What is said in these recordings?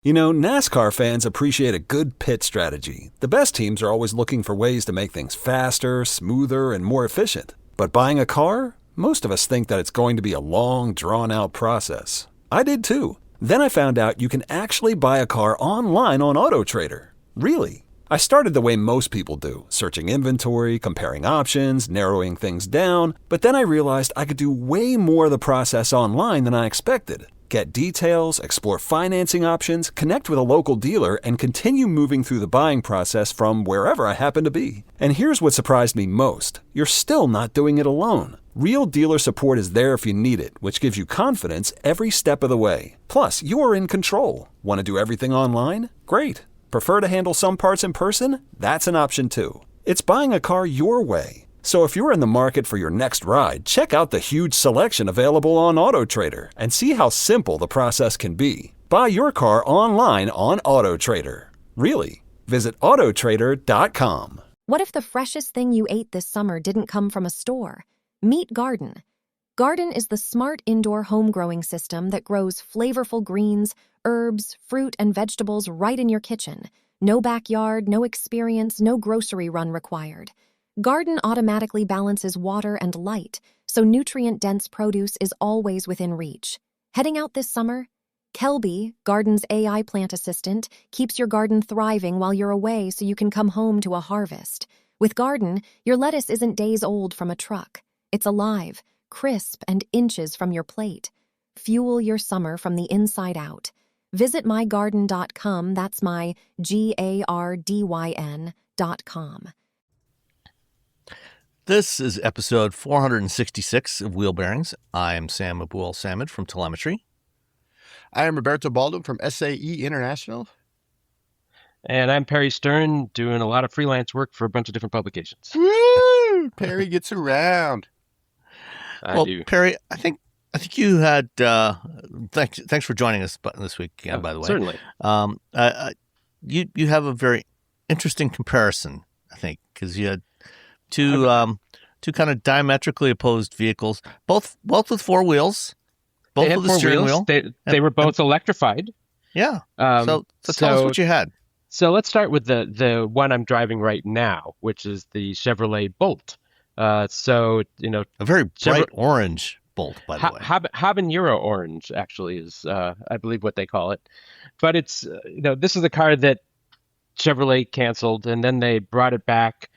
You know, NASCAR fans appreciate a good pit strategy. The best teams are always looking for ways to make things faster, smoother, and more efficient. But buying a car? Most of us think that it's going to be a long, drawn-out process. I did too. Then I found out you can actually buy a car online on AutoTrader. Really? I started the way most people do, searching inventory, comparing options, narrowing things down, but then I realized I could do way more of the process online than I expected. Get details, explore financing options, connect with a local dealer, and continue moving through the buying process from wherever I happen to be. And here's what surprised me most. You're still not doing it alone. Real dealer support is there if you need it, which gives you confidence every step of the way. Plus, you're in control. Want to do everything online? Great. Prefer to handle some parts in person? That's an option too. It's buying a car your way. So if you're in the market for your next ride, check out the huge selection available on AutoTrader and see how simple the process can be. Buy your car online on AutoTrader. Really. Visit autotrader.com. What if the freshest thing you ate this summer didn't come from a store? Meet Garden. Garden is the smart indoor home growing system that grows flavorful greens, herbs, fruit, and vegetables right in your kitchen. No backyard, no experience, no grocery run required. Garden automatically balances water and light, so nutrient-dense produce is always within reach. Heading out this summer? Kelby, Garden's AI plant assistant, keeps your garden thriving while you're away so you can come home to a harvest. With Garden, your lettuce isn't days old from a truck. It's alive, crisp, and inches from your plate. Fuel your summer from the inside out. Visit mygarden.com, that's my GARDYN.com. This is episode 466 of Wheel Bearings. I am Sam Abuel-Samad from Telemetry. I am Roberto Baldwin from SAE International. And I'm Perry Stern, doing a lot of freelance work for a bunch of different publications. Woo! Perry gets around. I do. Perry, I think you had. Thanks for joining us this week. By the way, certainly. You have a very interesting comparison, I think, because you had two kind of diametrically opposed vehicles, both with four wheels, both with a steering wheel. They were both electrified. Yeah. So tell us what you had. So let's start with the one I'm driving right now, which is the Chevrolet Bolt. A very bright orange Bolt, by the way. Habanero orange actually is, I believe, what they call it. But it's, this is a car that Chevrolet canceled, and then they brought it back.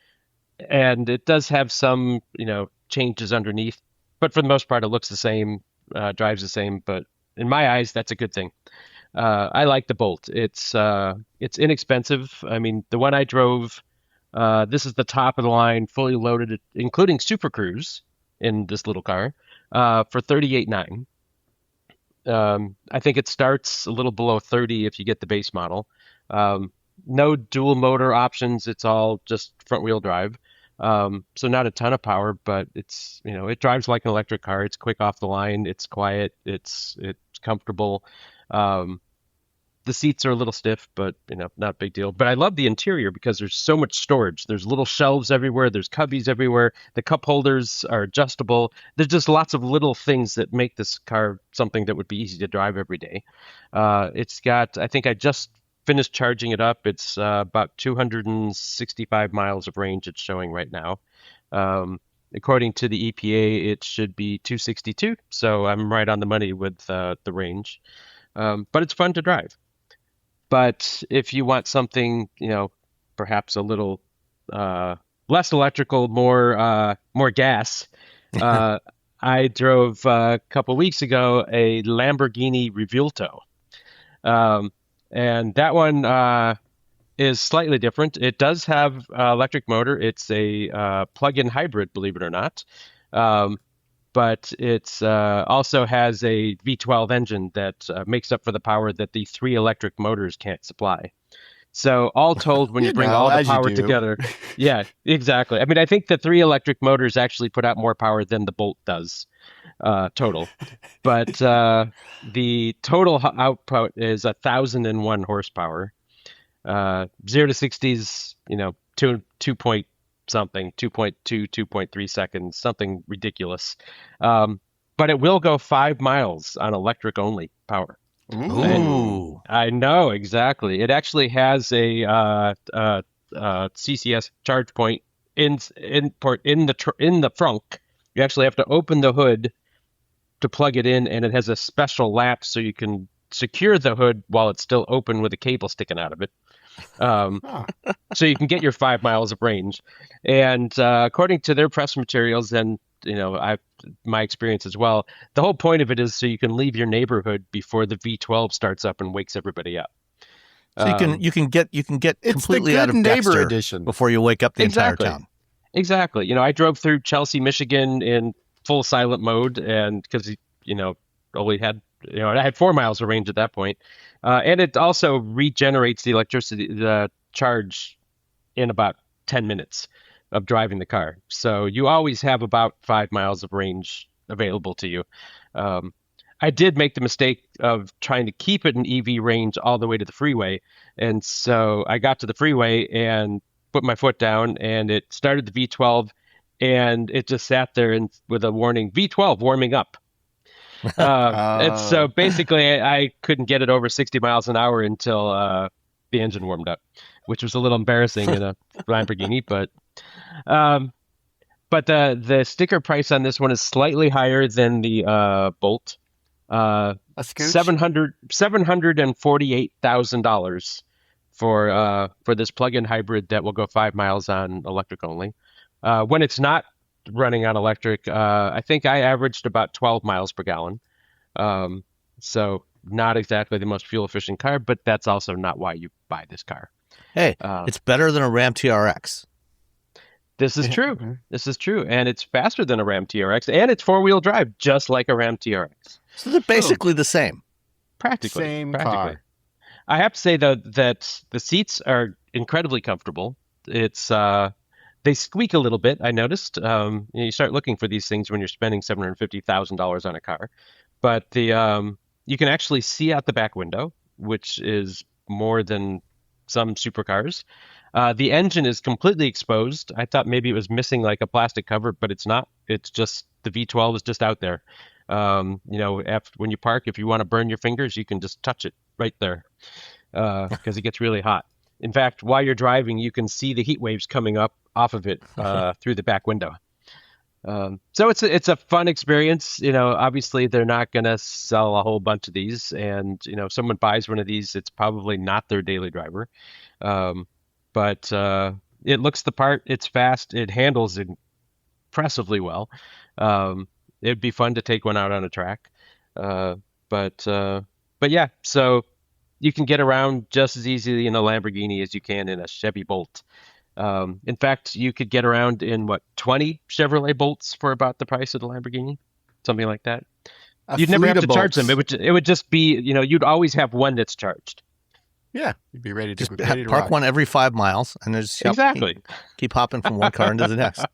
And it does have some, changes underneath, but for the most part, it looks the same, drives the same. But in my eyes, that's a good thing. I like the Bolt. It's inexpensive. I mean, the one I drove, this is the top of the line, fully loaded, including Super Cruise in this little car, for $38,900. I think it starts a little below $30,000 if you get the base model. No dual motor options. It's all just front wheel drive. So not a ton of power, but it's, it drives like an electric car. It's quick off the line. It's quiet. It's comfortable. The seats are a little stiff, but not a big deal. But I love the interior because there's so much storage. There's little shelves everywhere. There's cubbies everywhere. The cup holders are adjustable. There's just lots of little things that make this car something that would be easy to drive every day. It's got, I think I just finished charging it up. It's about 265 miles of range it's showing right now. According to the EPA, it should be 262. So I'm right on the money with the range. But it's fun to drive. But if you want something, perhaps a little less electrical, more gas, I drove a couple weeks ago a Lamborghini Revuelto. And that one is slightly different. It does have electric motor. It's a plug-in hybrid, believe it or not. But it's also has a V12 engine that makes up for the power that the three electric motors can't supply. So all told, when you bring all the power together, yeah, exactly. I mean, I think the three electric motors actually put out more power than the Bolt does total. But the total output is 1,001 horsepower. 0 to 60s, 2 point something, 2.2, 2.3 seconds, something ridiculous. But it will go 5 miles on electric only power. Ooh. I know, exactly. It actually has a CCS charge point port in the trunk. You actually have to open the hood to plug it in, and it has a special latch so you can secure the hood while it's still open with a cable sticking out of it. So you can get your 5 miles of range. And according to their press materials, and my experience as well, the whole point of it is so you can leave your neighborhood before the V12 starts up and wakes everybody up. So you can get It's completely the out of good neighbor Dexter edition before you wake up the entire Exactly. town. Exactly. I drove through Chelsea, Michigan in full silent mode, and because only had I had 4 miles of range at that point, and it also regenerates the charge in about 10 minutes of driving the car. So you always have about 5 miles of range available to you. I did make the mistake of trying to keep it in EV range all the way to the freeway, and so I got to the freeway and put my foot down, and it started the V12, and it just sat there and with a warning, V12 warming up. And so basically I couldn't get it over 60 miles an hour until the engine warmed up, which was a little embarrassing in a Lamborghini. But the sticker price on this one is slightly higher than the Bolt. a scooch? $748,000 for this plug-in hybrid that will go 5 miles on electric only. When it's not running on electric, I think I averaged about 12 miles per gallon. So not exactly the most fuel efficient car, but that's also not why you buy this car. Hey, it's better than a Ram TRX. This is true. This is true. And it's faster than a Ram TRX, and it's four-wheel drive, just like a Ram TRX. So they're basically the same. Practically. Same practically. car. I have to say, though, that the seats are incredibly comfortable. It's they squeak a little bit, I noticed. You start looking for these things when you're spending $750,000 on a car. But you can actually see out the back window, which is more than some supercars. The engine is completely exposed. I thought maybe it was missing like a plastic cover, but it's not. It's just the V12 is just out there. When you park, if you want to burn your fingers, you can just touch it right there because it gets really hot. In fact, while you're driving, you can see the heat waves coming up off of it through the back window. So it's a fun experience. Obviously they're not going to sell a whole bunch of these, and if someone buys one of these, it's probably not their daily driver. But it looks the part. It's fast. It handles impressively well. It'd be fun to take one out on a track. But yeah, so you can get around just as easily in a Lamborghini as you can in a Chevy Bolt. In fact, you could get around in 20 Chevrolet Bolts for about the price of the Lamborghini, something like that. You'd never have to charge them. It would just be, you'd always have one that's charged. Yeah, you'd be ready to Just ready to park rock. one every 5 miles, and there's Exactly. keep hopping from one car into the next.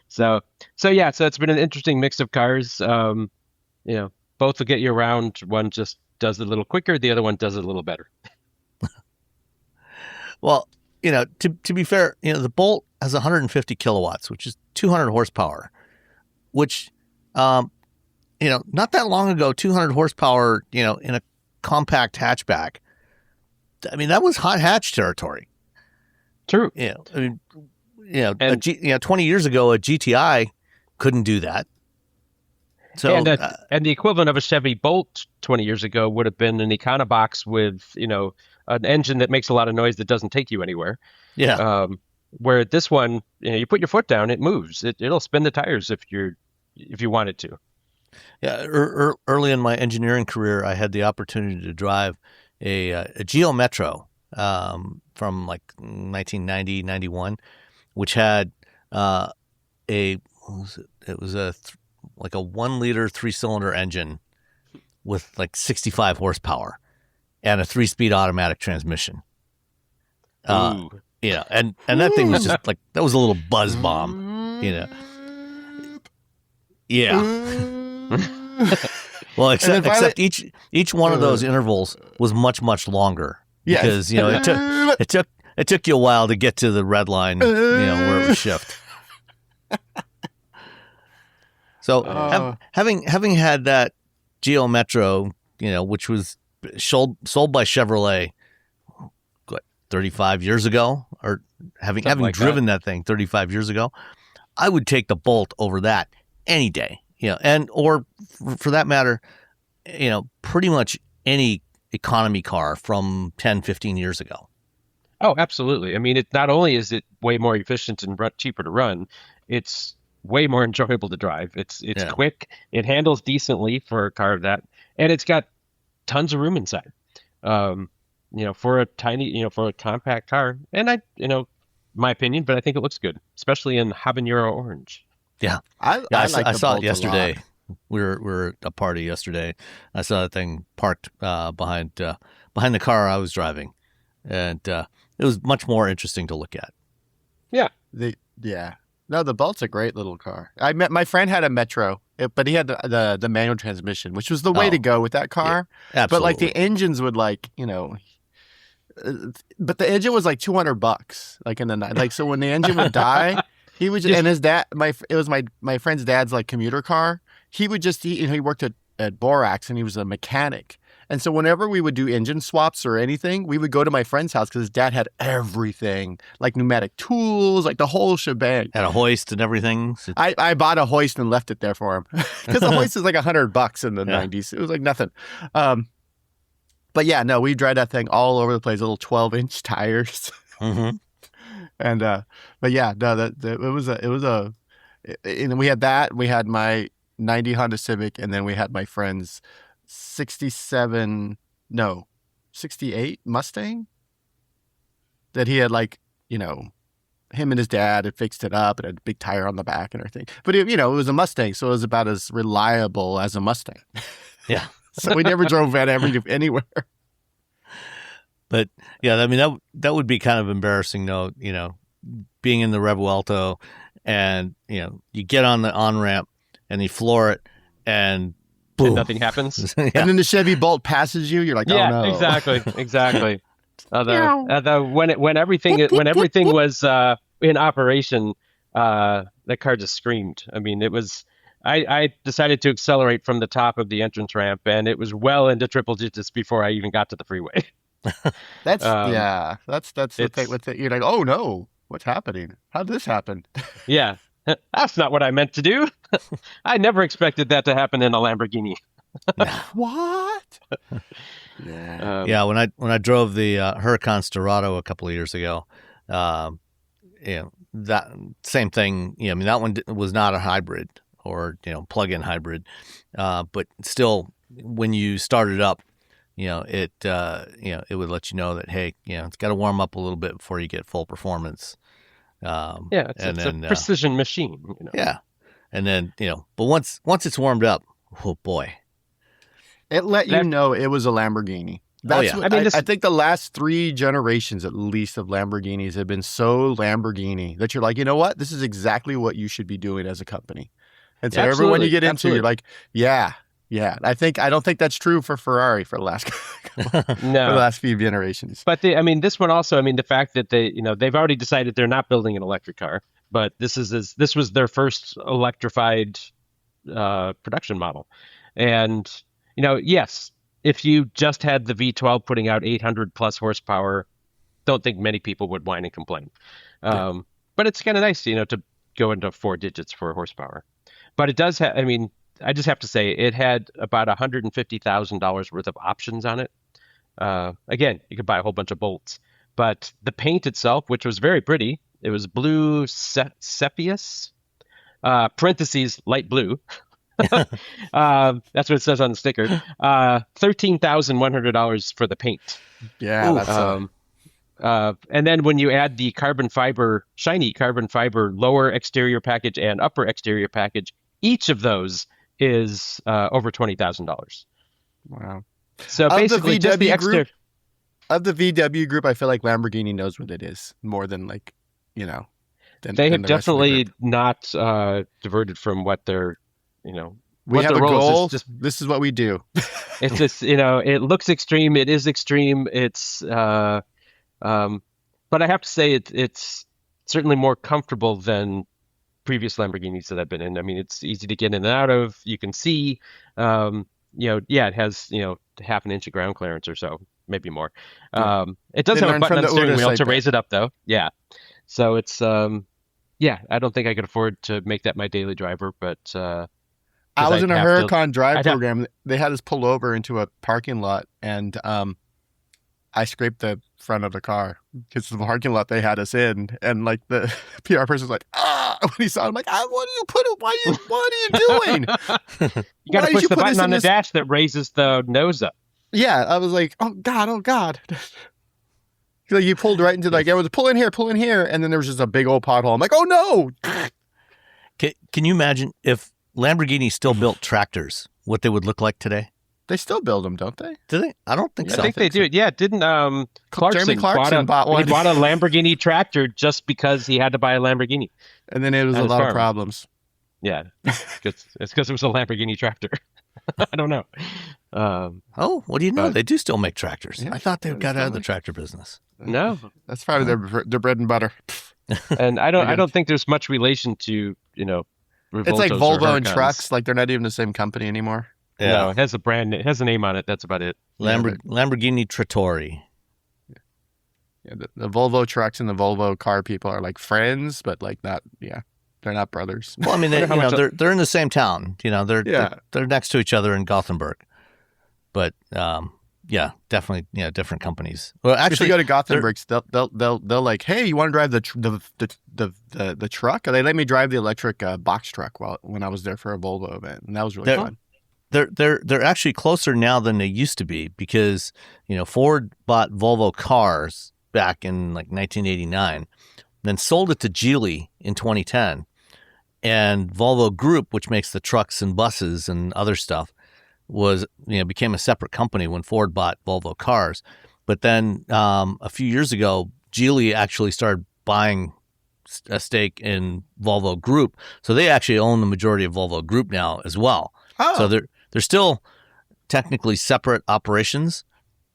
So it's been an interesting mix of cars. Both will get you around. One just does it a little quicker. The other one does it a little better. Well, to be fair, the Bolt has 150 kilowatts, which is 200 horsepower, which, not that long ago, 200 horsepower, in a compact hatchback, I mean, that was hot hatch territory. True. 20 years ago, a GTI couldn't do that. So, and the equivalent of a Chevy Bolt 20 years ago would have been an Econobox with, an engine that makes a lot of noise that doesn't take you anywhere. yeah. Where this one, you put your foot down, it moves. It'll spin the tires if you want it to. Yeah. Early in my engineering career, I had the opportunity to drive a Geo Metro from like 1990, 91, which had it was a 1 liter 3-cylinder engine with like 65 horsepower and a 3-speed automatic transmission. And that thing was just like, that was a little buzz bomb, Yeah. Well, except each one of those intervals was much, much longer because, it took you a while to get to the red line, where it was shift. So having had that Geo Metro, which was sold by Chevrolet, what, 35 years ago, or having like driven that thing 35 years ago, I would take the Bolt over that any day. Or for that matter, pretty much any economy car from 10, 15 years ago. Oh, absolutely. I mean, it not only is it way more efficient and cheaper to run, it's way more enjoyable to drive. It's quick. It handles decently for a car of that, and it's got tons of room inside. For a for a compact car. And my opinion, but I think it looks good, especially in habanero orange. Yeah, I saw it yesterday. We were at a party yesterday. I saw that thing parked behind the car I was driving, and it was much more interesting to look at. Yeah. No, the Bolt's a great little car. My friend had a Metro, but he had the manual transmission, which was the way to go with that car. Yeah, absolutely. But like the engines would but the engine was like $200, like in the night. Like so when the engine would die, he would just, and his dad, it was my friend's dad's like commuter car. He would just he worked at Borax and he was a mechanic. And so whenever we would do engine swaps or anything, we would go to my friend's house because his dad had everything, like pneumatic tools, like the whole shebang. Had a hoist and everything. I bought a hoist and left it there for him because the hoist is like $100 in the 90s. It was like nothing. But yeah, no, we drive that thing all over the place, little 12-inch tires. Mm-hmm. And but yeah, no, we had that. We had my 90 Honda Civic, and then we had my friend's 68 Mustang that he had, like, him and his dad had fixed it up and had a big tire on the back and everything. But it was a Mustang, so it was about as reliable as a Mustang. Yeah. So we never drove that anywhere. But yeah, I mean that would be kind of embarrassing, though. Being in the Revuelto, and you get on the on-ramp and you floor it, and boom, and nothing happens. Yeah. And then the Chevy Bolt passes you. You're like, oh no. Exactly. When everything was in operation, that car just screamed. I mean, it was. I decided to accelerate from the top of the entrance ramp, and it was well into triple digits before I even got to the freeway. That's the thing with it. You're like, oh no, what's happening? How did this happen? Yeah, that's not what I meant to do. I never expected that to happen in a Lamborghini. What? Yeah. When I drove the Huracan Storado a couple of years ago, that same thing. I mean, that one was not a hybrid or plug-in hybrid, but still, when you start it up, it would let you know that, hey, it's got to warm up a little bit before you get full performance. It's a precision machine. Yeah, and then but once it's warmed up, oh boy, it let you know it was a Lamborghini. I think the last 3 generations, at least, of Lamborghinis have been so Lamborghini that you're like, you know what, this is exactly what you should be doing as a company. And so everyone you get into, you're like, yeah. I don't think that's true for Ferrari for the last for the last few generations. But this one also, the fact that they've already decided they're not building an electric car, but this was their first electrified production model. And yes, if you just had the V12 putting out 800 plus horsepower, don't think many people would whine and complain. But it's kind of nice, to go into 4 digits for horsepower. But it does have, I just have to say, it had about $150,000 worth of options on it. Again, you could buy a whole bunch of bolts. But the paint itself, which was very pretty, it was blue Cepheus, parentheses, light blue. That's what it says on the sticker. $13,100 for the paint. Yeah, that's and then when you add the shiny carbon fiber lower exterior package and upper exterior package, each of those is over $20,000. Wow. So basically, just the exterior. Of the VW group, I feel like Lamborghini knows what it is more than they have definitely not diverted from what they're, we have a goal. This is what we do. It's just, it looks extreme. It is extreme. It's, but I have to say it's certainly more comfortable than previous Lamborghinis that I've been in. It's easy to get in and out of. You can see, it has, half an inch of ground clearance or so, maybe more. It does have a button on the steering wheel to raise it up, though. Yeah. So it's, I don't think I could afford to make that my daily driver, but I was in a Huracan drive program. They had us pull over into a parking lot, and I scraped the front of the car because the parking lot they had us in, and like the PR person was like, when he saw it, I'm like, what do you put it? What are you doing? You got to push the button on the dash that raises the nose up. Yeah, I was like, oh God. Like you pulled right into I was pull in here, and then there was just a big old pothole. I'm like, oh no. Can you imagine if Lamborghini still built tractors, what they would look like today? They still build them, don't they? Do they? I don't think so. I think they do. Yeah, didn't Jeremy Clarkson bought one? He bought a Lamborghini tractor just because he had to buy a Lamborghini. And then it was a lot of problems. Yeah, it's because it was a Lamborghini tractor. I don't know. What do you know? They do still make tractors. Yeah, I thought they got out of the tractor business. No, that's probably their bread and butter. And I don't think there's much relation to Revueltos. It's like Volvo and trucks. Like they're not even the same company anymore. Yeah. No, it has a brand. It has a name on it. That's about it. Lamborghini Trattori. Yeah, the Volvo trucks and the Volvo car people are like friends, but like not. Yeah, they're not brothers. Well, I mean, they're in the same town. They're next to each other in Gothenburg. But definitely, different companies. Well, actually, if you go to Gothenburg, they'll like, hey, you want to drive the truck? Or they let me drive the electric box truck when I was there for a Volvo event, and that was really fun. They're actually closer now than they used to be because Ford bought Volvo Cars back in like 1989, then sold it to Geely in 2010, and Volvo Group, which makes the trucks and buses and other stuff, became a separate company when Ford bought Volvo Cars. But then a few years ago, Geely actually started buying a stake in Volvo Group, so they actually own the majority of Volvo Group now as well. Oh. So they're still technically separate operations,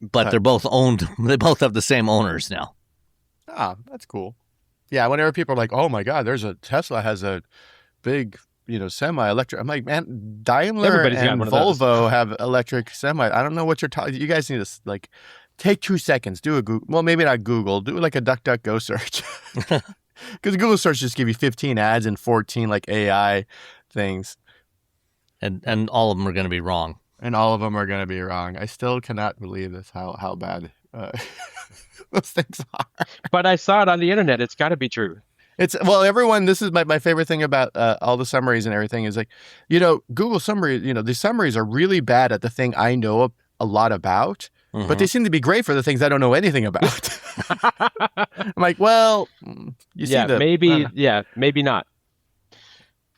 but they're both owned. They both have the same owners now. Ah, that's cool. Yeah, whenever people are like, "Oh my God, there's a Tesla has a big, semi-electric," I'm like, man, Daimler and Volvo have electric semi. I don't know what you're talking. You guys need to take 2 seconds, do a Google. Well, maybe not Google. Do like a DuckDuckGo search, because Google search just give you 15 ads and 14 like AI things. And all of them are going to be wrong. And all of them are going to be wrong. I still cannot believe this, how bad those things are. But I saw it on the internet. It's got to be true. Everyone, this is my favorite thing about all the summaries and everything is like, Google summary, the summaries are really bad at the thing I know a lot about, but they seem to be great for the things I don't know anything about. I'm like, well, maybe not.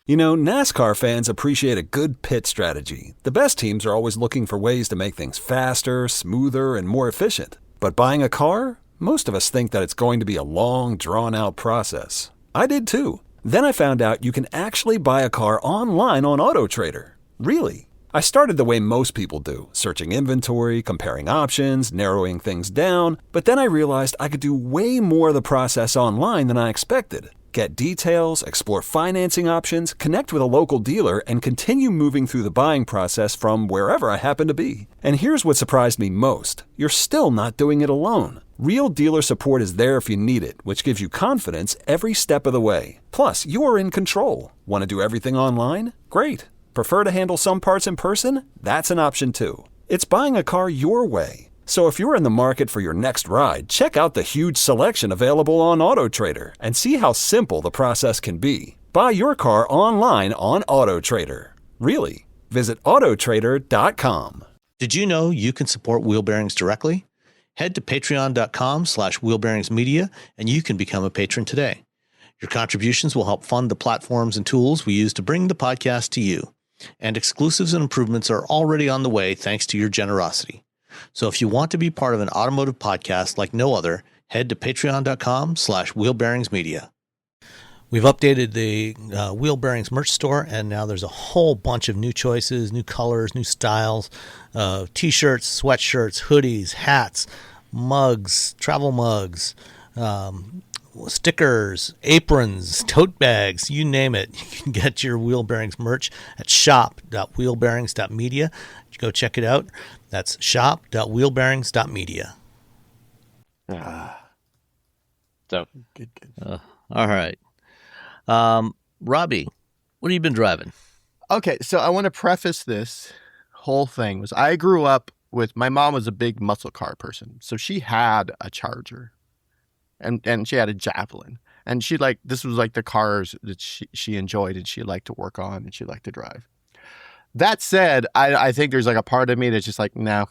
NASCAR fans appreciate a good pit strategy. The best teams are always looking for ways to make things faster, smoother, and more efficient. But buying a car? Most of us think that it's going to be a long, drawn-out process. I did too. Then I found out you can actually buy a car online on AutoTrader. Really? I started the way most people do, searching inventory, comparing options, narrowing things down, but then I realized I could do way more of the process online than I expected. Get details, explore financing options, connect with a local dealer, and continue moving through the buying process from wherever I happen to be. And here's what surprised me most. You're still not doing it alone. Real dealer support is there if you need it, which gives you confidence every step of the way. Plus, you're in control. Want to do everything online? Great. Prefer to handle some parts in person? That's an option too. It's buying a car your way. So if you're in the market for your next ride, check out the huge selection available on AutoTrader and see how simple the process can be. Buy your car online on AutoTrader. Really. Visit autotrader.com. Did you know you can support Wheel Bearings directly? Head to patreon.com/wheelbearingsmedia and you can become a patron today. Your contributions will help fund the platforms and tools we use to bring the podcast to you. And exclusives and improvements are already on the way thanks to your generosity. So if you want to be part of an automotive podcast like no other, head to patreon.com/wheelbearingsmedia. We've updated the Wheel Bearings merch store, and now there's a whole bunch of new choices, new colors, new styles, t-shirts, sweatshirts, hoodies, hats, mugs, travel mugs. stickers, aprons, tote bags, you name it. You can get your Wheel Bearings merch at shop.wheelbearings.media. Go check it out. That's shop.wheelbearings.media. So Good. All right. Robbie, what have you been driving? Okay, so I want to preface this whole thing was I grew up with, my mom was a big muscle car person. So she had a Charger and she had a Javelin. And she this was like the cars that she enjoyed and she liked to work on and she liked to drive. That said, I think there's like a part of me that's just like, no,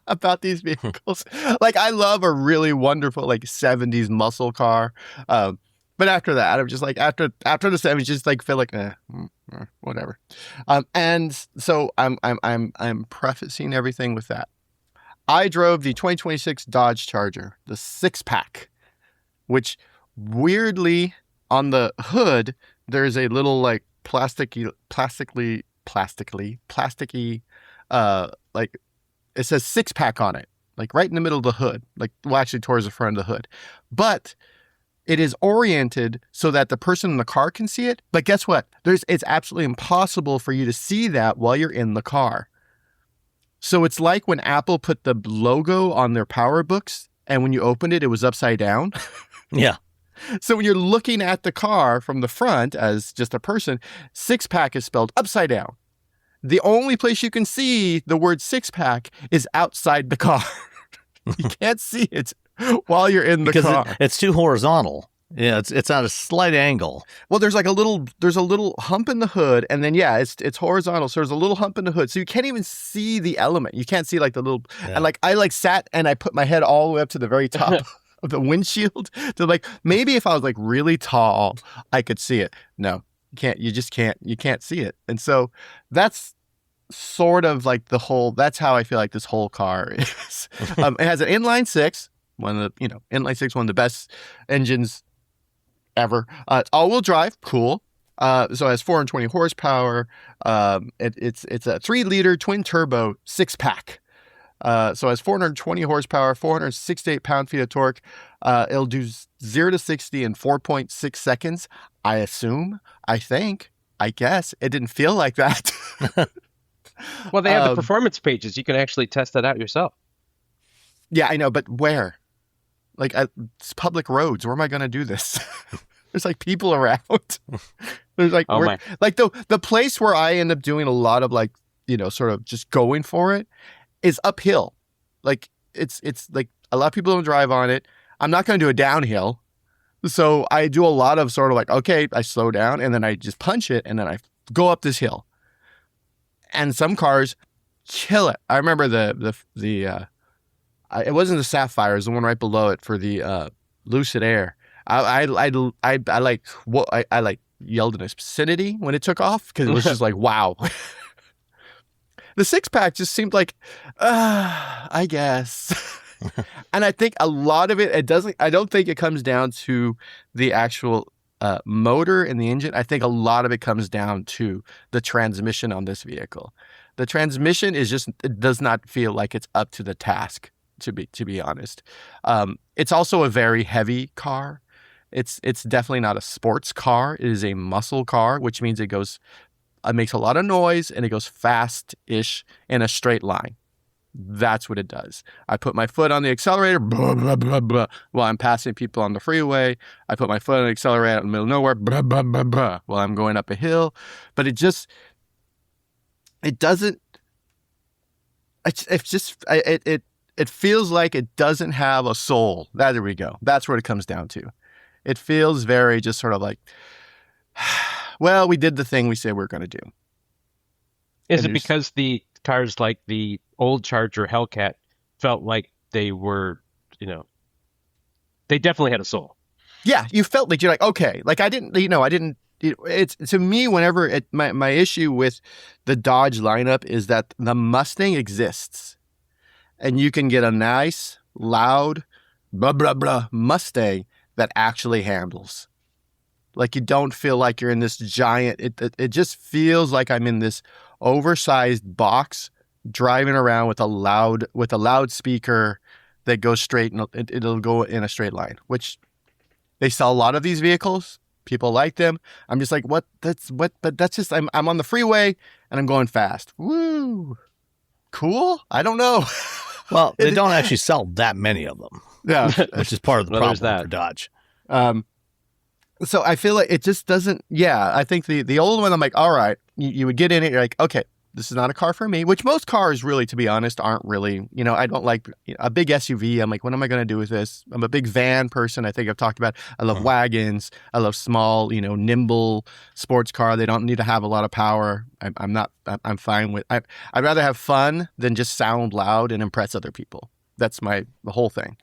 about these vehicles. Like I love a really wonderful like 70s muscle car. But after that, I'm just like, after the 70s, just like feel like, whatever. And so I'm prefacing everything with that. I drove the 2026 Dodge Charger, the SixPack, which weirdly on the hood, there's a little like plasticky, like it says SixPack on it, like right in the middle of the hood, like well, actually towards the front of the hood. But it is oriented so that the person in the car can see it. But guess what? It's absolutely impossible for you to see that while you're in the car. So it's like when Apple put the logo on their PowerBooks and when you opened it, it was upside down. Yeah. So when you're looking at the car from the front as just a person, SixPack is spelled upside down. The only place you can see the word SixPack is outside the car. You can't see it while you're in the car. It's too horizontal. Yeah, it's at a slight angle. Well, there's a little hump in the hood, and then it's horizontal. So there's a little hump in the hood, so you can't even see the element. You can't see like the little. Yeah. And like I like sat and I put my head all the way up to the very top of the windshield to like maybe if I was like really tall, I could see it. No, you can't. You just can't. You can't see it. And so that's sort of like the whole. That's how I feel like this whole car is. It has an inline six. One of the one of the best engines ever. It's all-wheel drive, cool. So it has 420 horsepower. It's a 3-liter twin turbo 6-pack. So it has 420 horsepower, 468 pound-feet of torque. It'll do 0 to 60 in 4.6 seconds. I guess it didn't feel like that. Well, they have the performance pages. You can actually test that out yourself. Yeah, I know, but where? Like, it's public roads. Where am I going to do this? There's like people around. There's like, like the place where I end up doing a lot of like, sort of just going for it is uphill. Like it's like a lot of people don't drive on it. I'm not going to do a downhill. So I do a lot of sort of like, okay, I slow down and then I just punch it and then I go up this hill. And some cars kill it. I remember it wasn't the Sapphire, it was the one right below it for the Lucid Air. I yelled in obscenity when it took off because it was just like, wow. The 6-pack just seemed like, I guess. And I think a lot of I don't think it comes down to the actual motor and the engine. I think a lot of it comes down to the transmission on this vehicle. The transmission it does not feel like it's up to the task, to be honest. It's also a very heavy car. It's definitely not a sports car. It is a muscle car, which means it makes a lot of noise and it goes fast-ish in a straight line. That's what it does. I put my foot on the accelerator, blah, blah, blah, blah, while I'm passing people on the freeway. I put my foot on the accelerator in the middle of nowhere, blah, blah, blah, blah, while I'm going up a hill. But it feels like it doesn't have a soul. There we go. That's what it comes down to. It feels very just sort of like, well, we did the thing we said we were going to do. Is it because the cars like the old Charger Hellcat felt like they were, they definitely had a soul? Yeah, you felt like you're like, okay, like it's to me, whenever my issue with the Dodge lineup is that the Mustang exists and you can get a nice, loud, blah, blah, blah Mustang that actually handles. Like you don't feel like you're in this giant, it just feels like I'm in this oversized box driving around with a loudspeaker that goes straight and it'll go in a straight line, which they sell a lot of these vehicles. People like them. I'm just like, but that's just, I'm on the freeway and I'm going fast. Woo. Cool. I don't know. Well, they don't actually sell that many of them. Yeah. Which is part of the problem for Dodge. So I feel like it just doesn't, I think the old one, I'm like, all right, you would get in it. You're like, okay, this is not a car for me, which most cars really, to be honest, aren't really, I don't like a big SUV. I'm like, what am I going to do with this? I'm a big van person. I think I've talked about, I love wagons. I love small, nimble sports car. They don't need to have a lot of power. I'm fine with, I'd rather have fun than just sound loud and impress other people. That's the whole thing.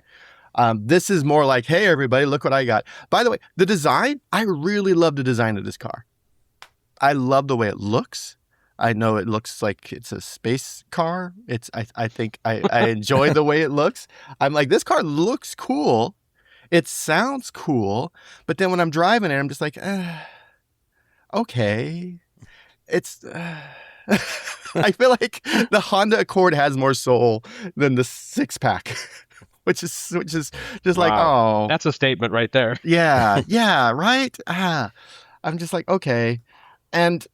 This is more like, hey, everybody, look what I got. By the way, the design, I really love the design of this car. I love the way it looks. I know it looks like it's a space car. I think I enjoy the way it looks. I'm like, this car looks cool. It sounds cool. But then when I'm driving it, I'm just like, okay. It's, I feel like the Honda Accord has more soul than the SixPack, which is just like, oh. That's a statement right there. Yeah, right? I'm just like, okay. And,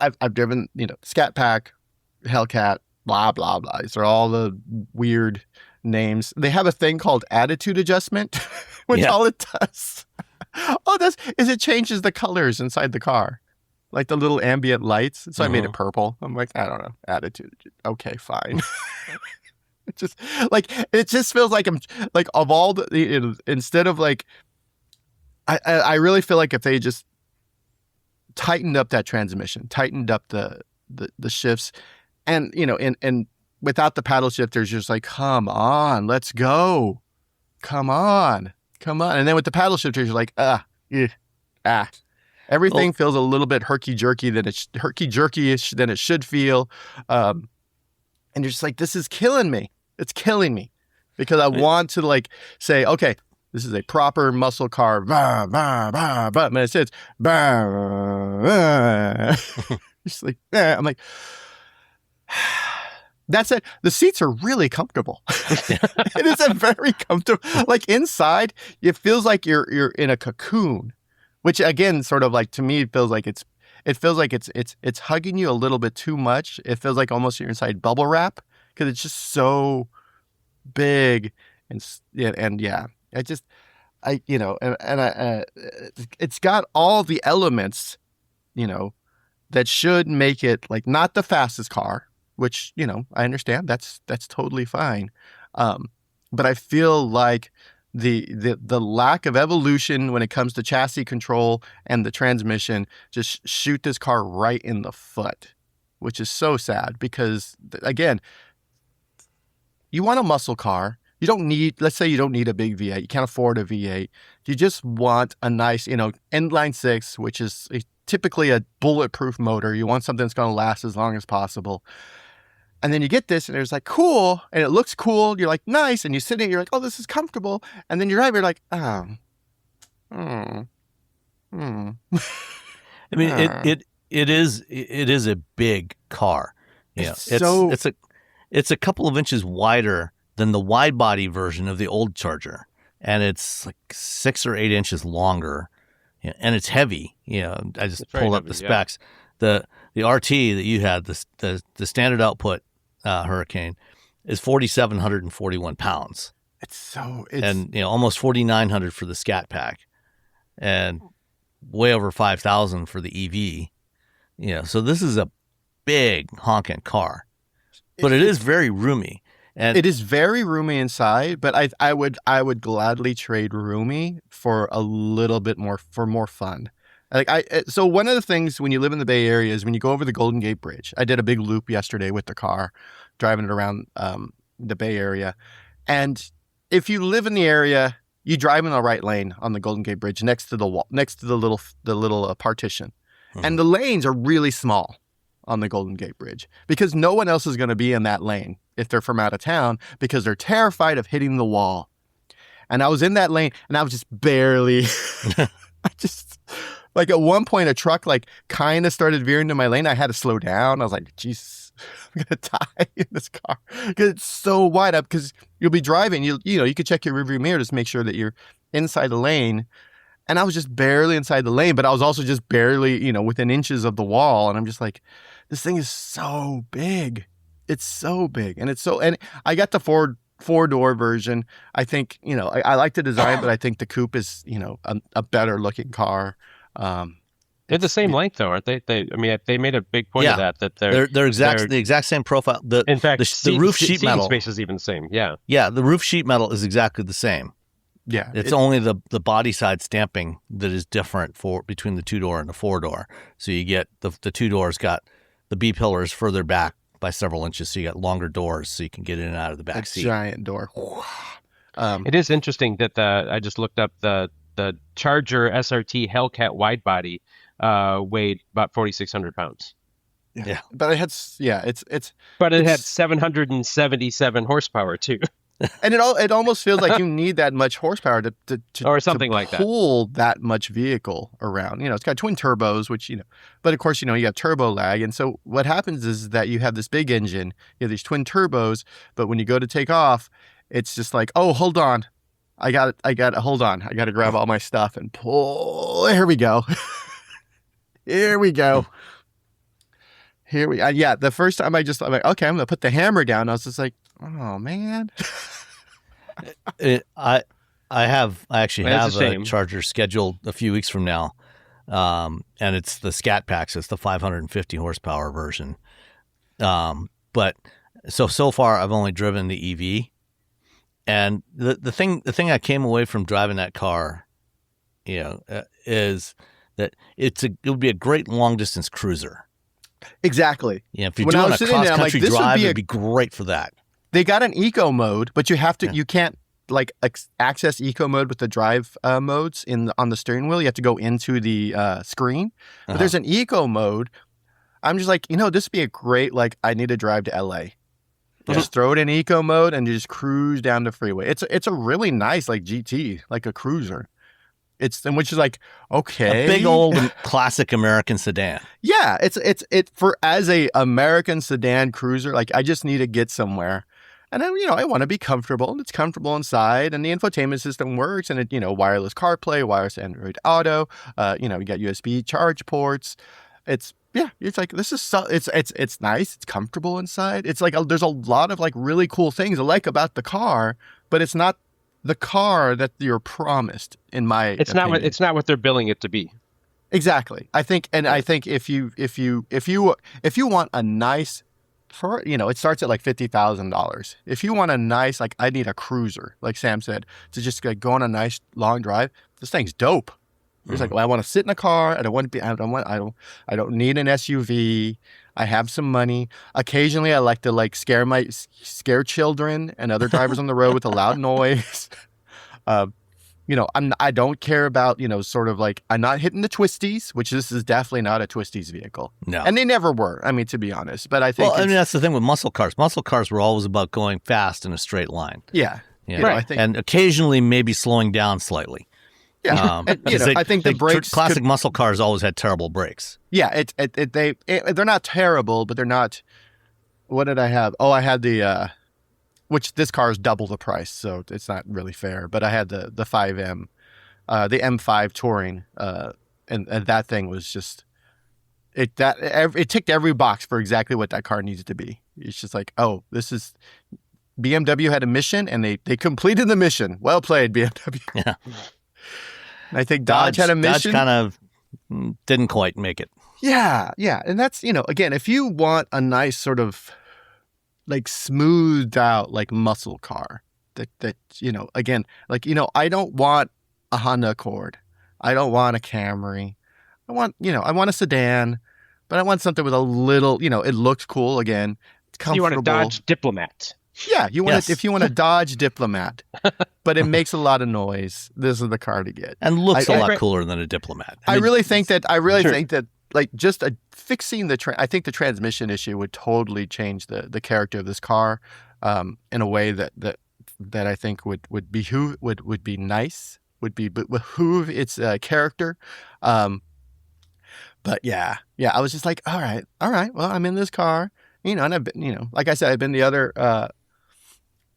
I've driven, Scat Pack, Hellcat, blah, blah, blah. These are all the weird names. They have a thing called attitude adjustment, which all it does, is it changes the colors inside the car. Like the little ambient lights. So I made it purple. I'm like, I don't know. Attitude. Okay, fine. It just feels like I'm like, of all the, instead of like, I really feel like if they just tightened up that transmission, tightened up the shifts, and and without the paddle shifters, just like, come on, let's go, come on, and then with the paddle shifters, you're like, everything feels a little bit herky-jerky than it should feel, and you're just like, this is killing me. It's killing me because I want to like say, okay, this is a proper muscle car. Bah, bah, bah, bah. And it says, bah, bah. Just like, I'm like, that's it. The seats are really comfortable. It is a very comfortable, like inside, it feels like you're in a cocoon, which again, sort of like, to me, it feels like it's hugging you a little bit too much. It feels like almost you're inside bubble wrap because it's just so big it's got all the elements, that should make it like not the fastest car, which, I understand that's totally fine. But I feel like the lack of evolution when it comes to chassis control and the transmission just shoot this car right in the foot, which is so sad because, again, you want a muscle car. You don't need, let's say you don't need a big V8. You can't afford a V8. You just want a nice, inline six, which is typically a bulletproof motor. You want something that's going to last as long as possible. And then you get this and it's like, cool. And it looks cool. You're like, nice. And you sit in, you're like, oh, this is comfortable. And then you drive, you're like, I mean, it is a big car. It's a couple of inches wider than the wide body version of the old Charger, and it's like 6 or 8 inches longer, and it's heavy. I just pulled up the specs. The RT that you had, the standard output Hurricane, is 4,741 pounds. It's almost 4,900 for the Scat Pack, and way over 5,000 for the EV. So this is a big honking car. But it is very roomy. And it is very roomy inside, but I would gladly trade roomy for a little bit more, for more fun. So one of the things when you live in the Bay Area is when you go over the Golden Gate Bridge. I did a big loop yesterday with the car, driving it around the Bay Area. And if you live in the area, you drive in the right lane on the Golden Gate Bridge next to the wall, next to the little partition. And the lanes are really small on the Golden Gate Bridge because no one else is going to be in that lane if they're from out of town because they're terrified of hitting the wall. And I was in that lane and I was just barely, like at one point a truck like kind of started veering to my lane. I had to slow down. I was like, Jesus, I'm gonna die in this car because it's so wide up. Because you'll be driving, you could check your rearview mirror just to make sure that you're inside the lane. And I was just barely inside the lane, but I was also just barely, within inches of the wall. And I'm just like, this thing is so big. It's so big, and I got the four-door version. I think, I like the design, but I think the coupe is, a better looking car. They're the same length, though, aren't they? They made a big point of that they're the exact same profile. In fact, the roof sheet metal space is even the same. Yeah. Yeah, the roof sheet metal is exactly the same. Yeah. It's only the body side stamping that is different between the 2-door and the 4-door. So you get the 2-doors got the B pillars further back by several inches, so you got longer doors so you can get in and out of the back seat. Giant door. It is interesting that I just looked up the Charger SRT Hellcat wide body weighed about 4,600 pounds. Yeah. But it had But it had 777 horsepower too. And it almost feels like you need that much horsepower to or something like that. Pull that much vehicle around. It's got twin turbos, which but of course you have turbo lag, and so what happens is that you have this big engine, you have these twin turbos, but when you go to take off, it's just like, oh, hold on, I got to grab all my stuff and pull. Here we go. The first time I'm like, okay, I'm gonna put the hammer down. I was just like, oh man. I actually have a Charger scheduled a few weeks from now, and it's the Scat Packs. It's the 550 horsepower version. But so far I've only driven the EV, and the thing I came away from driving that car, is that it would be a great long distance cruiser. Exactly. Yeah, if you're doing a cross country drive, it'd be great for that. They got an eco mode, but you have to. You can't access eco mode with the drive modes on the steering wheel. You have to go into the screen. But there's an eco mode. I'm just like, this would be a great I need to drive to LA. Just throw it in eco mode and you just cruise down the freeway. It's a really nice GT, like a cruiser. Which is okay, a big old classic American sedan. Yeah, it's for as a American sedan cruiser. I just need to get somewhere, and then I want to be comfortable. And it's comfortable inside, and the infotainment system works, and it wireless CarPlay, wireless Android Auto. You got USB charge ports. It's this is it's nice. It's comfortable inside. It's there's a lot of really cool things I like about the car, but it's not the car that you're promised, in my opinion. It's not what they're billing it to be. Exactly. I think if you want a nice, it starts at $50,000. If you want a nice, I need a cruiser, like Sam said, to just go on a nice long drive, this thing's dope. It's I want to sit in a car. I don't need an SUV. I have some money. Occasionally, I like to scare children and other drivers on the road with a loud noise. I don't care about I'm not hitting the twisties, which this is definitely not a twisties vehicle. No, and they never were. To be honest, but I think that's the thing with muscle cars. Muscle cars were always about going fast in a straight line. Yeah, right. And occasionally maybe slowing down slightly. Yeah, I think the brakes. Classic muscle cars always had terrible brakes. Yeah, they're not terrible, but they're not. What did I have? Oh, I had the, which this car is double the price, so it's not really fair. But I had the 5M, the M5 Touring, and that thing was just it ticked every box for exactly what that car needs to be. It's just this is. BMW had a mission, and they completed the mission. Well played, BMW. Yeah. I think Dodge had a mission. Dodge kind of didn't quite make it. Yeah. And that's, again, if you want a nice sort of smoothed out muscle car that again, I don't want a Honda Accord. I don't want a Camry. I want a sedan, but I want something with a little, it looks cool again. It's comfortable. You want a Dodge Diplomat. Yeah, if you want a Dodge Diplomat, but it makes a lot of noise, this is the car to get. And looks a lot cooler than a Diplomat. I think that just fixing I think the transmission issue would totally change the character of this car in a way that I think would be nice, would behoove its character. But yeah, I was just all right. Well, I'm in this car. and I've been, like I said, I've been the other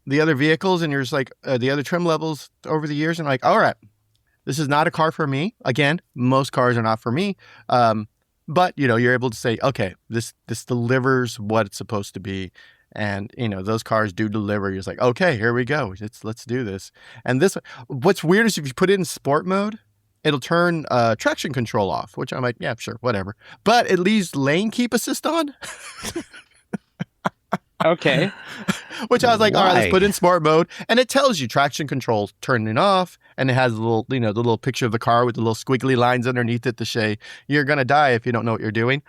vehicles, and you're just like the other trim levels over the years, and I'm like, all right, this is not a car for me. Again, most cars are not for me. But you're able to say, okay, this delivers what it's supposed to be. And, those cars do deliver. You're just like, okay, here we go. Let's do this. And what's weird is if you put it in sport mode, it'll turn traction control off, which I'm like, yeah, sure, whatever. But it leaves lane keep assist on. Okay. Which I was like, all right, let's put it in sport mode. And it tells you traction control turning off. And it has the little picture of the car with the little squiggly lines underneath it to say, you're going to die if you don't know what you're doing.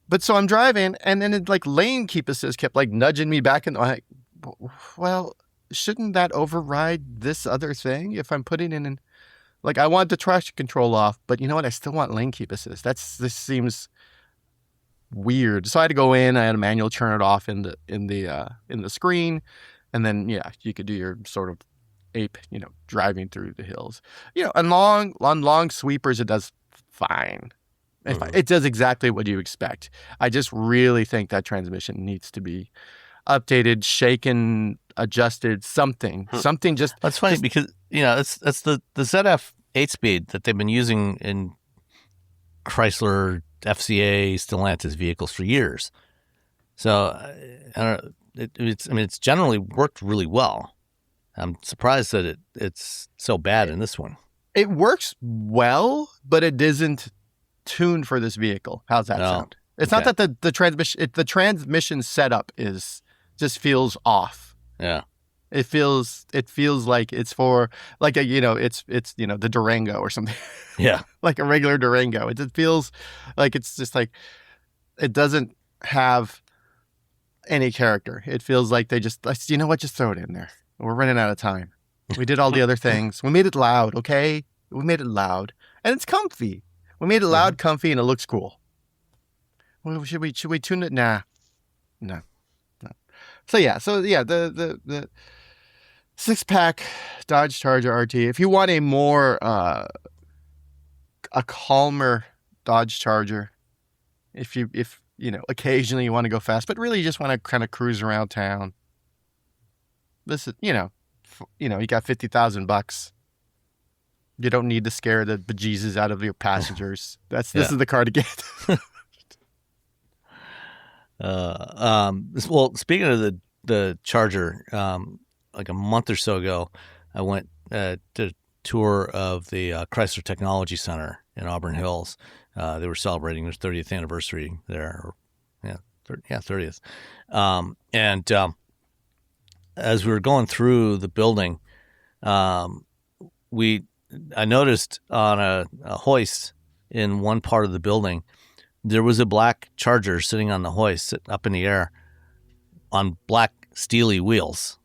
But so I'm driving, and then it lane keep assist kept nudging me back. And I'm like, well, shouldn't that override this other thing if I'm putting in I want the traction control off, but you know what? I still want lane keep assist. This seems weird. So I had to go in. I had a manual turn it off in the screen, and then you could do your sort of ape, driving through the hills. On long sweepers it does fine. It does exactly what you expect. I just really think that transmission needs to be updated, shaken, adjusted, something. Something just. That's funny because it's the ZF 8-speed that they've been using in Chrysler, FCA, Stellantis vehicles for years. So it's generally worked really well. I'm surprised that it's so bad in this one. It works well, but it isn't tuned for this vehicle. How's that sound? It's not that the transmission setup just feels off. Yeah. It feels like it's for it's the Durango or something. Yeah. Like a regular Durango. It just feels like it's just it doesn't have any character. It feels like they just just throw it in there. We're running out of time. We did all the other things. We made it loud, okay? We made it loud. And it's comfy. We made it loud, comfy, and it looks cool. Well, should we tune it? Nah. No. So the SixPack Dodge Charger RT. If you want a more a calmer Dodge Charger, if occasionally you want to go fast, but really you just want to kind of cruise around town. This is you got $50,000. You don't need to scare the bejesus out of your passengers. This is the car to get. Well, speaking of the Charger, like a month or so ago, I went to a tour of the Chrysler Technology Center in Auburn Hills. They were celebrating their 30th anniversary there. 30th. And as we were going through the building, I noticed on a hoist in one part of the building, there was a black Charger sitting on the hoist, sitting up in the air on black steely wheels.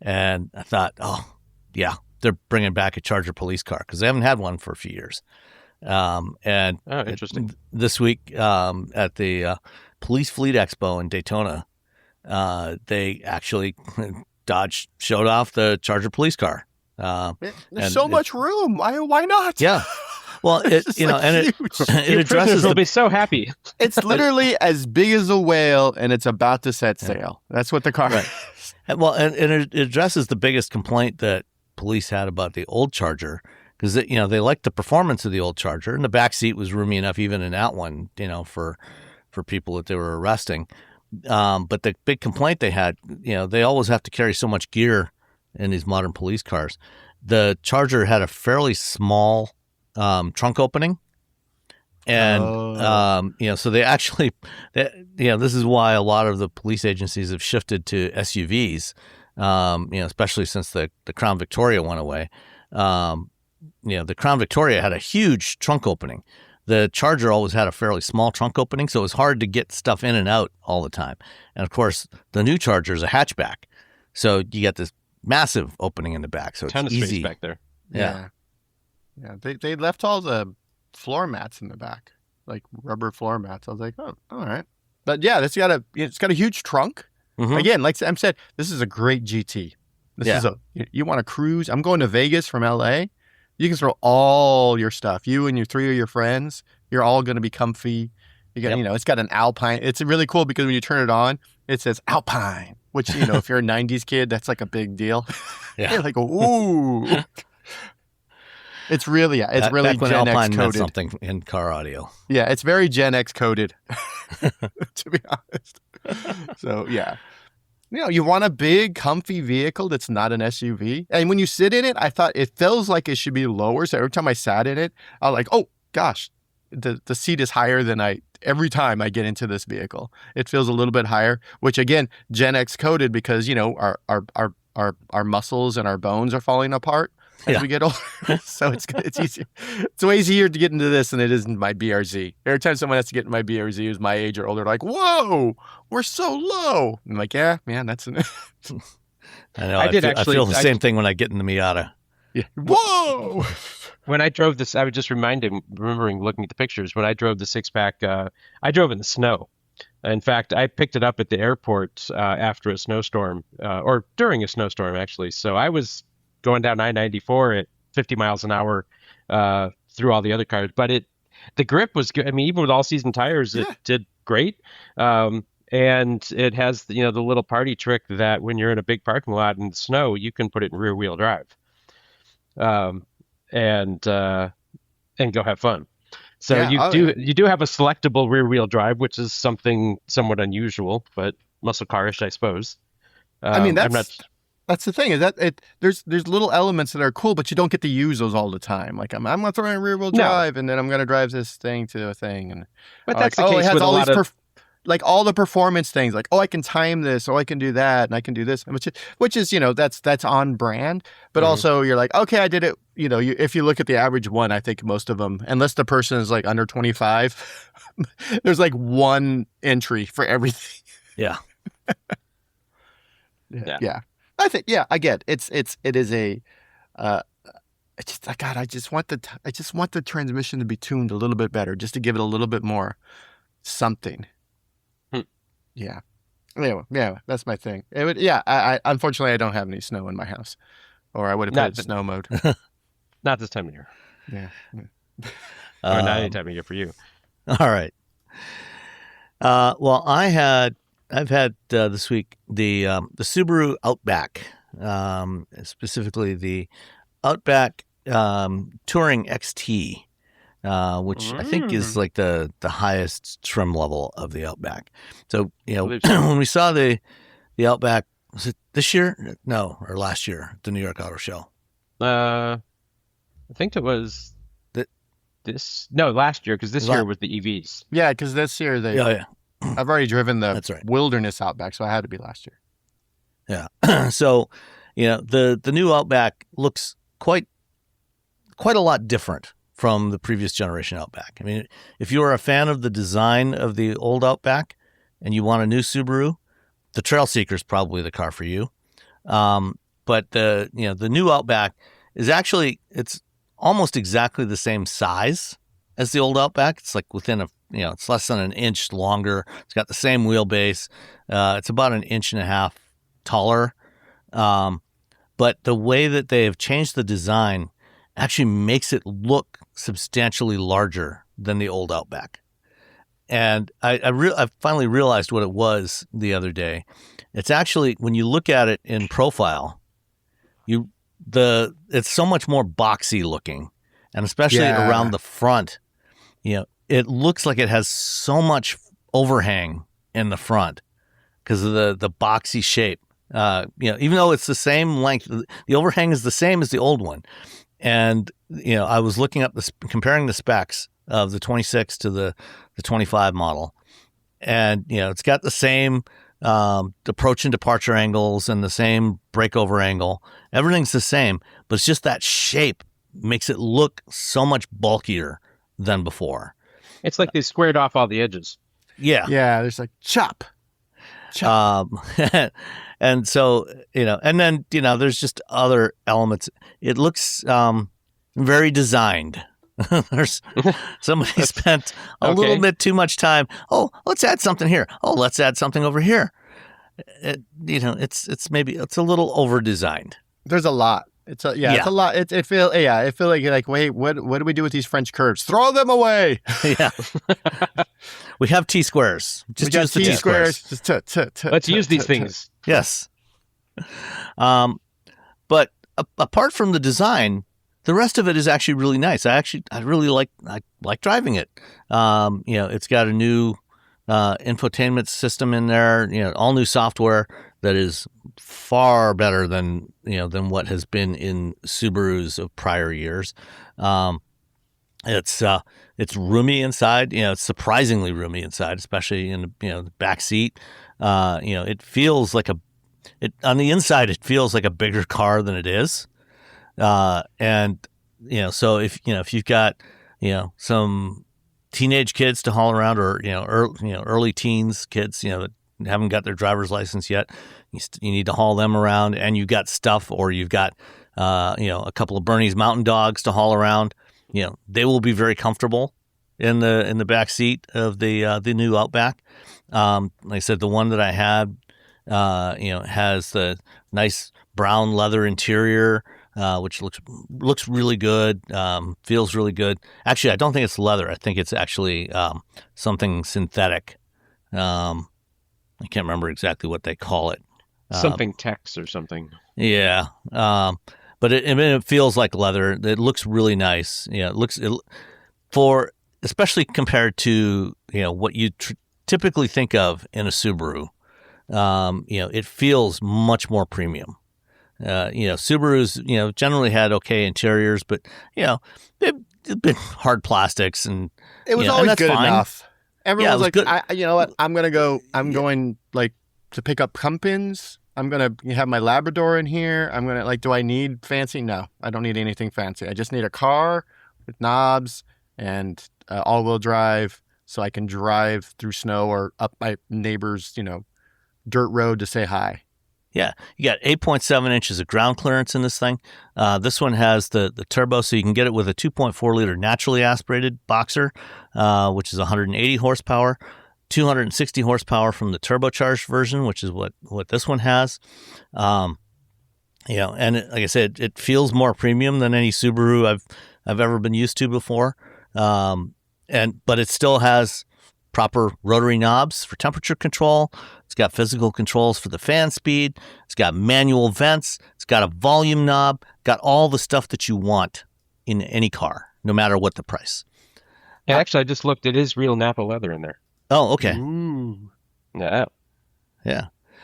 And I thought, oh, yeah, they're bringing back a Charger police car because they haven't had one for a few years. Interesting. This week at the Police Fleet Expo in Daytona, they actually, Dodge showed off the Charger police car. There's so much room. Why not? Yeah. Well, it addresses. Will be so happy. It's literally as big as a whale, and it's about to set sail. That's what the car is. Well, and it addresses the biggest complaint that police had about the old Charger, because they liked the performance of the old Charger, and the back seat was roomy enough even in that one, for people that they were arresting. But the big complaint they had, they always have to carry so much gear in these modern police cars. The Charger had a fairly small trunk opening. And, so they actually, this is why a lot of the police agencies have shifted to SUVs, especially since the Crown Victoria went away. The Crown Victoria had a huge trunk opening. The Charger always had a fairly small trunk opening, so it was hard to get stuff in and out all the time. And, of course, the new Charger is a hatchback. So you get this massive opening in the back. So it's ton of easy. Space back there. Yeah. They left all the floor mats in the back, like rubber floor mats. I was like, oh, all right. But yeah, it's got a huge trunk. Mm-hmm. Again, like Sam said, this is a great GT. This is you want to cruise. I'm going to Vegas from LA. You can throw all your stuff. You and your three of your friends, you're all going to be comfy. You got, it's got an Alpine. It's really cool because when you turn it on, it says Alpine, which, if you're a 90s kid, that's like a big deal. Yeah. You're like, ooh. It's really back Gen when X Alpine meant coded. something in car audio. Yeah, it's very Gen X coded, to be honest. So, yeah. You want a big, comfy vehicle that's not an SUV. And when you sit in it, I thought it feels like it should be lower. So every time I sat in it, I was like, oh, gosh, the seat is higher than every time I get into this vehicle. It feels a little bit higher, which, again, Gen X coded because, our muscles and our bones are falling apart as we get older. So it's easier. It's way easier to get into this than it is in my BRZ. Every time someone has to get in my BRZ who's my age or older, they're like, whoa, we're so low. I'm like, yeah, man, that's an... I know. I feel the same thing when I get in the Miata. Yeah. Whoa! When I drove this, I was just remembering looking at the pictures. When I drove the SixPack, I drove in the snow. In fact, I picked it up at the airport after a snowstorm, or during a snowstorm, actually. So I was going down I-94 at 50 miles an hour through all the other cars. But the grip was good. I mean, even with all-season tires, it did great. And it has the little party trick that when you're in a big parking lot in the snow, you can put it in rear-wheel drive. And go have fun. So you do have a selectable rear wheel drive, which is something somewhat unusual, but muscle carish, I suppose. I mean, that's the thing is that there's little elements that are cool, but you don't get to use those all the time. Like I'm gonna throw in rear wheel drive, and then I'm gonna drive this thing to a thing, but that's the case with a lot of. Like all the performance things, like, I can time this, I can do that, and I can do this, which is that's on brand. But also you're like, okay, I did it. If you look at the average one, I think most of them, unless the person is like under 25, there's like one entry for everything. Yeah. Yeah. I think, I get it is a. I just want the transmission to be tuned a little bit better, just to give it a little bit more something. Yeah. Anyway, that's my thing. I unfortunately I don't have any snow in my house, or I would have put it in snow mode. Not this time of year. Yeah. Or not any time of year for you. All right. Well, I've had this week the Subaru Outback, specifically the Outback Touring XT. Which I think is like the highest trim level of the Outback. So, when we saw the Outback, was it this year? No, or last year at the New York Auto Show? I think it was last year, because this year was the EVs. Yeah, because this year I've already driven the Wilderness Outback, so I had to be last year. Yeah. So, the new Outback looks quite a lot different from the previous generation Outback. I mean, if you are a fan of the design of the old Outback and you want a new Subaru, the Trailseeker is probably the car for you. But the new Outback is actually, it's almost exactly the same size as the old Outback. It's like within it's less than an inch longer. It's got the same wheelbase. It's about an inch and a half taller. But the way that they have changed the design actually makes it look substantially larger than the old Outback. And I finally realized what it was the other day. It's actually, when you look at it in profile, it's so much more boxy looking, and especially around the front, it looks like it has so much overhang in the front because of the boxy shape. Even though it's the same length, the overhang is the same as the old one. And, I was looking up comparing the specs of the 26 to the 25 model. And, it's got the same approach and departure angles and the same breakover angle. Everything's the same, but it's just that shape makes it look so much bulkier than before. It's like they squared off all the edges. Yeah. Yeah, there's like chop. And so, and then, there's just other elements. It looks very designed. There's somebody spent a little bit too much time. Oh, let's add something here. Oh, let's add something over here. It's a little over designed. There's a lot. It's a lot. It feel like wait, what do we do with these French curves? Throw them away. Yeah. We have T-squares. Just use the T-squares. Let's use these things. Yes. But apart from the design, the rest of it is actually really nice. I really like driving it. It's got a new infotainment system in there, all new software that is far better than what has been in Subarus of prior years. It's roomy inside, it's surprisingly roomy inside, especially in the back seat. It feels like on the inside, it feels like a bigger car than it is. So if you've got, some teenage kids to haul around, or early teens kids, that haven't got their driver's license yet, you need to haul them around, and you've got stuff, or you've got a couple of Bernese Mountain Dogs to haul around. They will be very comfortable in the back seat of the new Outback. Like I said, the one that I had has the nice brown leather interior, which looks really good, feels really good. Actually, I don't think it's leather. I think it's actually something synthetic. I can't remember exactly what they call it. Something Tex or something. Yeah. But it feels like leather. It looks really nice. Especially compared to what you typically think of in a Subaru. It feels much more premium. Subarus, generally had okay interiors, but they've been hard plastics, and it was always good fine. Enough. Everyone's like, good. You know what? I'm going like to pick up pumpkins. I'm gonna have my Labrador in here. I'm gonna do I need fancy? No, I don't need anything fancy. I just need a car with knobs and all-wheel drive, so I can drive through snow or up my neighbor's dirt road to say hi. Yeah, you got 8.7 inches of ground clearance in this thing. This one has the turbo, so you can get it with a 2.4 liter naturally aspirated boxer, which is 180 horsepower, 260 horsepower from the turbocharged version, which is what this one has. And like I said, it feels more premium than any Subaru I've ever been used to before. But it still has proper rotary knobs for temperature control. It's got physical controls for the fan speed. It's got manual vents. It's got a volume knob. Got all the stuff that you want in any car, no matter what the price. And actually, I just looked. It is real Napa leather in there. Oh, okay. Ooh. Yeah.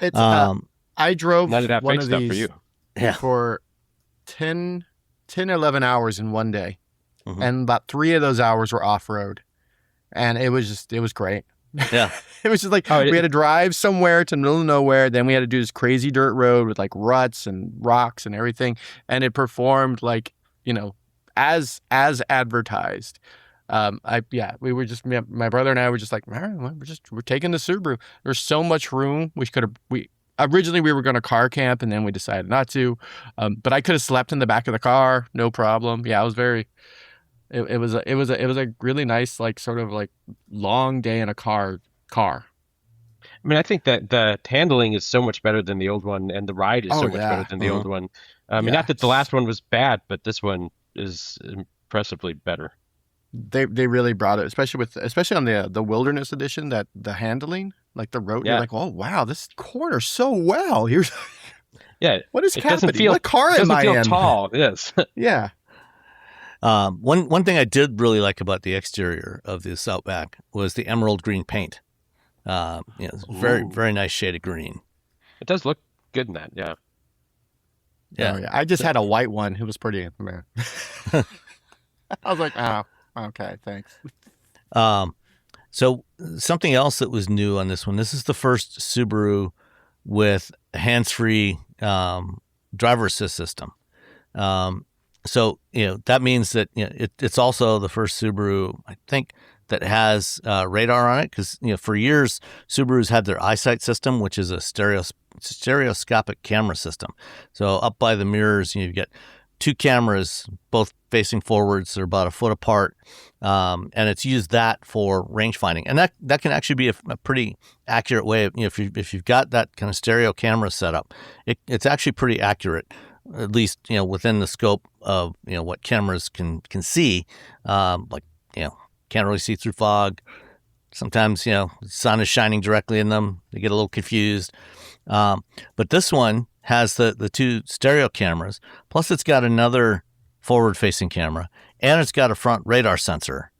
It's I drove Not enough one fake of stuff these for you. for 10, 11 hours in one day. Mm-hmm. And about 3 of those hours were off-road. And it was great. Yeah. It was just like we had to drive somewhere to the middle of nowhere. Then we had to do this crazy dirt road with ruts and rocks and everything. And it performed as advertised. We were just, my brother and I were just like, all right, we're taking the Subaru. There's so much room. Originally we were going to car camp, and then we decided not to. But I could have slept in the back of the car, no problem. Yeah, it was a really nice, long day in a car. I mean, I think that the handling is so much better than the old one, and the ride is so much better than the old one. I mean, not that the last one was bad, but this one is impressively better. They really brought it, especially on the Wilderness Edition, that the handling, the road, you're like, oh wow, this corners so well. Here's what is happening? What car am I in? It doesn't feel tall. It is. Yeah. One thing I did really like about the exterior of this Outback was the emerald green paint. It's very, very nice shade of green. It does look good in that, yeah. Yeah. Oh, yeah. I just had a white one. It was pretty, man. I was like, oh, okay, thanks. So something else that was new on this one, this is the first Subaru with a hands-free driver assist system. So, that means that it's also the first Subaru, I think, that has radar on it, because, for years, Subarus had their eyesight system, which is a stereoscopic camera system. So up by the mirrors, you get 2 cameras, both facing forwards. They're about a foot apart, and it's used that for range finding. And that can actually be a pretty accurate way of, if you've got that kind of stereo camera set up, it's actually pretty accurate at least within the scope of what cameras can see. Like can't really see through fog. Sometimes the sun is shining directly in them. They get a little confused. But this one has the two stereo cameras. Plus, it's got another forward-facing camera, and it's got a front radar sensor.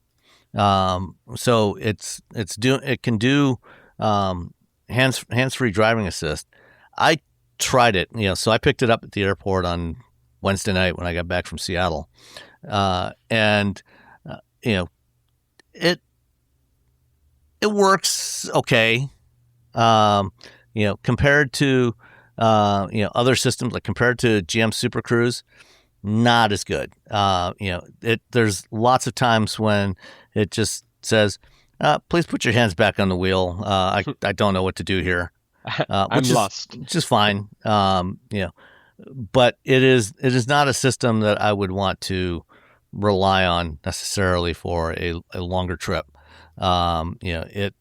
So it can do hands-free driving assist. I tried it, so I picked it up at the airport on Wednesday night when I got back from Seattle, and it works okay, compared to other systems, like compared to GM Super Cruise, not as good. There's lots of times when it just says, please put your hands back on the wheel. I don't know what to do here. I'm lost. Which is fine. But it is not a system that I would want to rely on necessarily for a longer trip. It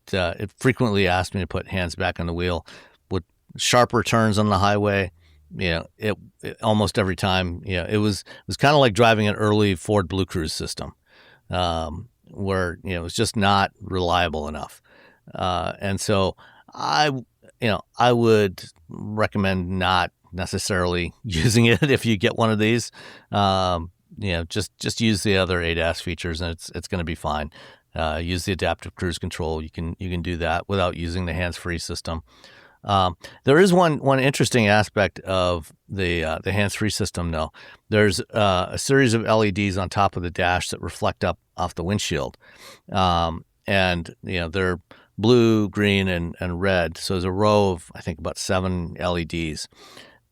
frequently asked me to put hands back on the wheel with sharper turns on the highway. It almost every time, it was kind of like driving an early Ford Blue Cruise system, where, it was just not reliable enough. And so I would recommend not necessarily using it if you get one of these. Just use the other ADAS features and it's going to be fine. Use the adaptive cruise control. You can do that without using the hands-free system. There is one interesting aspect of the hands-free system, though. There's a series of LEDs on top of the dash that reflect up off the windshield, and they're blue, green, and red. So there's a row of, I think, about 7 LEDs.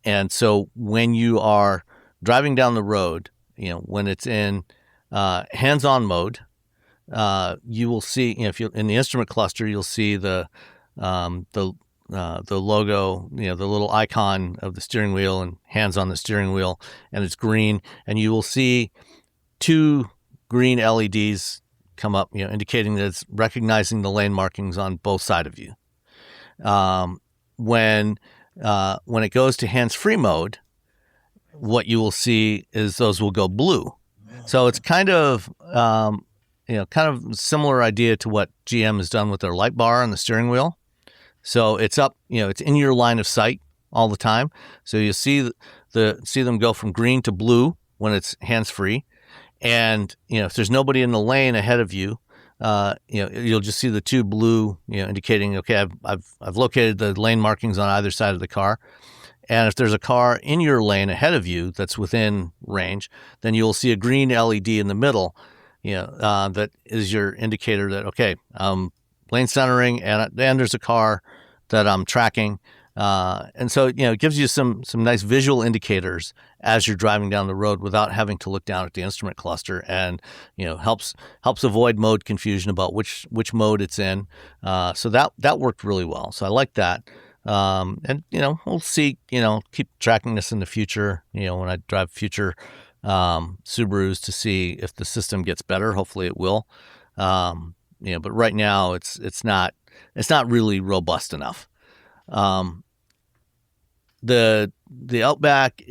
And so when you are driving down the road, when it's in hands-on mode, you will see, if you're in the instrument cluster, you'll see the logo, the little icon of the steering wheel and hands on the steering wheel, and it's green, and you will see 2 green LEDs come up, indicating that it's recognizing the lane markings on both sides of you. When it goes to hands-free mode, what you will see is those will go blue. So it's kind of similar idea to what GM has done with their light bar on the steering wheel. So it's up, it's in your line of sight all the time. So you see them go from green to blue when it's hands-free. And, if there's nobody in the lane ahead of you, you'll just see the 2 blue, indicating, okay, I've located the lane markings on either side of the car. And if there's a car in your lane ahead of you that's within range, then you'll see a green LED in the middle, that is your indicator that, okay, lane centering and there's a car that I'm tracking. And so, it gives you some nice visual indicators as you're driving down the road without having to look down at the instrument cluster, and, helps avoid mode confusion about which mode it's in. So that worked really well. So I like that. And, we'll see, keep tracking this in the future, when I drive future Subarus to see if the system gets better. Hopefully it will. But right now it's not really robust enough. The Outback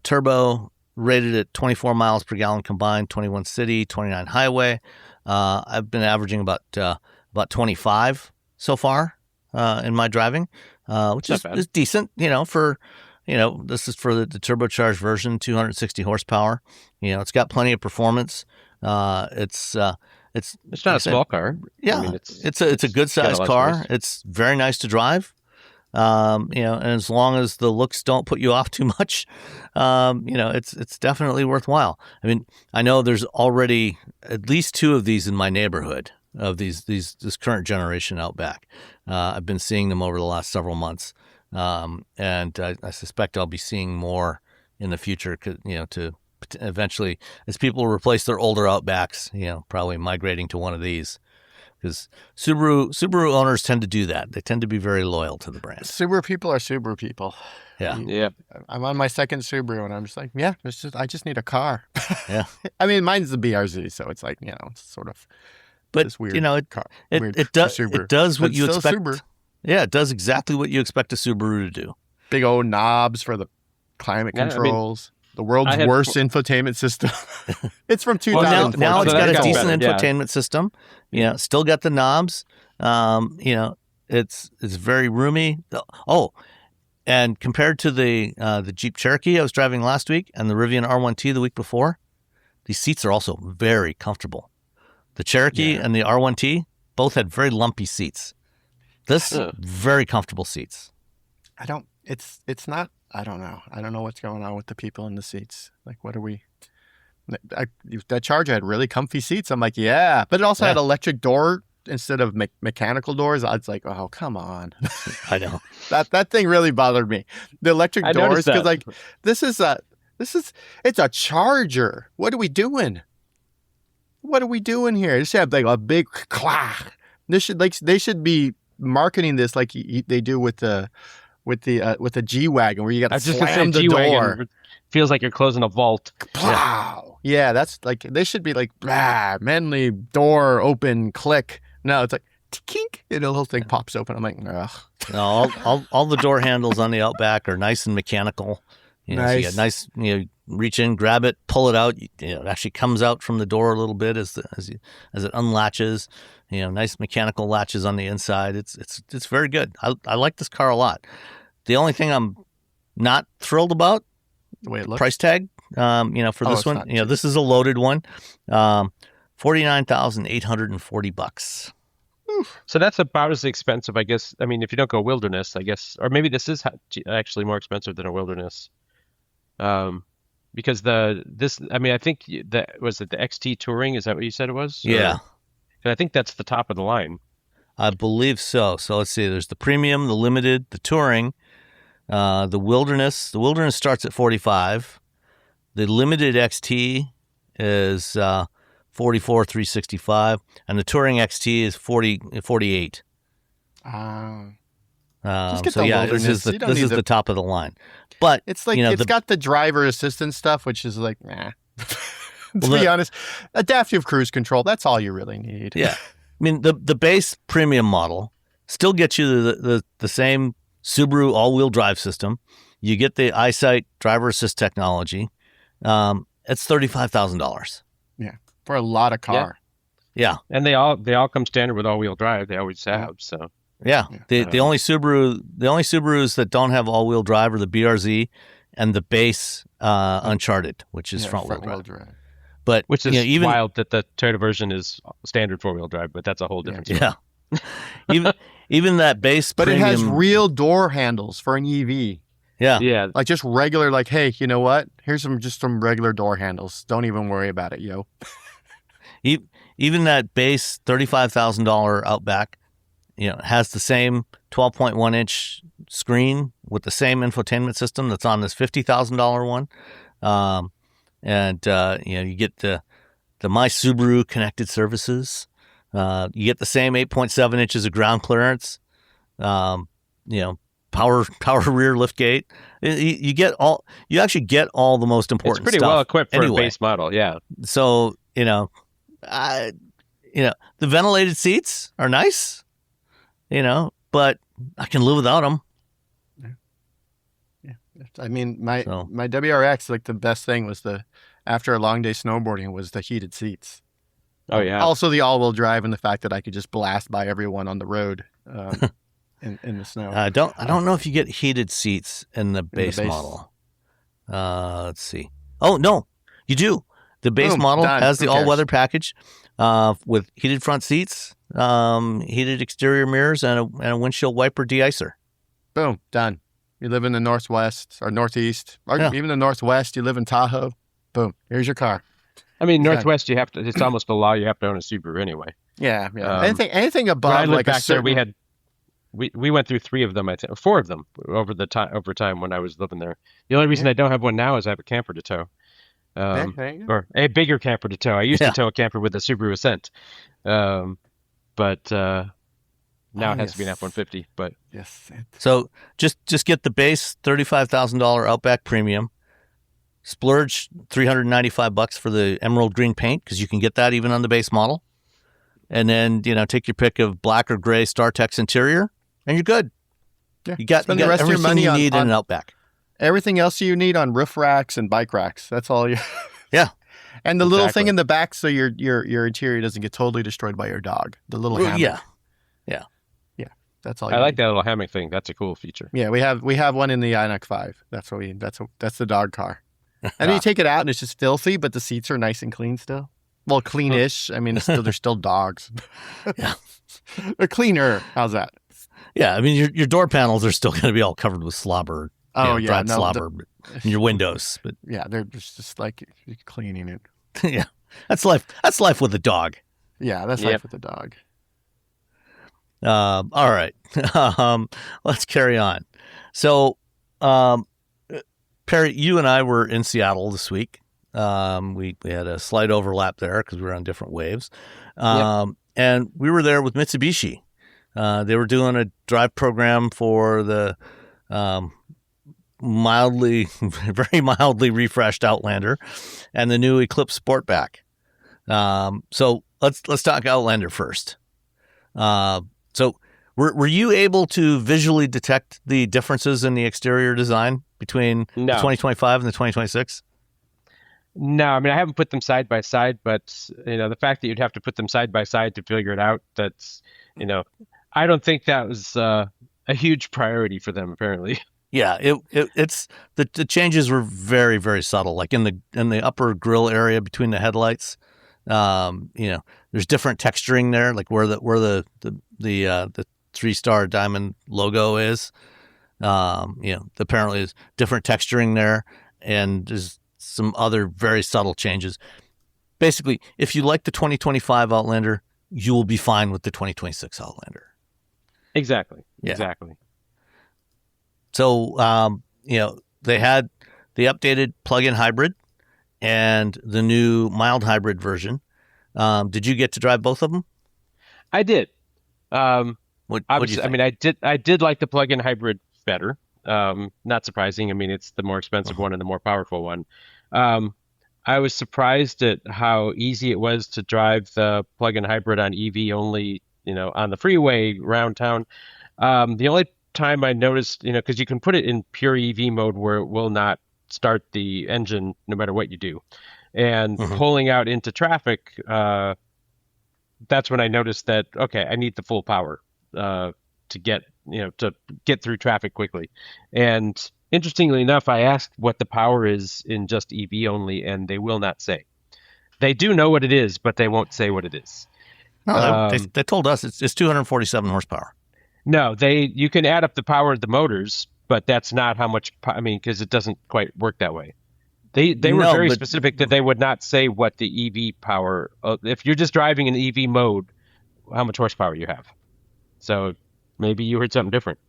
Turbo rated at 24 miles per gallon combined, 21 city, 29 highway. I've been averaging about 25 so far in my driving, which is decent, for, this is for the turbocharged version, 260 horsepower. It's got plenty of performance. It's not a small car. Yeah, I mean, it's a good sized car. It's very nice to drive. And as long as the looks don't put you off too much, it's definitely worthwhile. I mean, I know there's already at least 2 of these in my neighborhood of this current generation Outback. I've been seeing them over the last several months. And I suspect I'll be seeing more in the future, to eventually, as people replace their older Outbacks, probably migrating to one of these. Because Subaru owners tend to do that. They tend to be very loyal to the brand. Subaru people are Subaru people. Yeah. Yeah. I'm on my second Subaru, and I'm just like, I just need a car. Yeah. I mean, mine's the BRZ, so it's like, it's sort of. But this weird it does what you expect. Subaru. Yeah, it does exactly what you expect a Subaru to do. Big old knobs for the climate controls, the world's worst infotainment system. It's from 2004. Well, now it's got a decent better, infotainment system. Still got the knobs. It's very roomy. Oh, and compared to the Jeep Cherokee I was driving last week and the Rivian R1T the week before, these seats are also very comfortable. The Cherokee and the R1T both had very lumpy seats. This very comfortable seats. It's not. I don't know. I don't know what's going on with the people in the seats. Like, what are we? That Charger had really comfy seats. I'm like, yeah, but it also had electric door instead of mechanical doors. I was like, oh, come on. I know that thing really bothered me. The electric doors, because like it's a Charger. What are we doing? What are we doing here? This should have like a big clack. They should be marketing this like they do with the G-Wagon, where you got to slam the door. Feels like you're closing a vault. Wow. Yeah, that's like, they should be like, manly door open, click. No, it's like, kink, and the whole thing pops open. I'm like, ugh. No, all the door handles on the Outback are nice and mechanical. Nice. So you get nice, reach in, grab it, pull it out. It actually comes out from the door a little bit as it unlatches. Nice mechanical latches on the inside. It's very good. I like this car a lot. The only thing I'm not thrilled about, the way it looks, price tag. For this one, this is a loaded one, $49,840. So that's about as expensive, I guess. I mean, if you don't go Wilderness, I guess, or maybe this is actually more expensive than a Wilderness. Because I think was it the XT Touring? Is that what you said it was? Yeah. And I think that's the top of the line. I believe so. So let's see. There's the Premium, the Limited, the Touring, the Wilderness. The Wilderness starts at $45,000. The Limited XT is $44,365, and the Touring XT is $48,000. This is the top of the line. But it's like it's got the driver assistance stuff, which is like, nah. To be honest, adaptive cruise control, that's all you really need. Yeah. I mean, the base premium model still gets you the same Subaru all-wheel drive system. You get the EyeSight driver assist technology. It's $35,000. Yeah. For a lot of car. Yeah. And they all come standard with all-wheel drive. They always have, so. Yeah. The only Subarus that don't have all-wheel drive are the BRZ and the base Uncharted, which is front-wheel drive. But which is wild that the Toyota version is standard four-wheel drive, but that's a whole different story. Yeah. even that base but premium, it has real door handles for an EV. Yeah. Yeah. Like just regular, like, hey, you know what? Here's some regular door handles. Don't even worry about it, yo. Even that base $35,000 Outback, has the same 12.1-inch screen with the same infotainment system that's on this $50,000 one. You get the My Subaru connected services. You get the same 8.7 inches of ground clearance. Power rear lift gate. You actually get all the most important stuff. It's pretty well equipped for a base model, yeah. So, the ventilated seats are nice, but I can live without them. Yeah. I mean, my WRX, like the best thing was after a long day snowboarding was the heated seats. Oh yeah. Also the all-wheel drive and the fact that I could just blast by everyone on the road in the snow. I don't know if you get heated seats in the base model. Let's see. Oh no, you do. The base model has the all-weather package with heated front seats, heated exterior mirrors, and a windshield wiper de-icer. Boom, done. You live in the Northwest or Northeast, or even the Northwest. You live in Tahoe. Boom, here's your car. I mean, Northwest, you have to. It's almost the law. You have to own a Subaru anyway. Yeah. Anything above like back there, we went through 3 of them. I think 4 of them over time when I was living there. The only reason I don't have one now is I have a camper to tow, or a bigger camper to tow. I used to tow a camper with a Subaru Ascent, but now it has to be an F-150. But yes. So just get the base $35,000 Outback Premium. Splurge $395 for the emerald green paint because you can get that even on the base model, and then take your pick of black or gray StarTex interior, and you're good. Yeah. You got the rest everything of your money you need in an Outback. Everything else you need on roof racks and bike racks. That's all you. Yeah. And the little thing in the back so your interior doesn't get totally destroyed by your dog. The little hammock. Yeah. That's all. I like that little hammock thing. That's a cool feature. Yeah, we have one in the Ioniq 5. That's the dog car. And you take it out and it's just filthy, but the seats are nice and clean still. Well, cleanish. I mean, they're still dogs. Yeah. They're cleaner. How's that? Yeah, I mean, your door panels are still going to be all covered with slobber. Dried slobber in your windows. But yeah, they're just like cleaning it. Yeah, that's life. That's life with a dog. Yeah, that's life with a dog. All right, let's carry on. So, Perry, you and I were in Seattle this week. We had a slight overlap there because we were on different waves. And we were there with Mitsubishi. They were doing a drive program for the very mildly refreshed Outlander and the new Eclipse Sportback. So let's talk Outlander first. So were you able to visually detect the differences in the exterior design between the 2025 and the 2026? No, I mean, I haven't put them side by side, but the fact that you'd have to put them side by side to figure it out, that's, I don't think that was a huge priority for them, apparently. Yeah, it's the changes were very, very subtle. Like in the upper grille area between the headlights, there's different texturing there, like where the 3-star diamond logo is. Apparently there's different texturing there, and there's some other very subtle changes. Basically, if you like the 2025 Outlander, you will be fine with the 2026 Outlander. Exactly. Yeah. Exactly. So, they had the updated plug-in hybrid and the new mild hybrid version. Did you get to drive both of them? I did. What do you think? I mean, I did like the plug-in hybrid better. Not surprising. I mean, it's the more expensive one and the more powerful one. I was surprised at how easy it was to drive the plug-in hybrid on EV only, on the freeway around town. The only time I noticed, because you can put it in pure EV mode where it will not start the engine no matter what you do. And pulling out into traffic, that's when I noticed that, okay, I need the full power to get through traffic quickly. And interestingly enough, I asked what the power is in just EV only, and they will not say. They do know what it is, but they won't say what it is. No, they told us it's 247 horsepower. No, you can add up the power of the motors, but that's not how much. Because it doesn't quite work that way. They were very specific that they would not say what the EV power. If you're just driving in EV mode, how much horsepower you have. So maybe you heard something different.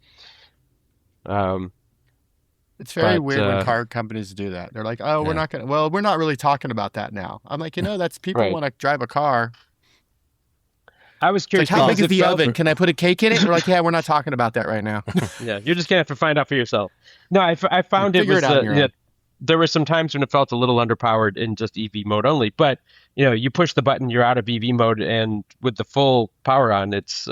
It's very weird when car companies do that. They're like, "Oh, we're not going to." Well, we're not really talking about that now. I'm like, that's people want to drive a car. I was curious. Like, how big is the oven? Can I put a cake in it? They're like, yeah, we're not talking about that right now. Yeah, you're just gonna have to find out for yourself. No, I found it was there were some times when it felt a little underpowered in just EV mode only. But you push the button, you're out of EV mode, and with the full power on, it's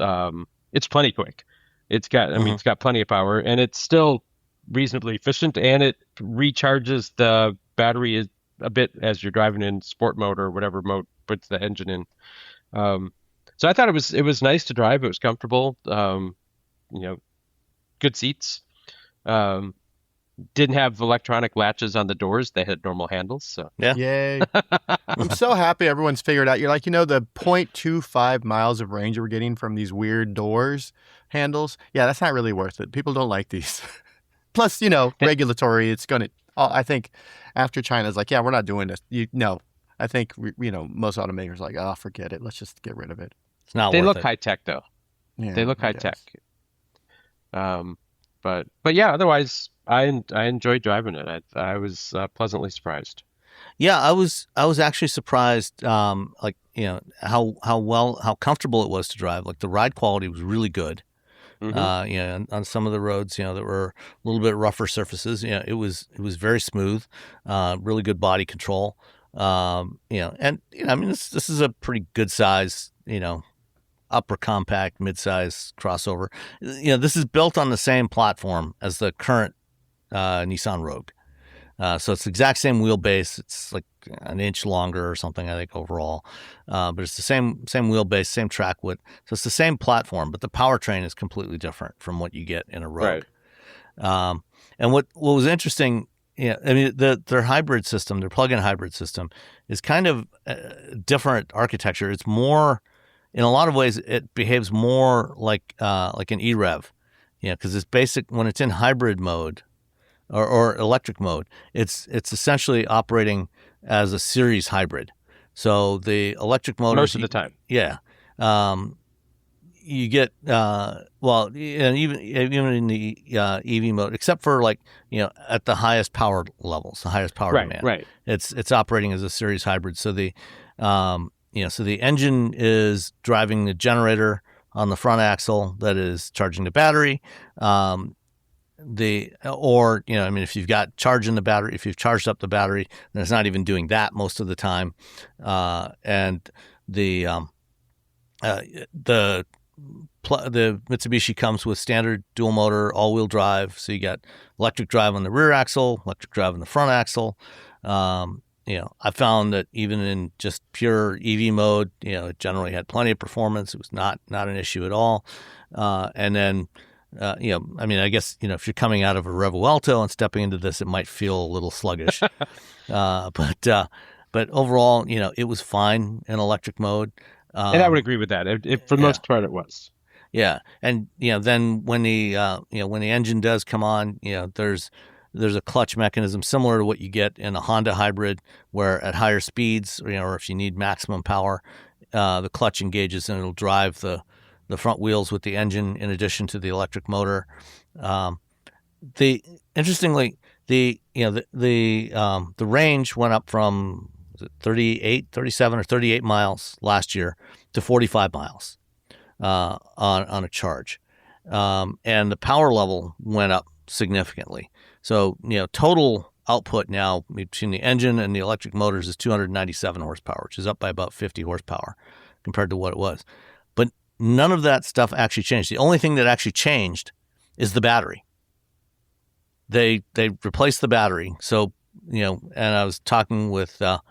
plenty quick. It's got it's got plenty of power, and it's still reasonably efficient, and it recharges the battery a bit as you're driving in sport mode or whatever mode puts the engine in. So I thought it was nice to drive. It was comfortable. Good seats. Didn't have electronic latches on the doors. They had normal handles. So yeah. Yay. I'm so happy everyone's figured out. You're like, the 0.25 miles of range we're getting from these weird doors handles. Yeah, that's not really worth it. People don't like these. Plus, regulatory, it's going to, I think after China's like, yeah, we're not doing this. I think, most automakers are like, oh, forget it. Let's just get rid of it. It's not They worth look it. high tech though. Yeah, they look high tech. But yeah, otherwise I enjoyed driving it. I was pleasantly surprised. Yeah, I was actually surprised, how comfortable it was to drive. Like the ride quality was really good. On some of the roads, that were a little bit rougher surfaces, it was very smooth, really good body control. This is a pretty good size, upper compact, mid-size crossover. This is built on the same platform as the current Nissan Rogue. So it's the exact same wheelbase. It's like an inch longer or something, I think, overall. But it's the same wheelbase, same track width. So it's the same platform, but the powertrain is completely different from what you get in a Rogue. Right. And what was interesting, I mean, their hybrid system, their plug-in hybrid system, is kind of different architecture. It's more, in a lot of ways, it behaves more like an e-Rev, because it's basic when it's in hybrid mode. Or electric mode, it's essentially operating as a series hybrid. So the electric motors, most of the time, you get and even in the EV mode, except for at the highest power levels, the highest power demand, right. It's operating as a series hybrid. So the so the engine is driving the generator on the front axle that is charging the battery. If you've got charge in the battery, if you've charged up the battery, then it's not even doing that most of the time. And the Mitsubishi comes with standard dual motor all-wheel drive, so you got electric drive on the rear axle, electric drive on the front axle. I found that even in just pure EV mode, it generally had plenty of performance. It was not an issue at all. And then I guess, if you're coming out of a Revuelto and stepping into this, it might feel a little sluggish. But overall, it was fine in electric mode. And I would agree with that. For the most part, it was. Yeah. And, then when the engine does come on, there's a clutch mechanism similar to what you get in a Honda hybrid, where at higher speeds, or if you need maximum power, the clutch engages and it'll drive the front wheels with the engine in addition to the electric motor. Interestingly, the range went up from 37 or 38 miles last year to 45 miles on a charge. And the power level went up significantly. So, total output now between the engine and the electric motors is 297 horsepower, which is up by about 50 horsepower compared to what it was. But none of that stuff actually changed. The only thing that actually changed is the battery. They replaced the battery. So, and I was talking with the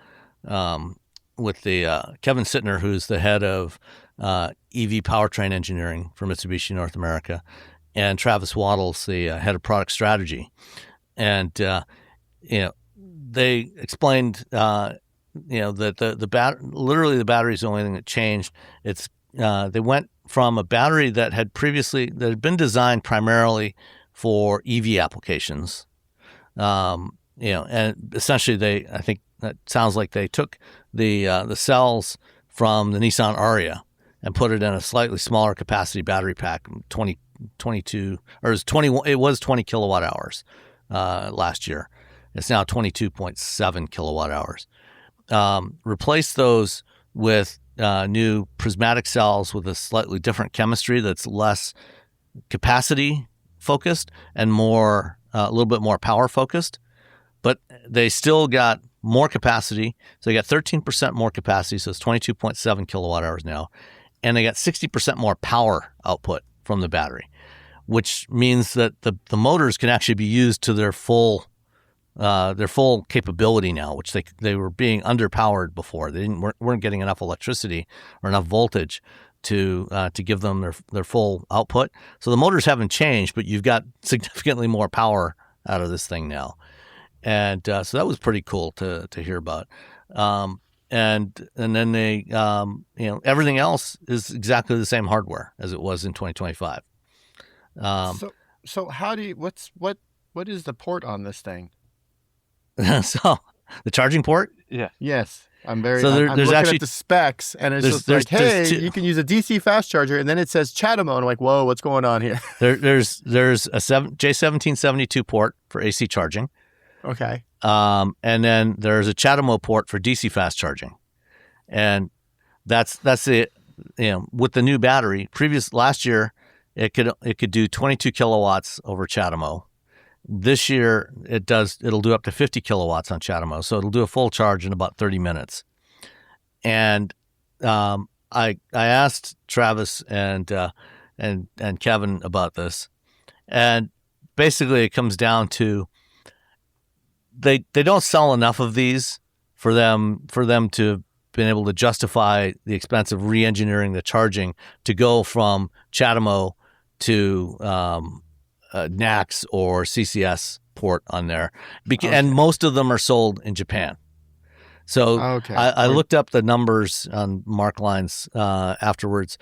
Kevin Sittner, who's the head of EV powertrain engineering for Mitsubishi North America, and Travis Wattles, the head of product strategy. And, they explained, that literally the battery is the only thing that changed. It's they went from a battery that had been designed primarily for EV applications, and essentially I think that sounds like they took the cells from the Nissan Ariya and put it in a slightly smaller capacity battery pack, 22 or it was 20 kilowatt hours last year. It's now 22.7 kilowatt hours. Replace those with new prismatic cells with a slightly different chemistry that's less capacity focused and more a little bit more power focused, but they still got more capacity. So they got 13% more capacity, so it's 22.7 kilowatt hours now, and they got 60% more power output from the battery, which means that the motors can actually be used to their full capability now, which they were being underpowered before. They weren't getting enough electricity or enough voltage to give them their full output. So the motors haven't changed, but you've got significantly more power out of this thing now, and so that was pretty cool to hear about. And then they everything else is exactly the same hardware as it was in 2025. So how do you what is the port on this thing? So the charging port? Yeah. Yes. I'm there's looking actually at the specs, and it's just like, hey, you can use a DC fast charger, and then it says CHAdeMO, and I'm like, whoa, what's going on here? There's a J1772 port for AC charging. Okay. And then there's a CHAdeMO port for DC fast charging, and that's it. With the new battery, last year it could do 22 kilowatts over CHAdeMO. This year it'll do up to 50 kilowatts on CHAdeMO, so it'll do a full charge in about 30 minutes. And I asked Travis and Kevin about this, and basically it comes down to they don't sell enough of these for them to been able to justify the expense of re-engineering the charging to go from CHAdeMO to NACS or CCS port on there. And most of them are sold in Japan. So I looked up the numbers on Mark Lines afterwards.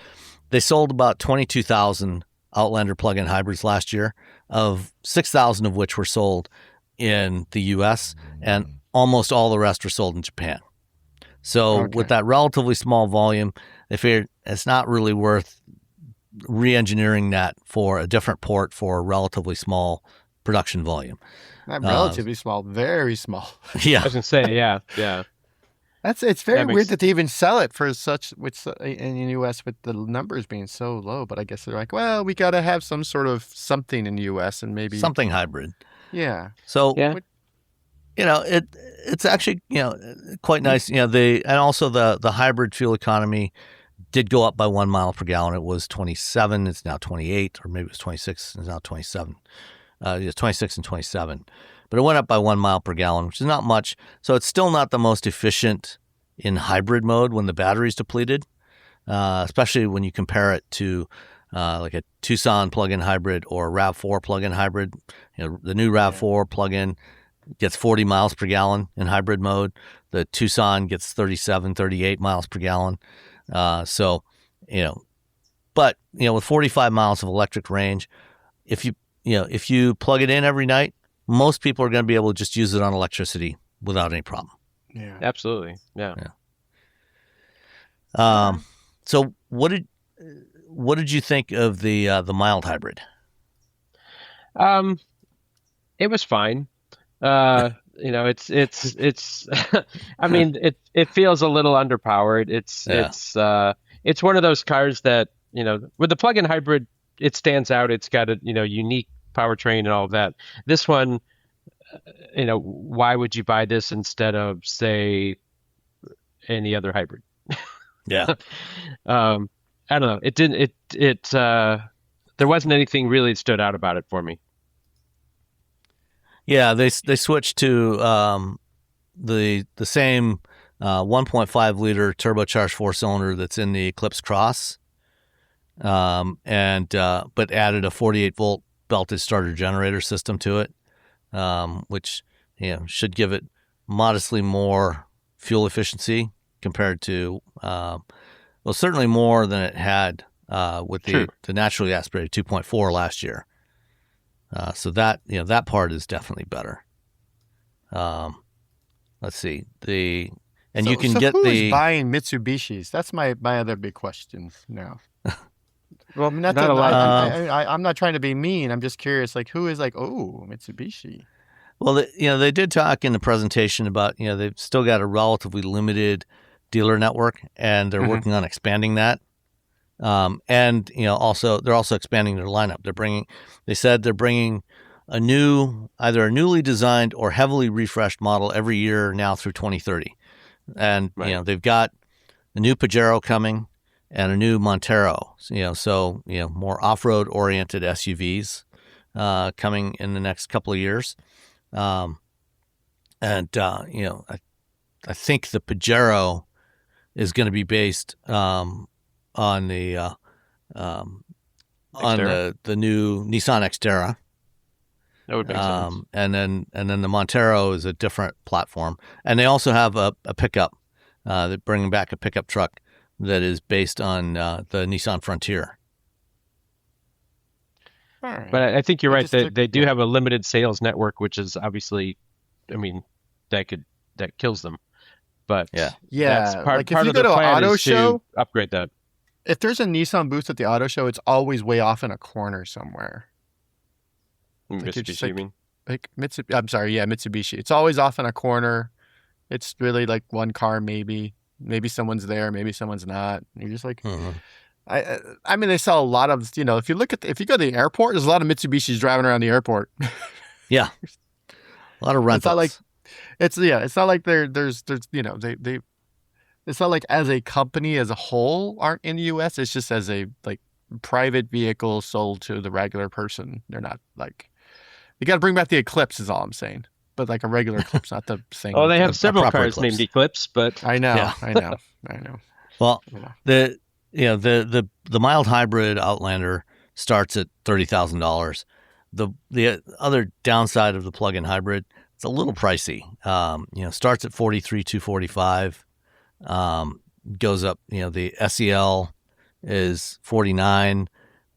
They sold about 22,000 Outlander plug-in hybrids last year, of 6,000 of which were sold in the U.S., and almost all the rest were sold in Japan. So with that relatively small volume, they figured it's not really worth re-engineering that for a different port for a relatively small production volume. Not relatively small, very small. Yeah. I was going to say, yeah. It's very weird that they even sell it for such in the U.S. with the numbers being so low. But I guess they're like, well, we got to have some sort of something in the U.S. and maybe something hybrid. Yeah. So it's actually quite nice. And also the hybrid fuel economy did go up by 1 mile per gallon. It was 27, it's now 28, or maybe it was 26, it's now 27. It's 26 and 27. But it went up by 1 mile per gallon, which is not much. So it's still not the most efficient in hybrid mode when the battery's depleted, especially when you compare it to like a Tucson plug-in hybrid or a RAV4 plug-in hybrid. The new RAV4 plug-in gets 40 miles per gallon in hybrid mode. The Tucson gets 37, 38 miles per gallon. But with 45 miles of electric range, if you plug it in every night, most people are going to be able to just use it on electricity without any problem. Yeah, absolutely. Yeah. So what did you think of the mild hybrid? It was fine. It's I mean, it feels a little underpowered. It's one of those cars that, with the plug-in hybrid, it stands out. It's got a, unique powertrain and all of that. This one, why would you buy this instead of, say, any other hybrid? Yeah. I don't know. It didn't, there wasn't anything really that stood out about it for me. Yeah, they switched to the same 1.5 liter turbocharged 4-cylinder that's in the Eclipse Cross, but added a 48 volt belted starter generator system to it, which should give it modestly more fuel efficiency compared to certainly more than it had with the naturally aspirated 2.4 last year. So that that part is definitely better. Let's see you can get who's buying Mitsubishis? That's my other big question now. Well, not a lot. I'm not trying to be mean. I'm just curious, like who is like, oh, Mitsubishi. Well, they did talk in the presentation about they've still got a relatively limited dealer network, and they're working on expanding that. And also they're also expanding their lineup. They said they're bringing either a newly designed or heavily refreshed model every year now through 2030. And they've got the new Pajero coming and a new Montero. So more off-road oriented SUVs coming in the next couple of years. I think the Pajero is going to be based on the new Nissan Xterra. That would make sense. And then the Montero is a different platform, and they also have a pickup. They're bringing back a pickup truck that is based on the Nissan Frontier. All right. But I think you're right. They do have a limited sales network, which is obviously, that kills them. But that's part of the plan is to upgrade that. If there's a Nissan booth at the auto show, it's always way off in a corner somewhere. Mitsubishi, you mean? Like Mitsubishi. I'm sorry, yeah, Mitsubishi. It's always off in a corner. It's really like one car, maybe Maybe someone's there, maybe someone's not. You're just like, I mean, they sell a lot of, you know, if you go to the airport, there's a lot of Mitsubishis driving around the airport. Yeah. A lot of rentals. It's not like there's, you know, it's not like as a company as a whole aren't in the U.S. It's just as a like private vehicle sold to the regular person. They're not like, You got to bring back the Eclipse is all I'm saying. But like a regular Eclipse, not the thing. Oh, they have several cars Eclipse. named Eclipse, but I know. Yeah. I know. Well, the mild hybrid Outlander starts at $30,000. The other downside of the plug-in hybrid, it's a little pricey. Starts at $43,245, goes up. The SEL is $49,000,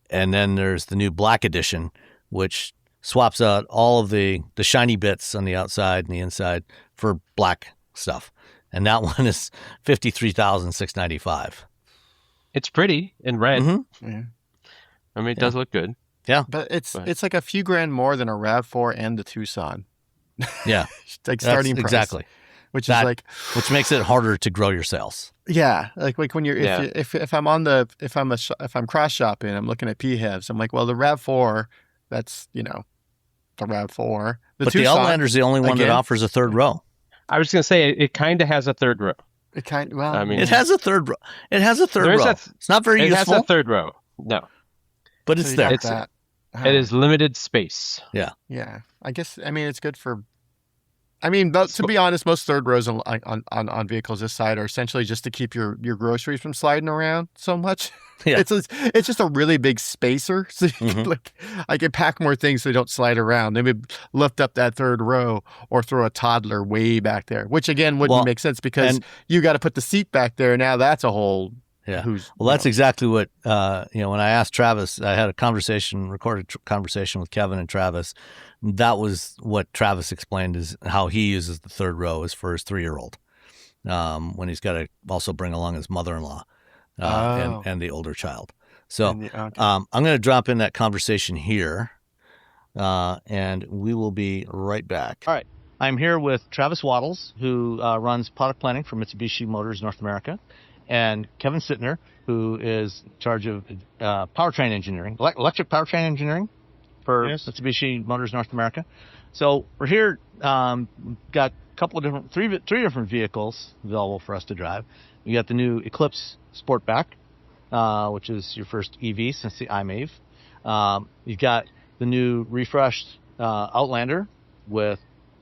and then there's the new Black Edition, which swaps out all of the shiny bits on the outside and the inside for black stuff, and that one is $53,695. it's pretty in red. Mm-hmm. Yeah. I mean, it does look good. Yeah, But it's like a few grand more than a RAV4 and the Tucson. yeah, It's like starting price. exactly. Which That- is like, Which makes it harder to grow your sales. yeah, like when you're Yeah. if I'm cross shopping, I'm looking at PHEVs. I'm like, well, the RAV4, that's the RAV4. But the Tucson, Outlander's the only one that again, offers a third row. I was going to say it kind of has a third row. I mean, It has a third row. It has a third There is row. It's not very It useful, has a third row. No, but so it's you there. got that. it is limited space. Yeah. Yeah, I guess. I mean, it's good for. I mean, but to be honest, most third rows on vehicles this side are essentially just to keep your groceries from sliding around so much. Yeah. It's just a really big spacer, so you can, I can pack more things so they don't slide around. They would lift up that third row or throw a toddler way back there, which again wouldn't make sense because you got to put the seat back there. Now that's a whole. Yeah. Well, that's exactly what, when I asked Travis, I had a recorded conversation with Kevin and Travis. That was what Travis explained is how he uses the third row is for his 3-year-old, when he's got to also bring along his mother-in-law and the older child. So I'm going to drop in that conversation here, and we will be right back. All right. I'm here with Travis Wattles, who runs product planning for Mitsubishi Motors North America, and Kevin Sittner, who is in charge of powertrain engineering, electric powertrain engineering for Mitsubishi Motors North America. So we're here, got a couple of three different vehicles available for us to drive. We got the new Eclipse Sportback, which is your first EV since the iMave. You've got the new refreshed Outlander with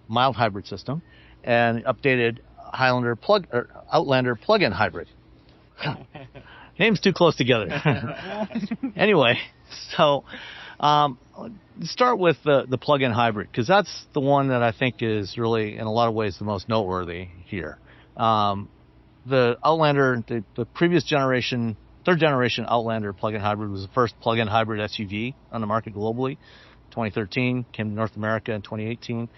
mild hybrid system and updated Outlander plug-in hybrid. Names too close together. Anyway, so start with the plug-in hybrid, because that's the one that I think is really, in a lot of ways, the most noteworthy here. The Outlander, the previous generation, third generation Outlander plug-in hybrid was the first plug-in hybrid SUV on the market globally. 2013, came to North America in 2018.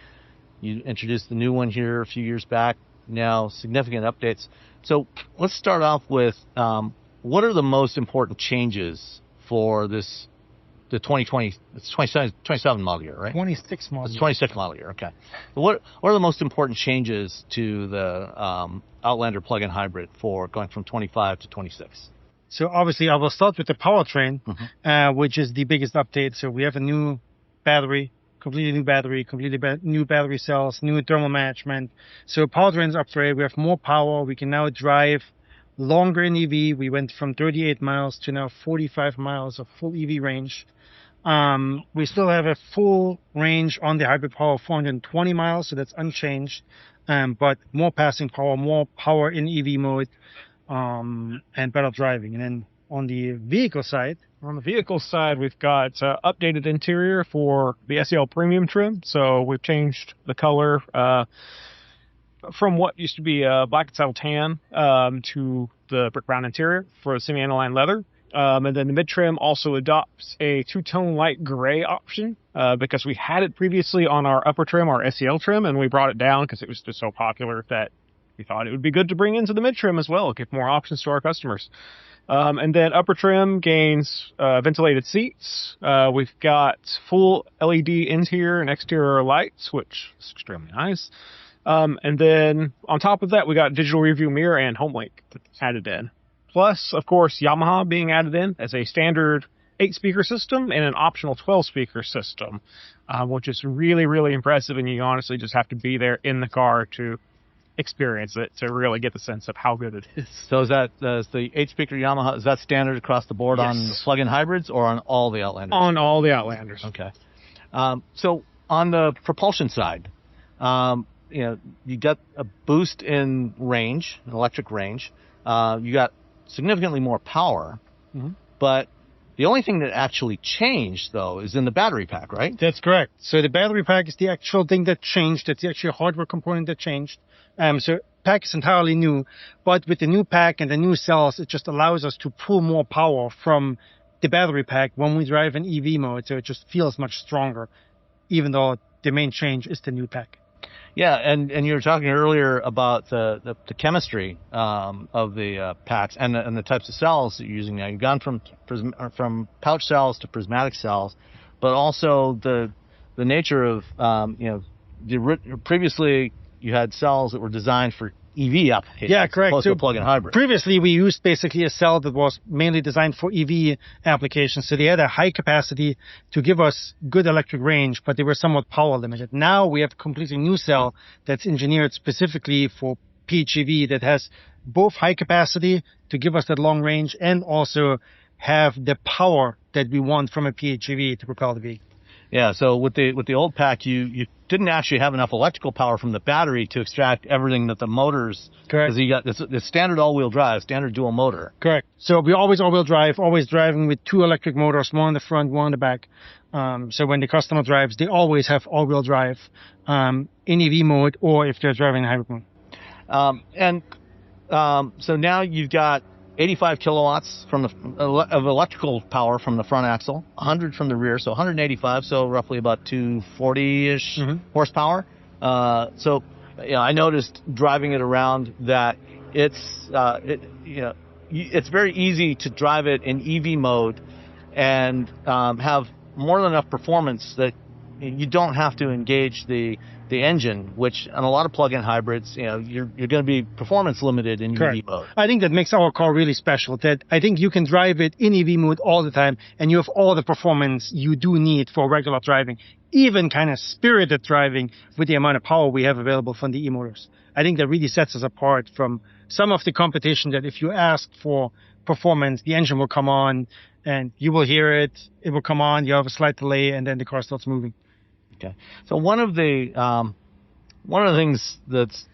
You introduced the new one here a few years back. Now, significant updates. So let's start off with what are the most important changes for the 2020, it's 27 model year, right? 26 model It's year. 26 model year, okay. So what are the most important changes to the Outlander plug-in hybrid for going from 25 to 26? So obviously I will start with the powertrain, which is the biggest update. So we have a new battery, completely new battery cells, new thermal management. So powertrain's upgrade. We have more power. We can now drive longer in EV. We went from 38 miles to now 45 miles of full EV range. We still have a full range on the hybrid power of 420 miles, so that's unchanged. But more passing power, more power in EV mode, and better driving. And then on the vehicle side, we've got updated interior for the SEL Premium trim. So we've changed the color from what used to be black and saddle tan to the brick brown interior for semi-aniline leather. And then the mid-trim also adopts a two-tone light gray option because we had it previously on our upper trim, our SEL trim, and we brought it down because it was just so popular that we thought it would be good to bring into the mid-trim as well, give more options to our customers. And then upper trim gains ventilated seats. We've got full LED interior and exterior lights, which is extremely nice. And then on top of that, we got digital rearview mirror and HomeLink added in. Plus, of course, Yamaha being added in as a standard 8-speaker system and an optional 12-speaker system, which is really, really impressive. And you honestly just have to be there in the car to experience it to really get the sense of how good it is. So is that the 8-speaker Yamaha, is that standard across the board on the plug-in hybrids or on all the Outlanders? On all the Outlanders. Okay. So on the propulsion side, you got a boost in range, electric range. You got significantly more power, but the only thing that actually changed, though, is in the battery pack, right? That's correct. So the battery pack is the actual thing that changed. That's the actual hardware component that changed. So pack is entirely new, but with the new pack and the new cells, it just allows us to pull more power from the battery pack when we drive in EV mode. So it just feels much stronger, even though the main change is the new pack. Yeah, and you were talking earlier about the chemistry of the packs and the types of cells that you're using now. You've gone from pouch cells to prismatic cells, but also the nature of previously you had cells that were designed for EV applications. Yeah, correct. So plug-in hybrid. Previously, we used basically a cell that was mainly designed for EV applications. So they had a high capacity to give us good electric range, but they were somewhat power limited. Now we have a completely new cell that's engineered specifically for PHEV that has both high capacity to give us that long range and also have the power that we want from a PHEV to propel the vehicle. Yeah, so with the old pack, you didn't actually have enough electrical power from the battery to extract everything that the motors. Correct. Because you got this standard all-wheel drive, standard dual motor. Correct. So we always all-wheel drive, always driving with 2 electric motors, one in the front, one in the back. So when the customer drives, they always have all-wheel drive in EV mode or if they're driving in hybrid mode. So now you've got 85 kilowatts of electrical power from the front axle, 100 from the rear, so 185, so roughly about 240-ish horsepower. So I noticed driving it around that it's very easy to drive it in EV mode and have more than enough performance that you don't have to engage the engine, which on a lot of plug-in hybrids, you're going to be performance limited in EV mode. I think that makes our car really special. That I think you can drive it in EV mode all the time, and you have all the performance you do need for regular driving, even kind of spirited driving with the amount of power we have available from the e-motors. I think that really sets us apart from some of the competition that if you ask for performance, the engine will come on, and you will hear it. It will come on. You have a slight delay, and then the car starts moving. Okay. So one of the things that's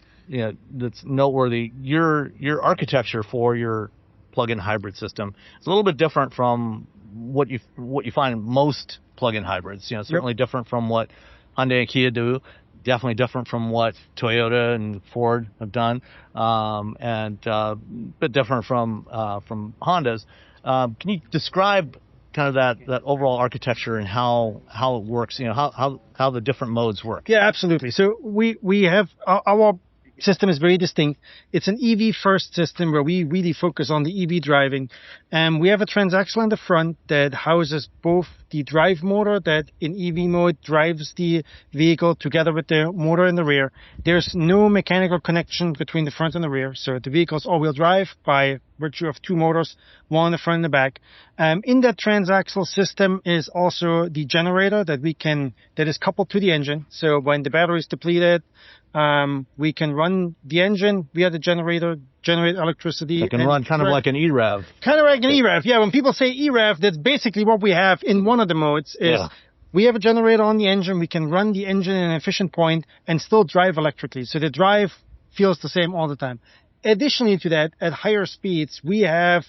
noteworthy, your architecture for your plug-in hybrid system is a little bit different from what you find in most plug-in hybrids. Certainly different from what Hyundai and Kia do. Definitely different from what Toyota and Ford have done, and a bit different from Honda's. Can you describe kind of that overall architecture and how it works, how the different modes work? Yeah, absolutely. So we have our system is very distinct. It's an EV first system where we really focus on the EV driving. And we have a transaxle in the front that houses both the drive motor that in EV mode drives the vehicle together with the motor in the rear. There's no mechanical connection between the front and the rear. So the vehicle's all-wheel drive by virtue of 2 motors, one in the front and the back. In that transaxle system is also the generator that is coupled to the engine. So when the battery is depleted, we can run the engine via the generator, generate electricity. It can run kind of like an EREV. Kind of like an EREV, yeah. When people say EREV, that's basically what we have in one of the modes is we have a generator on the engine. We can run the engine at an efficient point and still drive electrically. So the drive feels the same all the time. Additionally to that, at higher speeds, we have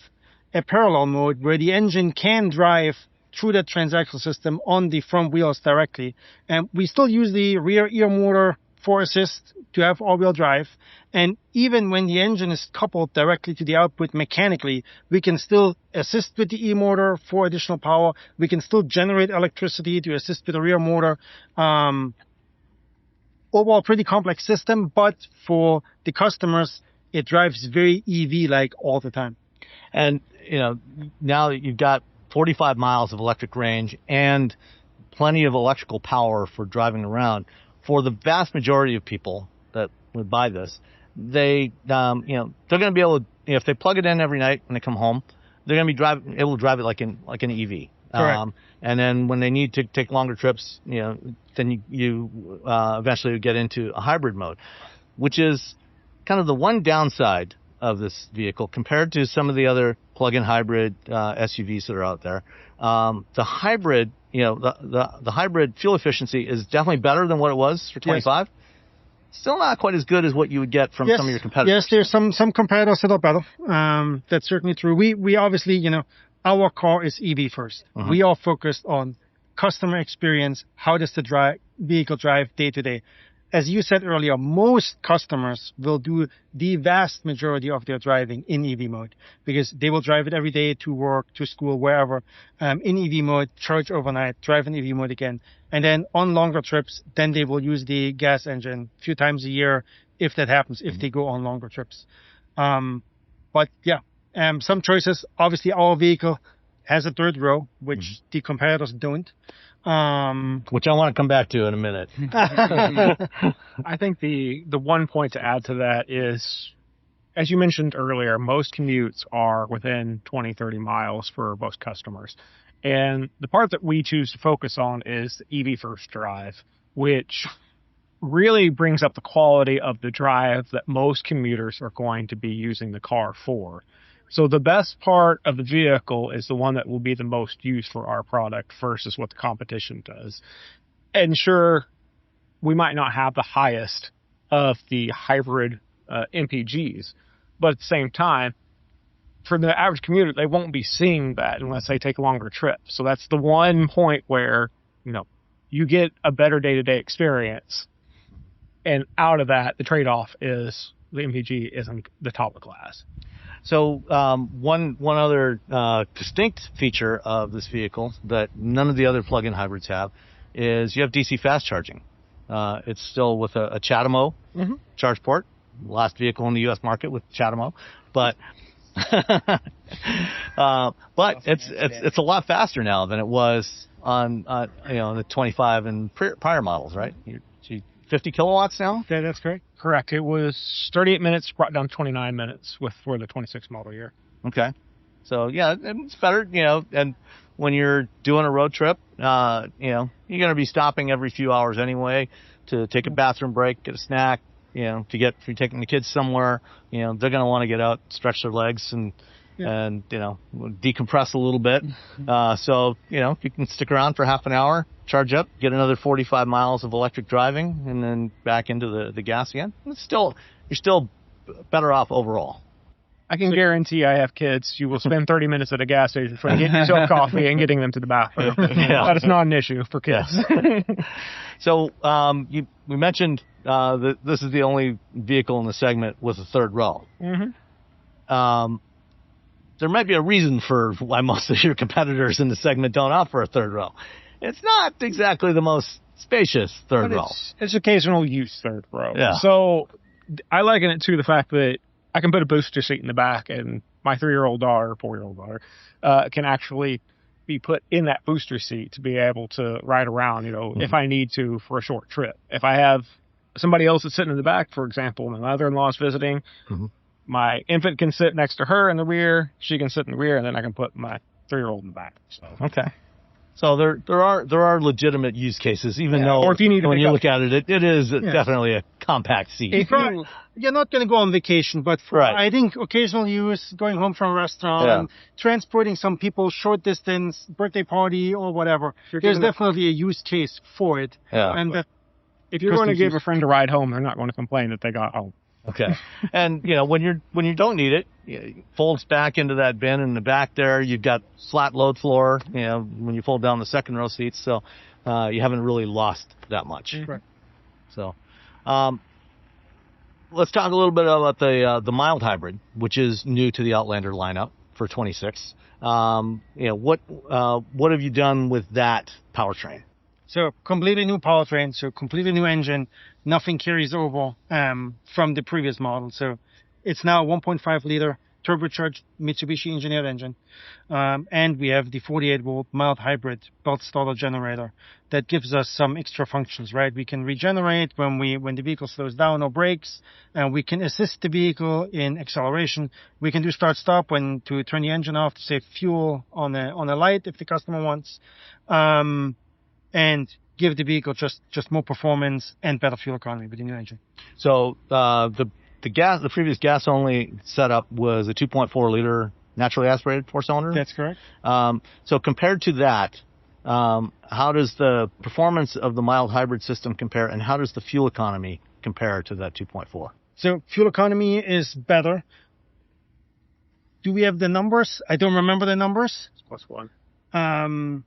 a parallel mode where the engine can drive through that transaxle system on the front wheels directly. And we still use the rear ear motor for assist to have all-wheel drive. And even when the engine is coupled directly to the output mechanically, we can still assist with the e-motor for additional power. We can still generate electricity to assist with the rear motor. Overall, pretty complex system, but for the customers, it drives very EV-like all the time. And, now that you've got 45 miles of electric range and plenty of electrical power for driving around, for the vast majority of people that would buy this, they're going to be able to, if they plug it in every night when they come home, they're going to be able to drive it like an EV. Correct. And then when they need to take longer trips, then you eventually get into a hybrid mode, which is kind of the one downside of this vehicle compared to some of the other plug-in hybrid SUVs that are out there. The hybrid, the hybrid fuel efficiency is definitely better than what it was for 25. Yes. Still not quite as good as what you would get from some of your competitors. Yes, there's some competitors that are better. That's certainly true. We obviously, our car is EV first. Mm-hmm. We are focused on customer experience. How does the vehicle drive day to day? As you said earlier, most customers will do the vast majority of their driving in EV mode because they will drive it every day to work, to school, wherever, in EV mode, charge overnight, drive in EV mode again. And then on longer trips, then they will use the gas engine a few times a year if that happens, if they go on longer trips. But yeah, some choices. Obviously, our vehicle has a third row, which the competitors don't. Which I want to come back to in a minute. I think the one point to add to that is, as you mentioned earlier, most commutes are within 20, 30 miles for most customers. And the part that we choose to focus on is the EV first drive, which really brings up the quality of the drive that most commuters are going to be using the car for. So the best part of the vehicle is the one that will be the most used for our product versus what the competition does. And sure, we might not have the highest of the hybrid MPGs, but at the same time, for the average commuter, they won't be seeing that unless they take a longer trip. So that's the one point where, you get a better day-to-day experience. And out of that, the trade-off is the MPG isn't the top of class. So one other distinct feature of this vehicle that none of the other plug-in hybrids have is you have DC fast charging. It's still with a CHAdeMO charge port. Last vehicle in the U.S. market with CHAdeMO, but it's a lot faster now than it was on the 25 and prior models, right? 50 kilowatts now? Yeah, that's correct. Correct. It was 38 minutes, brought down to 29 minutes for the 26 model year. Okay. So, yeah, it's better, and when you're doing a road trip, you're going to be stopping every few hours anyway to take a bathroom break, get a snack, if you're taking the kids somewhere, they're going to want to get out, stretch their legs and decompress a little bit. So, if you can stick around for half an hour, charge up, get another 45 miles of electric driving, and then back into the gas again. You're still better off overall. I can guarantee I have kids. You will spend 30 minutes at a gas station for getting yourself coffee and getting them to the bathroom. Yeah. That is not an issue for kids. Yeah. So we mentioned that this is the only vehicle in the segment with a third row. Mm-hmm. There might be a reason for why most of your competitors in the segment don't offer a third row. It's not exactly the most spacious third row. It's occasional use third row. Yeah. So I liken it to the fact that I can put a booster seat in the back, and my 4-year-old daughter can actually be put in that booster seat to be able to ride around, if I need to for a short trip. If I have somebody else that's sitting in the back, for example, my mother-in-law's visiting, my infant can sit next to her in the rear, she can sit in the rear, and then I can put my 3-year-old in the back. So. Okay. So there are legitimate use cases, even though or if you need when you look at it, it is definitely a compact seat. You're not going to go on vacation, but I think occasional use, going home from a restaurant, and transporting some people short distance, birthday party or whatever, there's definitely a use case for it. Yeah. And if you're going to give a friend a ride home, they're not going to complain that they got home. Okay. And, when you don't need it, it folds back into that bin in the back there. You've got flat load floor, when you fold down the second row seats. So you haven't really lost that much. Right. So let's talk a little bit about the mild hybrid, which is new to the Outlander lineup for 26. What have you done with that powertrain? So completely new powertrain, so completely new engine. Nothing carries over from the previous model. So it's now a 1.5 liter turbocharged Mitsubishi engineered engine. And we have the 48 volt mild hybrid belt starter generator that gives us some extra functions, right? We can regenerate when the vehicle slows down or brakes, and we can assist the vehicle in acceleration. We can do start stop to turn the engine off to save fuel on a light if the customer wants. And give the vehicle just more performance and better fuel economy with the new engine. So the previous gas only setup was a 2.4 liter naturally aspirated 4-cylinder. That's correct. So compared to that, how does the performance of the mild hybrid system compare, and how does the fuel economy compare to that 2.4? So fuel economy is better. Do we have the numbers? I don't remember the numbers. It's +1. +1.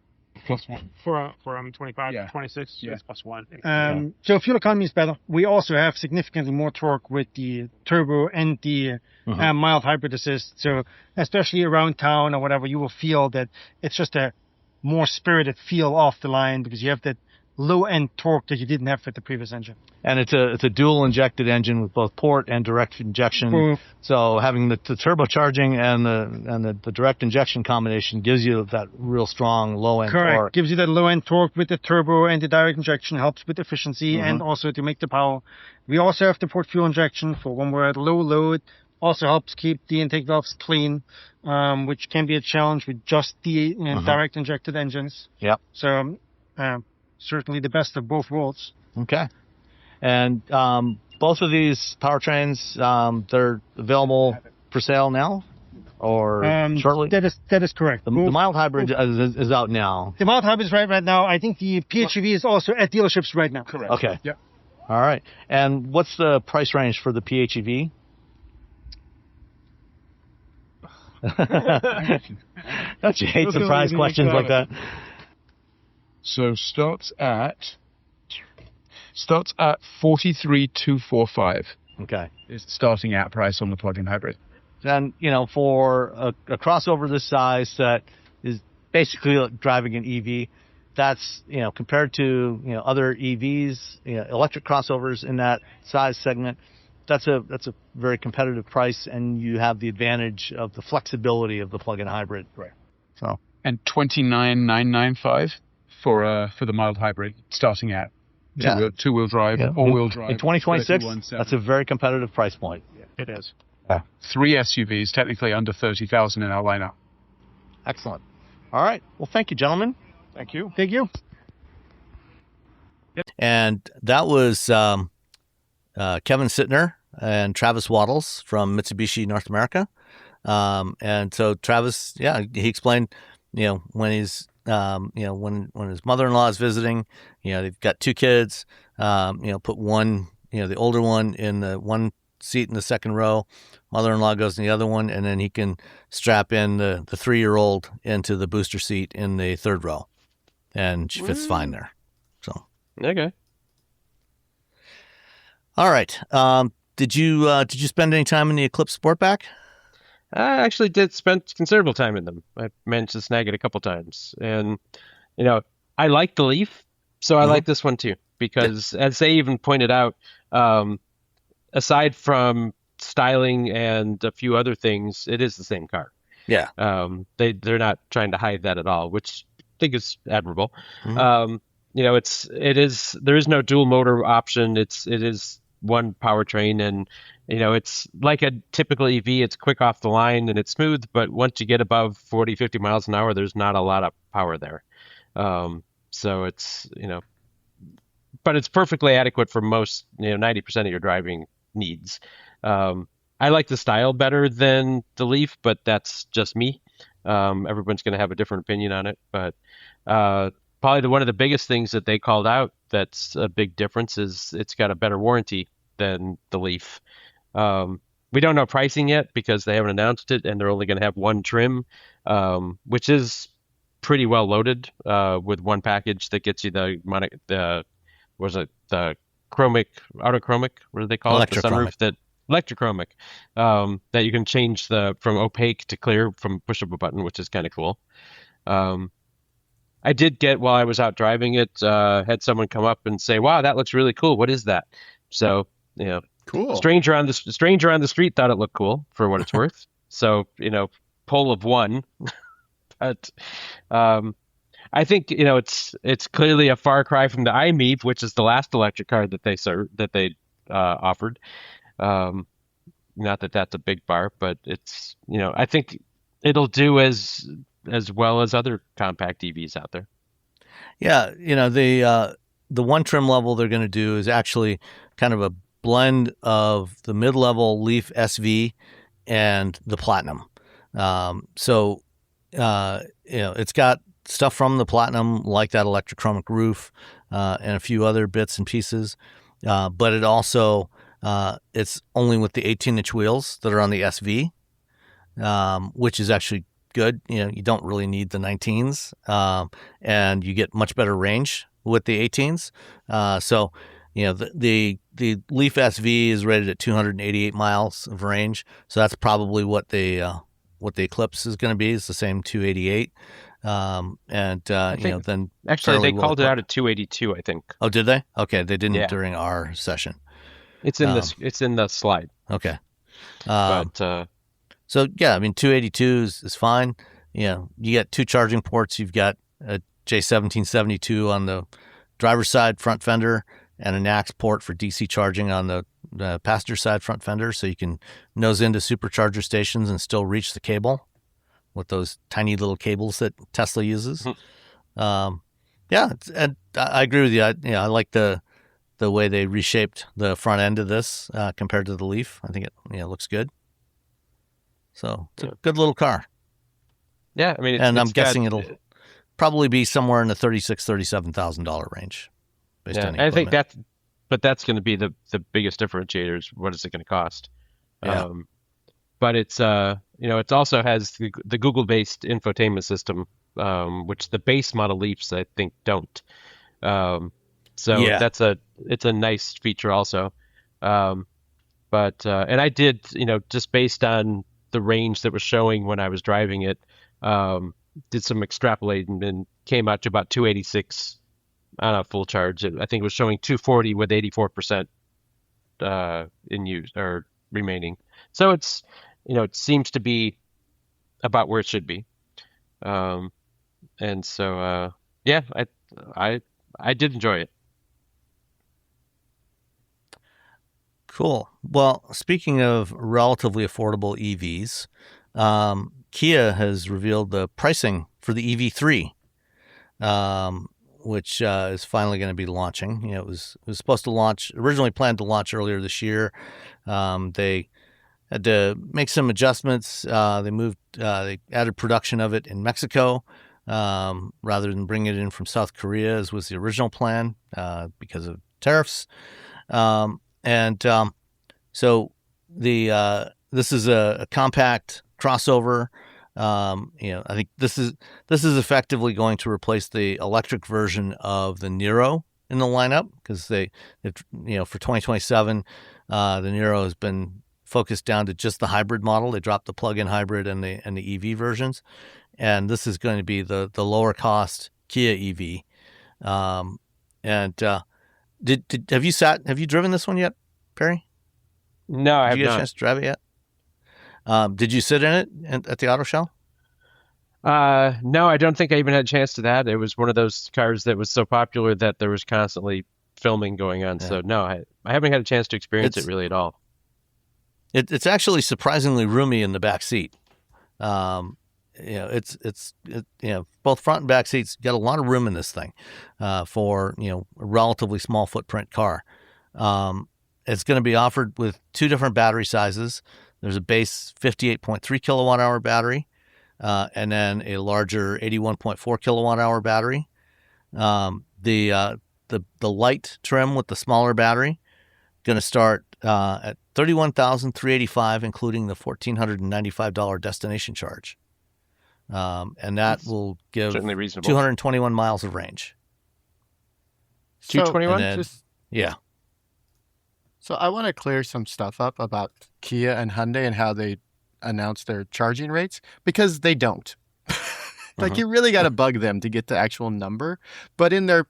From 25 to 26, it's +1. So fuel economy is better. We also have significantly more torque with the turbo and the mild hybrid assist. So especially around town or whatever, you will feel that it's just a more spirited feel off the line because you have that low-end torque that you didn't have with the previous engine. And it's a dual injected engine with both port and direct injection. So having the turbocharging and the direct injection combination gives you that real strong low-end torque. Correct. Gives you that low-end torque with the turbo and the direct injection, helps with efficiency and also to make the power. We also have the port fuel injection for when we're at low load. Also helps keep the intake valves clean, which can be a challenge with just the direct injected engines. Yep. So certainly the best of both worlds. Okay. And both of these powertrains, they're available for sale now or shortly? That is correct. The mild hybrid is out now. The mild hybrid is right now. I think the PHEV is also at dealerships right now. Correct. Okay. Yep. All right. And what's the price range for the PHEV? Don't you hate surprise questions like that? So starts at 43,245. Okay. Is the starting out price on the plug-in hybrid. And for a crossover this size that is basically driving an EV, that's compared to other EVs, electric crossovers in that size segment. That's a very competitive price, and you have the advantage of the flexibility of the plug-in hybrid. Right. So and 29,995 for the mild hybrid starting out. Two-wheel drive, all-wheel drive. In 2026, that's a very competitive price point. It is. 3 SUVs, technically under 30,000 in our lineup. Excellent. All right. Well, thank you, gentlemen. Thank you. Thank you. And that was Kevin Sittner and Travis Wattles from Mitsubishi North America. And so Travis, he explained, when he's, when his mother-in-law is visiting, they've got 2 kids, put one, the older one in the one seat in the second row, mother-in-law goes in the other one, and then he can strap in the 3-year-old into the booster seat in the third row, and she fits fine there. So Okay. All right. Did you spend any time in the Eclipse Sportback? I actually did spend considerable time in them. I managed to snag it a couple times, and I like the Leaf, so I like this one too because, as they even pointed out, aside from styling and a few other things, it is the same car. Yeah. They're not trying to hide that at all, which I think is admirable. There is no dual motor option. It is one powertrain, and it's like a typical EV. It's quick off the line and it's smooth, but once you get above 40, 50 miles an hour, there's not a lot of power there. So it's but it's perfectly adequate for most 90% of your driving needs. I like the style better than the Leaf, but that's just me. Everyone's going to have a different opinion on it, but probably one of the biggest things that they called out that's a big difference is it's got a better warranty than the Leaf. We don't know pricing yet because they haven't announced it, and they're only going to have one trim, which is pretty well loaded with one package that gets you the chromic, autochromic, what do they call it? The sunroof that electrochromic, that you can change from opaque to clear from push of a button, which is kind of cool. I did get, while I was out driving it, had someone come up and say, "Wow, that looks really cool. What is that?" So, cool. Stranger on the street thought it looked cool for what it's worth. So, poll of 1. But I think it's clearly a far cry from the iMeep, which is the last electric car that they offered. Not that that's a big bar, but it's I think it'll do as well as other compact EVs out there. Yeah, the one trim level they're going to do is actually kind of a blend of the mid-level Leaf SV and the Platinum. So it's got stuff from the Platinum, like that electrochromic roof, and a few other bits and pieces. But it also, it's only with the 18-inch wheels that are on the SV, which is actually good. You don't really need the 19s, and you get much better range with the 18s. So, the Leaf SV is rated at 288 miles of range. So that's probably what the Eclipse is going to be. It's the same 288. Then actually they called it out at 282, I think. Oh, did they? Okay, they didn't during our session. It's in this. It's in the slide. Okay. So yeah, I mean 282 is fine. You get 2 charging ports. You've got a J1772 on the driver's side front fender and a NAX port for DC charging on the passenger side front fender, so you can nose into supercharger stations and still reach the cable with those tiny little cables that Tesla uses. And I agree with you. I like the way they reshaped the front end of this compared to the Leaf. I think it looks good. So it's a good little car. Yeah, I mean, I'm guessing it'll probably be somewhere in the $36,000-$37,000 range. I think that's going to be the biggest differentiator. Is what is it going to cost? Yeah. But it's it also has the Google-based infotainment system, which the base model Leafs I think don't. It's a nice feature also. And I did just based on the range that was showing when I was driving it, did some extrapolating and came out to about 286 on a full charge. I think it was showing 240 with 84% in use or remaining. So it's it seems to be about where it should be. And so I did enjoy it. Cool. Well, speaking of relatively affordable EVs, Kia has revealed the pricing for the EV3, which is finally going to be launching. It was supposed to originally planned to launch earlier this year. They had to make some adjustments. They added production of it in Mexico rather than bring it in from South Korea, as was the original plan because of tariffs. So this is a compact crossover. I think this is effectively going to replace the electric version of the Niro in the lineup, because for 2027, the Niro has been focused down to just the hybrid model. They dropped the plug-in hybrid and the EV versions, and this is going to be the lower cost Kia EV. Have you driven this one yet, Perry? No, I have not. Did you get a chance to drive it yet? Did you sit in it at the auto show? No, I don't think I even had a chance to that. It was one of those cars that was so popular that there was constantly filming going on. Yeah. So no, I haven't had a chance to experience it really at all. It's actually surprisingly roomy in the back seat. Both front and back seats got a lot of room in this thing for a relatively small footprint car. It's going to be offered with 2 different battery sizes. There's a base 58.3 kilowatt hour battery, and then a larger 81.4 kilowatt hour battery. The light trim with the smaller battery going to start at $31,385, including the $1,495 destination charge, and that will give 221 miles of range. 221? Yeah. So I want to clear some stuff up about Kia and Hyundai and how they announce their charging rates, because they don't. You really got to bug them to get the actual number. But in their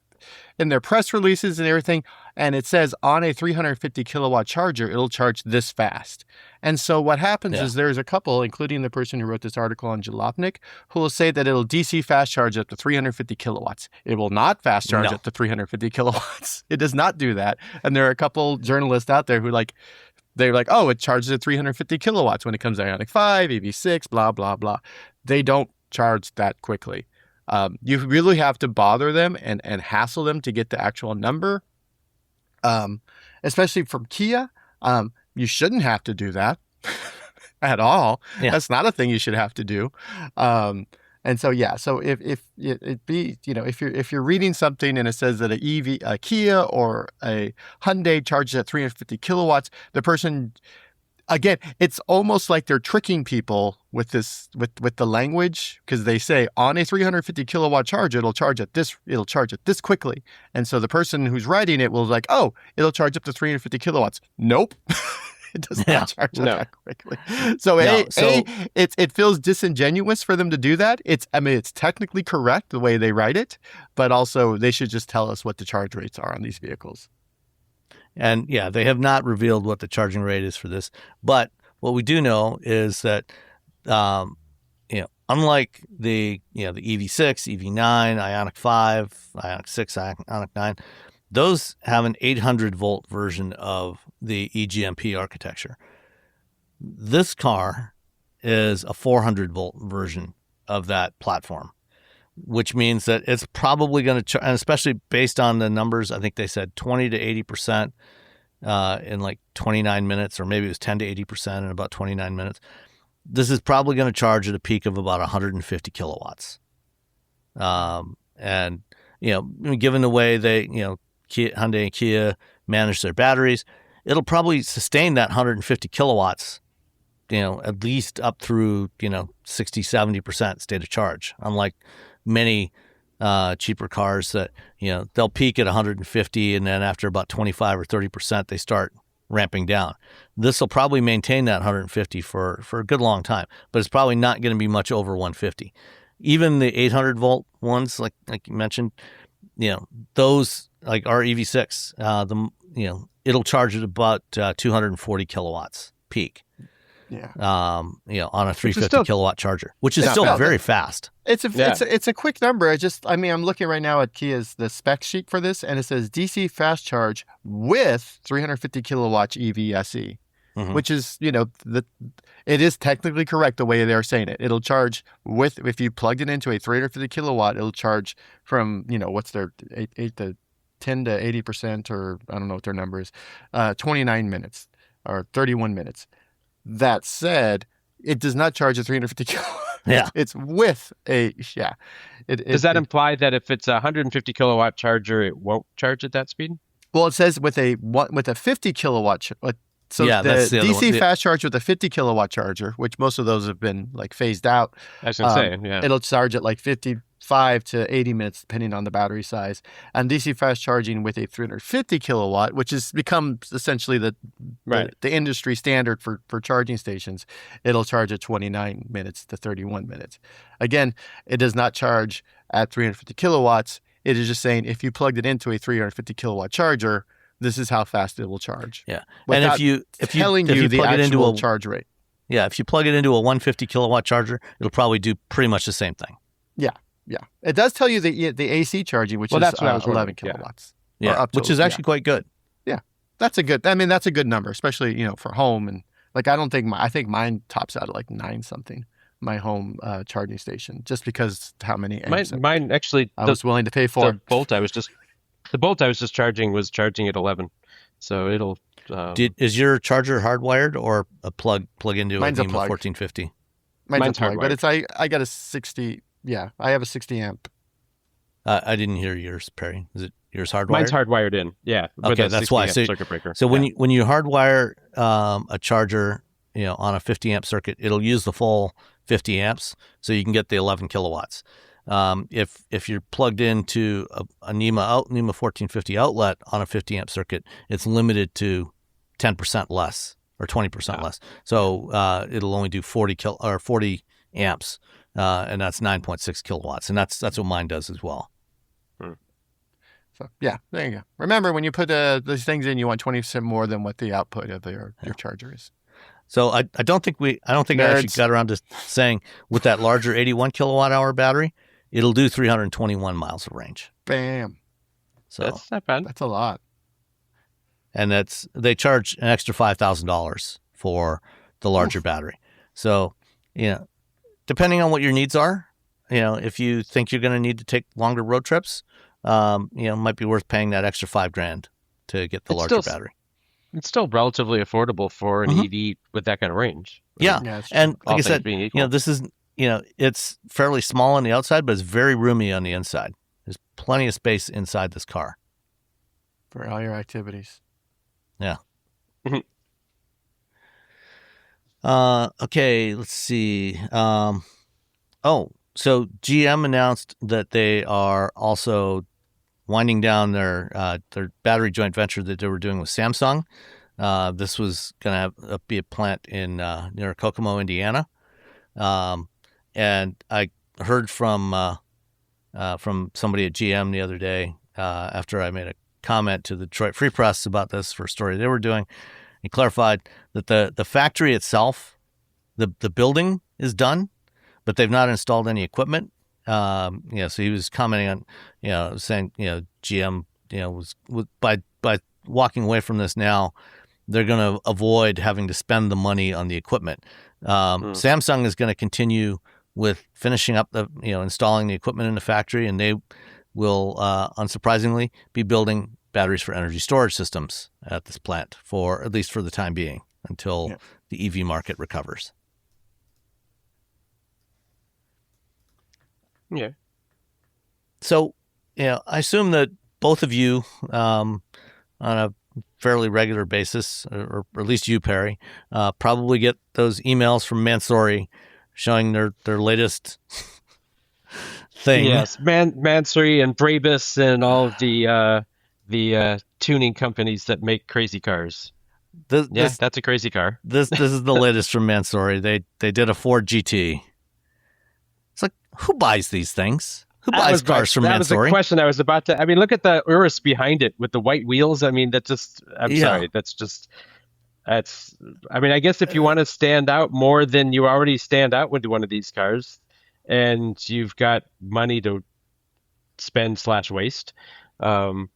press releases and everything, and it says on a 350 kilowatt charger, it'll charge this fast. And so what happens is there's a couple, including the person who wrote this article on Jalopnik, who will say that it'll DC fast charge up to 350 kilowatts. It will not fast charge up to 350 kilowatts. It does not do that. And there are a couple journalists out there who they're like, oh, it charges at 350 kilowatts when it comes to Ioniq 5, EV6, blah, blah, blah. They don't charge that quickly. You really have to bother them and hassle them to get the actual number. Especially from Kia, you shouldn't have to do that. at all. Yeah. That's not a thing you should have to do. And so, yeah, so if it be, if you're reading something and it says that a Kia or a Hyundai charges at 350 kilowatts, the person, again, it's almost like they're tricking people with this, with the language, because they say on a 350 kilowatt charger, it'll charge at this quickly. And so the person who's writing it will like, oh, it'll charge up to 350 kilowatts. Nope. It does not charge that quickly. So, it feels disingenuous for them to do that. It's technically correct the way they write it, but also they should just tell us what the charge rates are on these vehicles. And yeah, they have not revealed what the charging rate is for this. But what we do know is that, unlike the EV6, EV9, Ioniq 5, Ioniq 6, Ioniq 9, those have an 800 volt version of the eGMP architecture. This car is a 400 volt version of that platform, which means that it's probably going to, and especially based on the numbers, I think they said 20 to 80% in like 29 minutes, or maybe it was 10 to 80% in about 29 minutes. This is probably going to charge at a peak of about 150 kilowatts. And, given the way they, Hyundai and Kia manage their batteries, it'll probably sustain that 150 kilowatts, at least up through, 60, 70% state of charge. Unlike many cheaper cars that, they'll peak at 150 and then after about 25 or 30%, they start ramping down. This will probably maintain that 150 for a good long time, but it's probably not going to be much over 150. Even the 800 volt ones, like you mentioned, those, like our EV6, it'll charge at about 240 kilowatts peak. Yeah. On a 350 kilowatt charger, which is still very fast. It's a quick number. I'm looking right now at Kia's the spec sheet for this, and it says DC fast charge with 350 kilowatts EV SE, which is, it is technically correct the way they're saying it. It'll charge if you plugged it into a 350 kilowatt, it'll charge from, what's their 8 to 10 to 80%, or I don't know what their number is, 29 minutes or 31 minutes. That said, it does not charge at 350 kilowatts. Yeah. It's with a, Does that imply that if it's a 150 kilowatt charger, it won't charge at that speed? Well, it says with a 50 kilowatt. So the DC fast charge with a 50 kilowatt charger, which most of those have been like phased out. I was going to say, yeah. It'll charge at like 55 to 80 minutes, depending on the battery size. And DC fast charging with a 350 kilowatt, which has become essentially the industry standard for charging stations, it'll charge at 29 minutes to 31 minutes. Again, it does not charge at 350 kilowatts. It is just saying if you plugged it into a 350 kilowatt charger, this is how fast it will charge. Yeah, and if you telling you the actual charge rate. Yeah, if you plug it into a 150 kilowatt charger, it'll probably do pretty much the same thing. Yeah. It does tell you the AC charging, which is 11 kilowatts. Yeah, which is actually quite good. Yeah, that's a good number, especially for home. And like I think mine tops out at like 9 something. My home charging station, just because how many amps mine actually I was willing to pay for. The Bolt I was just charging was charging at 11, so it'll. Is your charger hardwired or a plug into a NEMA 1450? Mine's hardwired, but it's I got a 60. Yeah, I have a 60 amp. I didn't hear yours, Perry. Is it yours hardwired? Mine's hardwired in. Yeah. Okay, that's why. Circuit breaker. So when you hardwire a charger, on a 50 amp circuit, it'll use the full 50 amps, so you can get the 11 kilowatts. If you're plugged into a NEMA 1450 outlet on a 50 amp circuit, it's limited to 10% less or 20% less. So it'll only do 40 amps, and that's 9.6 kilowatts, and that's what mine does as well. So yeah, there you go. Remember, when you put these things in, you want 20% more than what the output of your charger is. So I don't think I actually got around to saying with that larger 81 kilowatt hour battery, it'll do 321 miles of range. Bam. So that's not bad. That's a lot. And they charge an extra $5,000 for the larger battery. So, depending on what your needs are, if you think you're going to need to take longer road trips, it might be worth paying that extra $5,000 to get the larger battery. it's still relatively affordable for an EV with that kind of range. Yeah, and like I said, this is it's fairly small on the outside, but it's very roomy on the inside. There's plenty of space inside this car for all your activities. Yeah. Okay, let's see. So GM announced that they are also winding down their battery joint venture that they were doing with Samsung. This was going to be a plant in near Kokomo, Indiana. And I heard from somebody at GM the other day after I made a comment to the Detroit Free Press about this for a story they were doing. He clarified that the factory itself, the building is done, but they've not installed any equipment. So he was commenting on, saying, GM, was by walking away from this now, they're going to avoid having to spend the money on the equipment. Samsung is going to continue with finishing up installing the equipment in the factory, and they will, unsurprisingly, be building batteries for energy storage systems at this plant at least for the time being until the EV market recovers. Yeah. So, I assume that both of you, on a fairly regular basis, or at least you, Perry, probably get those emails from Mansory showing their latest thing. Yes, Mansory and Brabus and all of the tuning companies that make crazy cars. That's a crazy car. This is the latest from Mansory. They did a Ford GT. It's like, who buys these things? Who buys cars from Mansory? That was the question I was about to. I mean, look at the Urus behind it with the white wheels. I mean, that's just. Sorry. That's. I mean, I guess if you want to stand out more than you already stand out with one of these cars, and you've got money to spend / waste, I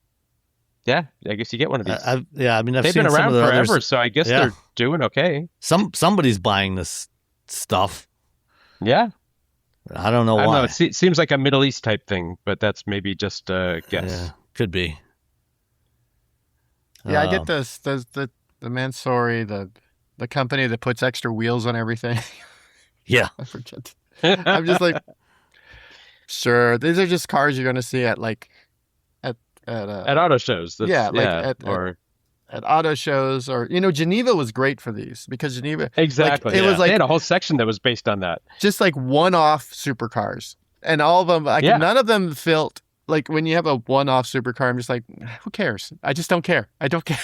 guess you get one of these. I've they've seen been around some of forever, others. so I guess they're doing okay. Somebody's buying this stuff. Yeah. I don't know why. I don't know. It seems like a Middle East type thing, but that's maybe just a guess. Yeah, could be. Yeah, I get this. There's the Mansory, the company that puts extra wheels on everything. Yeah. I forget. I'm just like, sure. These are just cars you're going to see at auto shows. At auto shows, or Geneva was great for these because Geneva exactly it was like they had a whole section that was based on that, just like one-off supercars, and all of them none of them felt like when you have a one-off supercar. I'm just like, who cares? I just don't care. I don't care.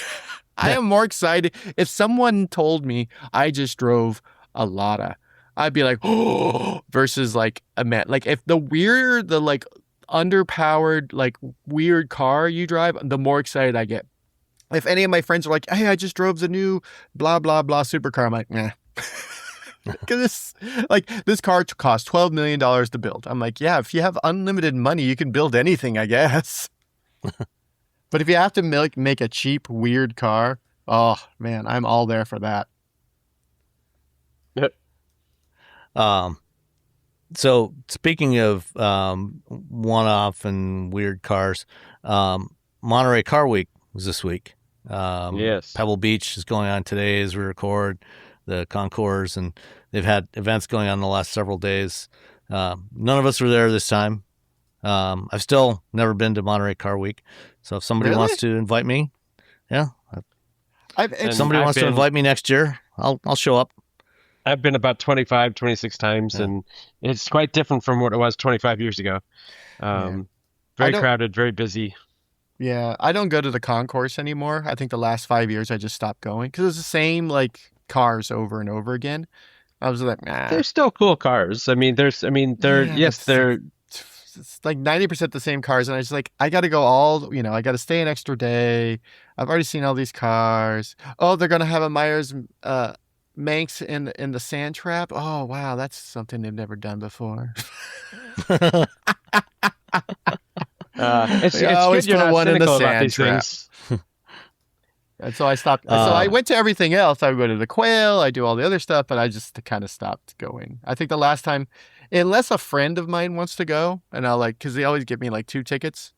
I am more excited if someone told me I just drove a Lada. I'd be like, oh, versus like a man. Like if the underpowered, like weird car you drive, the more excited I get. If any of my friends are like, hey, I just drove the new blah, blah, blah supercar, I'm like, nah. Because this car cost $12 million to build. I'm like, yeah, if you have unlimited money, you can build anything, I guess. But if you have to make a cheap, weird car, oh, man, I'm all there for that. So speaking of one-off and weird cars, Monterey Car Week was this week. Yes. Pebble Beach is going on today as we record the concours, and they've had events going on the last several days. None of us were there this time. I've still never been to Monterey Car Week, so if somebody wants to invite me, if somebody wants to invite me next year, I'll show up. I've been about 25, 26 times, and it's quite different from what it was 25 years ago. Very crowded, very busy. Yeah, I don't go to the concourse anymore. I think the last 5 years I just stopped going because it's the same cars over and over again. I was like, nah. They're still cool cars. I mean, they're it's like 90% the same cars, and I just I got to go I got to stay an extra day. I've already seen all these cars. Oh, they're gonna have a Myers Manx in the sand trap. Oh wow, that's something they've never done before. It's good you're not cynical about these things. And so I stopped. So I went to everything else. I would go to the Quail. I do all the other stuff, but I just kind of stopped going. I think the last time, unless a friend of mine wants to go, and I'll because they always give me 2 tickets.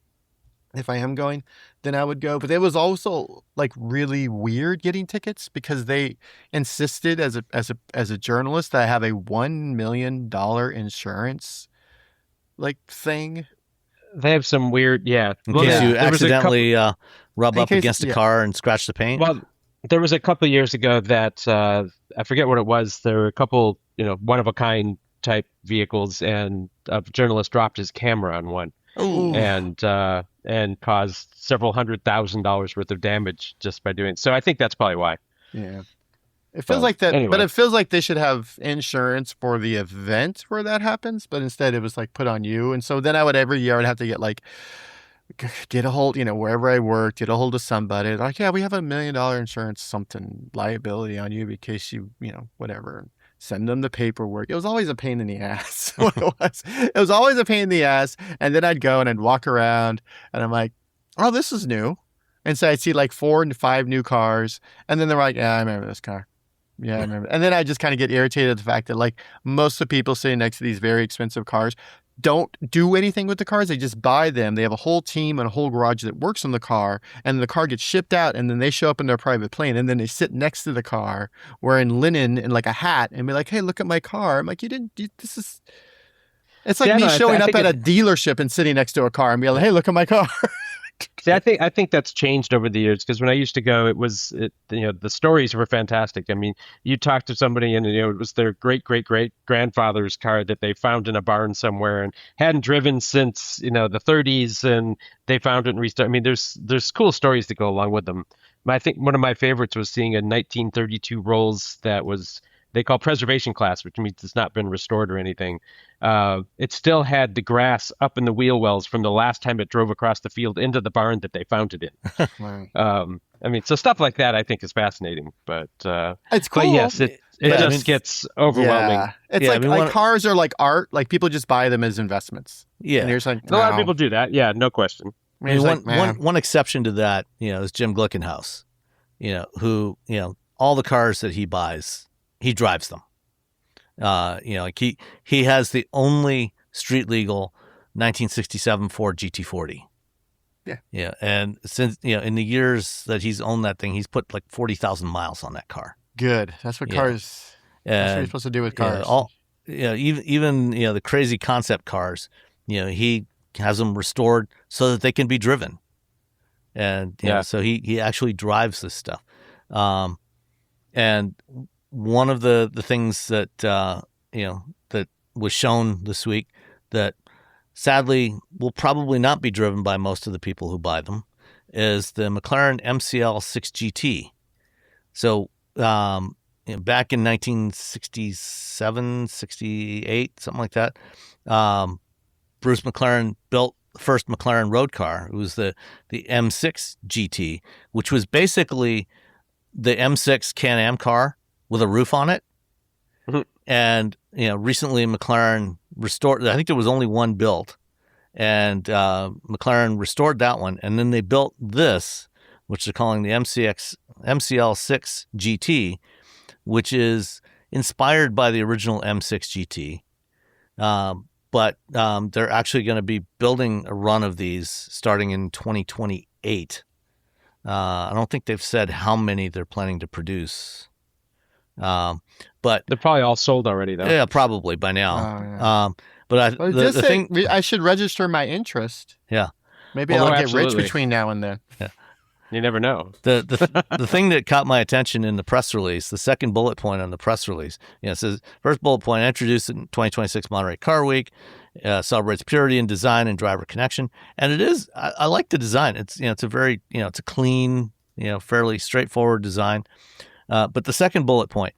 if I am going, then I would go. But it was also like really weird getting tickets because they insisted as a journalist that I have a $1 million insurance like thing. They have some weird, In case you accidentally rub up against a car and scratch the paint. Well, there was a couple of years ago that I forget what it was. There were a couple, one of a kind type vehicles, and a journalist dropped his camera on one. Ooh. And caused several $100,000 worth of damage just by doing it. So I think that's probably why. Yeah. It feels like that, anyway. But it feels like they should have insurance for the event where that happens, but instead it was like put on you. And so then every year I would have to get a hold, wherever I worked, get a hold of somebody. They're like, yeah, we have $1 million insurance, something liability on you in case you, whatever. Send them the paperwork. It was always a pain in the ass. It was always a pain in the ass. And then I'd go and I'd walk around and I'm like, oh, this is new. And so I'd see like 4 to 5 new cars. And then they're like, yeah, I remember this car. Yeah, I remember. And then I just kind of get irritated at the fact that like most of the people sitting next to these very expensive cars don't do anything with the cars. They just buy them. They have a whole team and a whole garage that works on the car, and the car gets shipped out, and then they show up in their private plane, and then they sit next to the car wearing linen and like a hat and be like, hey, look at my car. I'm like, it's like me showing up at a dealership and sitting next to a car and be like, hey, look at my car. See, I think that's changed over the years, because when I used to go, the stories were fantastic. I mean, you talk to somebody and it was their great grandfather's car that they found in a barn somewhere and hadn't driven since the 30s, and they found it and restarted. I mean, there's cool stories that go along with them. I think one of my favorites was seeing a 1932 Rolls that was, they call preservation class, which means it's not been restored or anything. It still had the grass up in the wheel wells from the last time it drove across the field into the barn that they found it in. Wow. I mean, so stuff like that I think is fascinating. But it's cool. But yes, it gets overwhelming. Yeah. It's like cars are like art. Like people just buy them as investments. Yeah, and there's like, a lot of people do that. Yeah, no question. I mean, one exception to that, is Jim Glickenhaus. Who all the cars that he buys, he drives them. He has the only street legal 1967 Ford GT40. Yeah. Yeah. And since, in the years that he's owned that thing, he's put like 40,000 miles on that car. Good. That's what cars, that's what you're supposed to do with cars. Even the crazy concept cars, he has them restored so that they can be driven. And, so he actually drives this stuff. And one of the things that that was shown this week that sadly will probably not be driven by most of the people who buy them is the McLaren MCL 6 GT. So back in 1967, 68, something like that, Bruce McLaren built the first McLaren road car. It was the M6 GT, which was basically the M6 Can-Am car with a roof on it. Mm-hmm. And, recently McLaren restored, I think there was only one built, and McLaren restored that one. And then they built this, which they're calling the MCL 6 GT, which is inspired by the original M6 GT. But they're actually going to be building a run of these starting in 2028. I don't think they've said how many they're planning to produce. But they're probably all sold already, though. Yeah, probably by now. Oh, yeah. But the thing, I should register my interest. Yeah, maybe I'll get rich between now and then. Yeah, you never know. The thing that caught my attention in the press release, the second bullet point on the press release, it says first bullet point introduced in 2026 Monterey Car Week, celebrates purity in design and driver connection, and it is. I like the design. It's it's a very it's a clean, fairly straightforward design. But the second bullet point,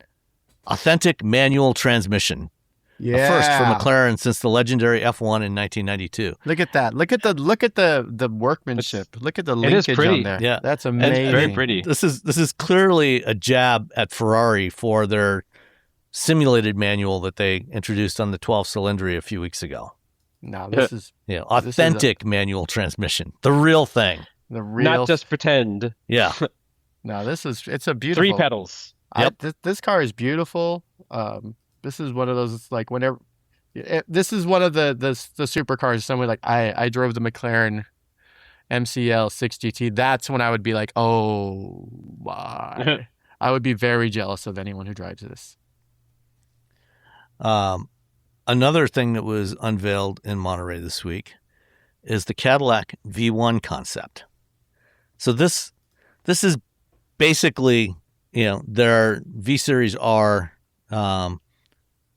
authentic manual transmission. Yeah. A first for McLaren since the legendary F1 in 1992. Look at that. Look at the workmanship. Look at the linkage on there. Yeah. That's amazing. And very pretty. This is clearly a jab at Ferrari for their simulated manual that they introduced on the 12 Cylindri a few weeks ago. No, this is authentic manual transmission. The real thing. Not just pretend. Yeah. No, it's a beautiful 3 pedals. Yep. This car is beautiful. This is one of those, like, whenever this is one of the supercars. Somewhere like I drove the McLaren MCL 6GT, that's when I would be like, oh, why? I would be very jealous of anyone who drives this. Another thing that was unveiled in Monterey this week is the Cadillac V1 concept. So this is basically, their V Series R Le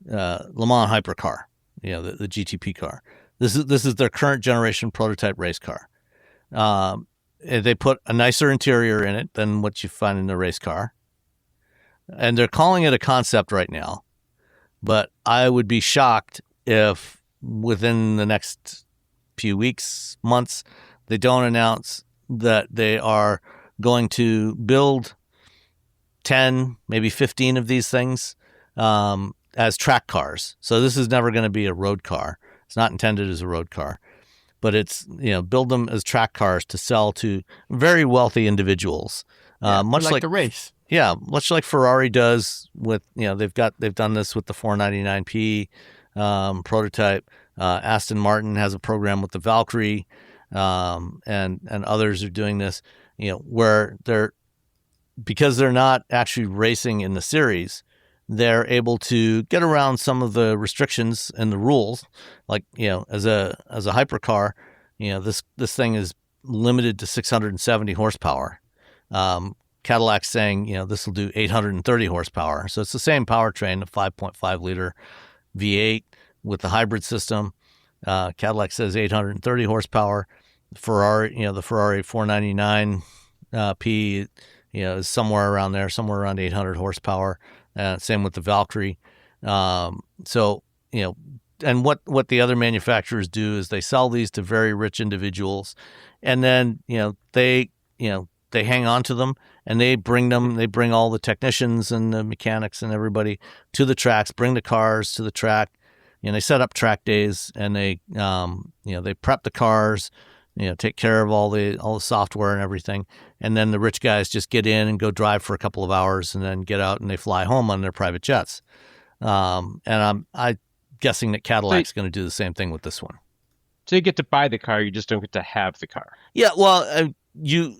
Mans hypercar, the GTP car. This is their current generation prototype race car. They put a nicer interior in it than what you find in the race car. And they're calling it a concept right now. But I would be shocked if within the next few weeks, months, they don't announce that they are going to build 10, maybe 15 of these things as track cars. So this is never going to be a road car. It's not intended as a road car. But it's, build them as track cars to sell to very wealthy individuals. Much like the race. Yeah, much like Ferrari does with, they've done this with the 499P prototype. Aston Martin has a program with the Valkyrie, and others are doing this, where because they're not actually racing in the series, they're able to get around some of the restrictions and the rules. Like, as a hypercar, this thing is limited to 670 horsepower. Cadillac's saying, this will do 830 horsepower. So it's the same powertrain, a 5.5 liter V8 with the hybrid system. Cadillac says 830 horsepower. Ferrari, the Ferrari 499P, is somewhere around there, somewhere around 800 horsepower. Same with the Valkyrie. And what the other manufacturers do is they sell these to very rich individuals, and then they hang on to them, and they bring all the technicians and the mechanics and everybody to the tracks, bring the cars to the track, and they set up track days, and they prep the cars, take care of all the software and everything, and then the rich guys just get in and go drive for a couple of hours, and then get out and they fly home on their private jets. And I'm guessing that Cadillac's going to do the same thing with this one. So you get to buy the car, you just don't get to have the car. Yeah, well, you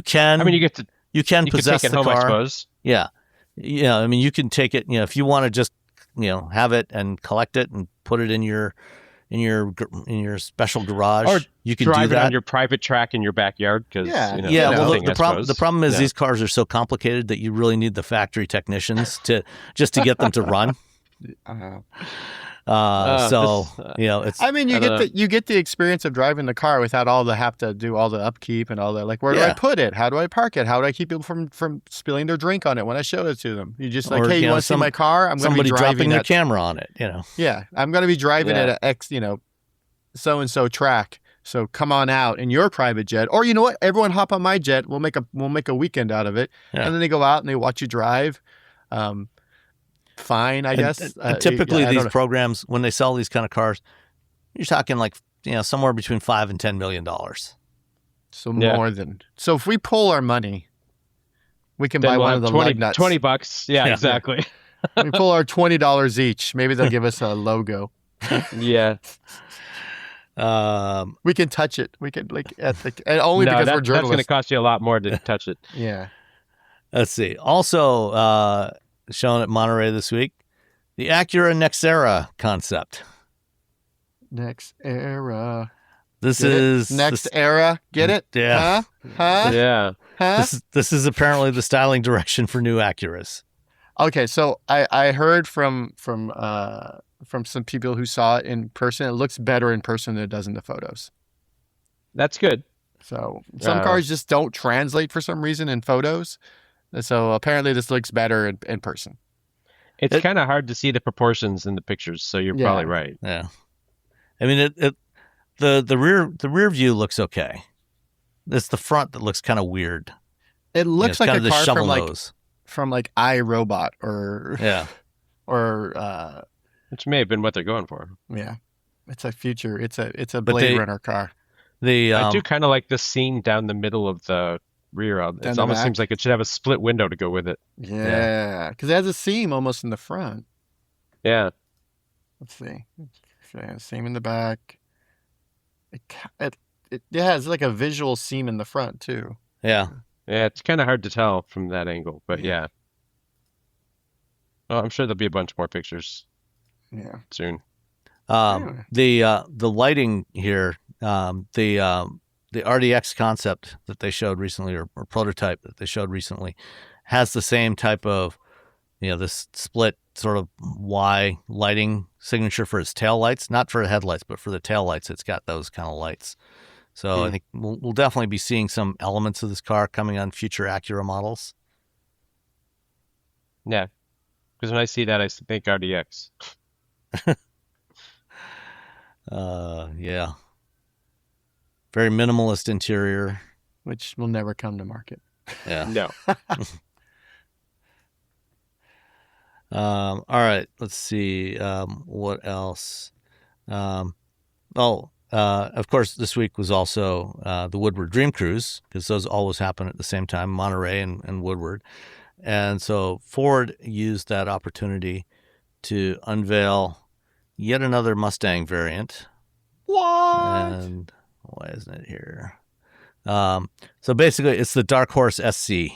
can. I mean, you can possess take it the home, car. I suppose. Yeah, I mean, you can take it. If you want to just have it and collect it and put it in your special garage, or you can drive do that it on your private track in your backyard. Well, the problem is these cars are so complicated that you really need the factory technicians to get them to run. It's. I mean, you get the experience of driving the car without have to do all the upkeep and all that. Like, where do I put it? How do I park it? How do I keep people from spilling their drink on it when I show it to them? You just hey, you want to see my car? I'm going to be driving dropping their camera on it. Yeah, I'm going to be driving at a X, so and so track. So come on out in your private jet, or you know what? Everyone hop on my jet. We'll make a weekend out of it, and then they go out and they watch you drive. Fine, I guess. And typically, these programs, when they sell these kind of cars, you're talking like somewhere between $5 and $10 million. So more than. So if we pull our money, we can buy one of the lug nuts. $20. Yeah, exactly. We pull our $20 each. Maybe they'll give us a logo. Yeah. We can touch it. We can and only because we're journalists. That's going to cost you a lot more to touch it. Yeah. Let's see. Also, shown at Monterey this week, the Acura Nexera concept. Nexera. This is Next Era. Get it? Yeah. Huh? Yeah. Huh? This is apparently the styling direction for new Acuras. Okay, so I heard from some people who saw it in person. It looks better in person than it does in the photos. That's good. So some cars just don't translate for some reason in photos. So apparently this looks better in person. It's kind of hard to see the proportions in the pictures, so you're probably right. Yeah. I mean, the rear view looks okay. It's the front that looks kind of weird. It looks like a car from iRobot or which may have been what they're going for. Yeah. It's a future. It's a Blade Runner car. I do kind of like the scene down the middle of the rear. It almost seems like it should have a split window to go with it. Yeah, because it has a seam almost in the front. Yeah. Let's see. Seam in the back. has like a visual seam in the front too. Yeah. Yeah, it's kind of hard to tell from that angle, but yeah. Well, I'm sure there'll be a bunch more pictures. Yeah. Soon. The lighting here, the RDX concept that they showed recently, or prototype that they showed recently, has the same type of, this split sort of Y lighting signature for its tail lights, not for the headlights, but for the tail lights. It's got those kind of lights. So I think we'll definitely be seeing some elements of this car coming on future Acura models. Yeah, because when I see that, I think RDX. Yeah. Very minimalist interior, which will never come to market. Yeah. No. All right. Let's see. What else? Of course, this week was also the Woodward Dream Cruise, because those always happen at the same time, Monterey and Woodward. And so Ford used that opportunity to unveil yet another Mustang variant. What? And why isn't it here? So basically, it's the Dark Horse SC.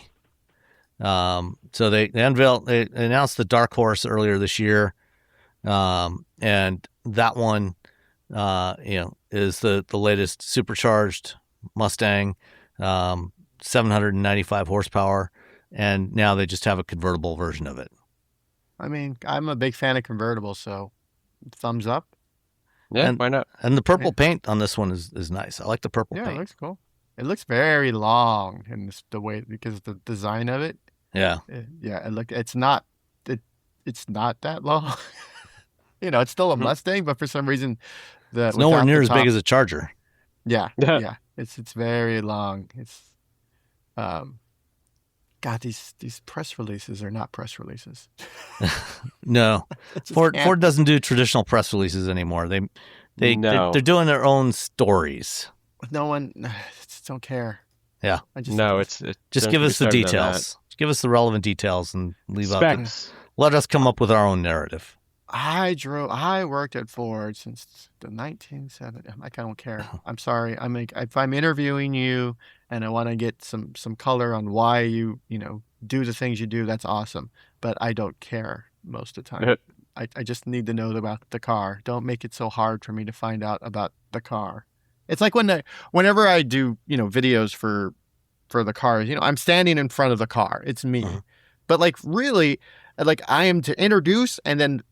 So they announced the Dark Horse earlier this year, and that one, is the latest supercharged Mustang, 795 horsepower, and now they just have a convertible version of it. I mean, I'm a big fan of convertibles, so thumbs up. Yeah, why not? And the purple paint on this one is nice. I like the purple paint. Yeah, it looks cool. It looks very long in the way, because of the design of it. Yeah. Yeah, it's not that long. It's still a Mustang, but for some reason it's nowhere near as big as a Charger. Yeah. Yeah. It's very long. It's God, these press releases are not press releases. No. Ford doesn't do traditional press releases anymore. They're doing their own stories. No one just don't care. Yeah. Just give us the details. Give us the relevant details and leave out. Let us come up with our own narrative. I worked at Ford since the 1970s. I don't care. I'm sorry. If I'm interviewing you and I want to get some color on why you do the things you do, that's awesome. But I don't care most of the time. I just need to know about the car. Don't make it so hard for me to find out about the car. It's like whenever I do videos for the cars, I'm standing in front of the car. It's me. Mm-hmm. But really, I am to introduce and then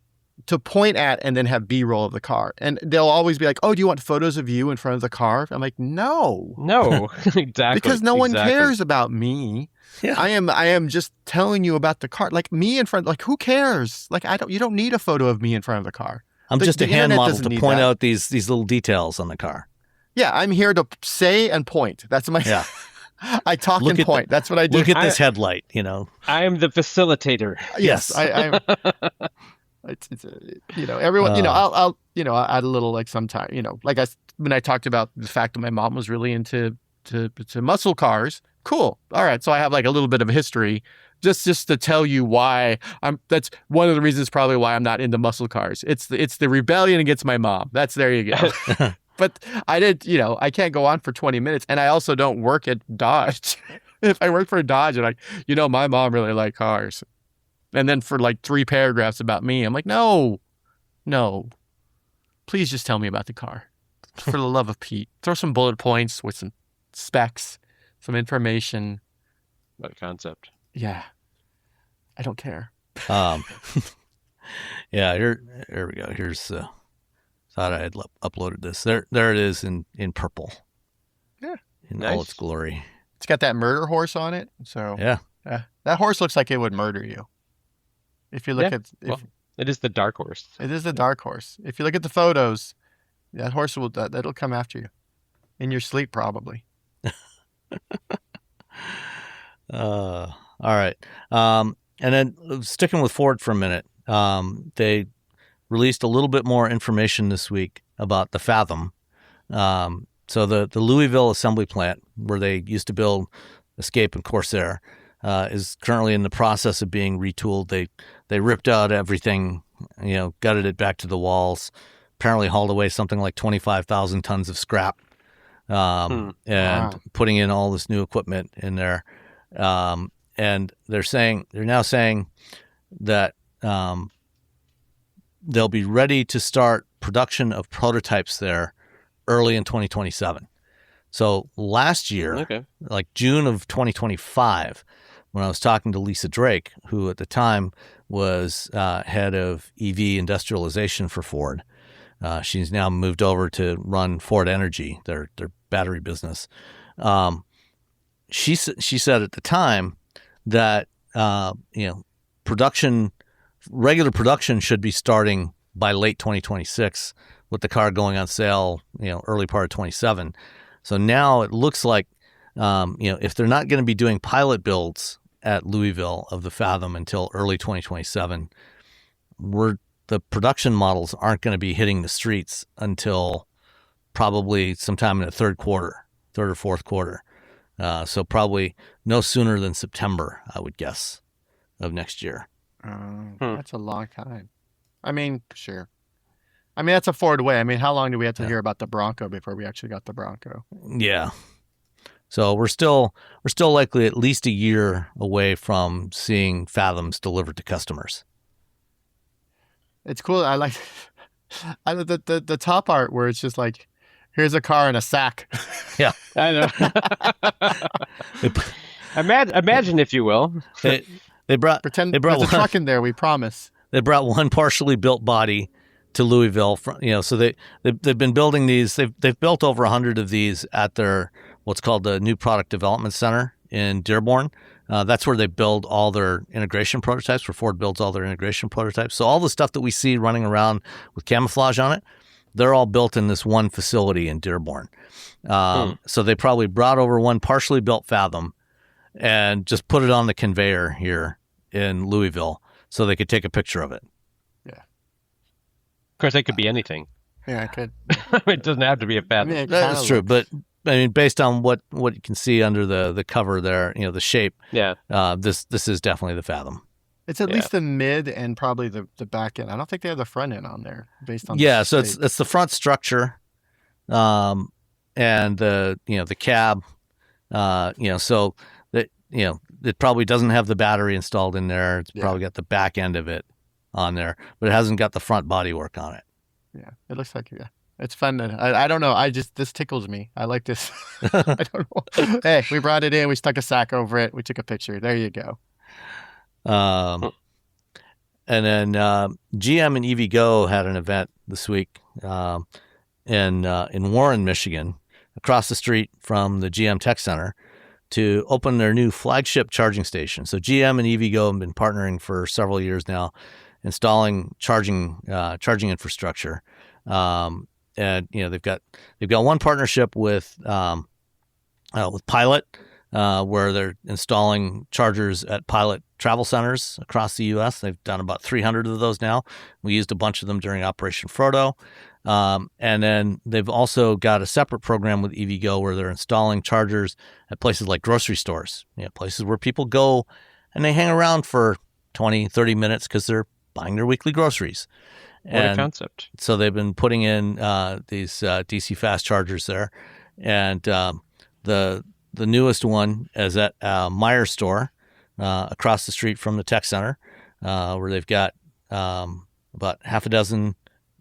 to point at and then have B-roll of the car. And they'll always be like, oh, do you want photos of you in front of the car? I'm like, no. No, exactly. Because no one cares about me. Yeah. I am just telling you about the car. Me in front, who cares? You don't need a photo of me in front of the car. I'm just a hand model to point out these little details on the car. Yeah, I'm here to say and point. That's my... Yeah. I talk and point. That's what I do. Look at this headlight, I am the facilitator. Yes. I'm... everyone, I'll add a little, sometime, when I talked about the fact that my mom was really into muscle cars. Cool. All right. So I have a little bit of a history just to tell you why that's one of the reasons probably why I'm not into muscle cars. It's the rebellion against my mom. There you go. But I can't go on for 20 minutes. And I also don't work at Dodge. If I work for Dodge and my mom really liked cars. And then for 3 paragraphs about me, I'm like, no, please just tell me about the car. For the love of Pete. Throw some bullet points with some specs, some information. About a concept. Yeah. I don't care. Yeah, here we go. Here's, thought I had uploaded this. There it is in purple. Yeah. In all its glory. It's got that murder horse on it. So yeah. That horse looks like it would murder you. If you look at... it is the Dark Horse. It is the Dark Horse. If you look at the photos, that horse that'll come after you. In your sleep, probably. All right. And then sticking with Ford for a minute, they released a little bit more information this week about the Fathom. So the Louisville assembly plant, where they used to build Escape and Corsair, is currently in the process of being retooled. They ripped out everything, gutted it back to the walls, apparently hauled away something like 25,000 tons of scrap and putting in all this new equipment in there. And they're now saying that they'll be ready to start production of prototypes there early in 2027. So last year, like June of 2025, when I was talking to Lisa Drake, who at the time was head of EV industrialization for Ford, she's now moved over to run Ford Energy, their battery business. She said at the time that regular production should be starting by late 2026, with the car going on sale, early part of 27. So now it looks like, if they're not going to be doing pilot builds at Louisville of the Fathom until early 2027, the production models aren't going to be hitting the streets until probably sometime in the third or fourth quarter. So probably no sooner than September, I would guess, of next year. That's a long time. I mean, sure. I mean, that's a Ford way. I mean, how long do we have to hear about the Bronco before we actually got the Bronco? Yeah. So we're still likely at least a year away from seeing Fathoms delivered to customers. It's cool. I like the top art where it's just like, here's a car in a sack. Yeah, I know. Imagine, if you will. They brought there's a truck in there. We promise. They brought one partially built body to Louisville. So they've been building these. They've built over 100 of these at their what's called the New Product Development Center in Dearborn. That's where they build all their integration prototypes, where Ford builds all their integration prototypes. So all the stuff that we see running around with camouflage on it, they're all built in this one facility in Dearborn. So they probably brought over one partially built Fathom and just put it on the conveyor here in Louisville so they could take a picture of it. Yeah. Of course, it could be anything. Yeah, it could. It doesn't have to be a Fathom. I mean, that's true, but I mean, based on what you can see under the cover there, the shape. Yeah. This is definitely the Fathom. It's at least the mid and probably the back end. I don't think they have the front end on there based on. Yeah, so it's the front structure, and the cab, so that it probably doesn't have the battery installed in there. It's probably got the back end of it on there, but it hasn't got the front bodywork on it. Yeah, it looks like it's fun. I don't know. This tickles me. I like this. I don't know. Hey, we brought it in. We stuck a sack over it. We took a picture. There you go. And then GM and EVGo had an event this week in Warren, Michigan, across the street from the GM Tech Center, to open their new flagship charging station. So GM and EVGo have been partnering for several years now, installing charging infrastructure. And they've got one partnership with Pilot, where they're installing chargers at Pilot travel centers across the U.S. They've done about 300 of those now. We used a bunch of them during Operation Frodo. And then they've also got a separate program with EVGo where they're installing chargers at places like grocery stores, places where people go and they hang around for 20, 30 minutes because they're buying their weekly groceries. What a concept. So they've been putting in these DC fast chargers there. And the newest one is at Meijer store across the street from the Tech Center, where they've got about half a dozen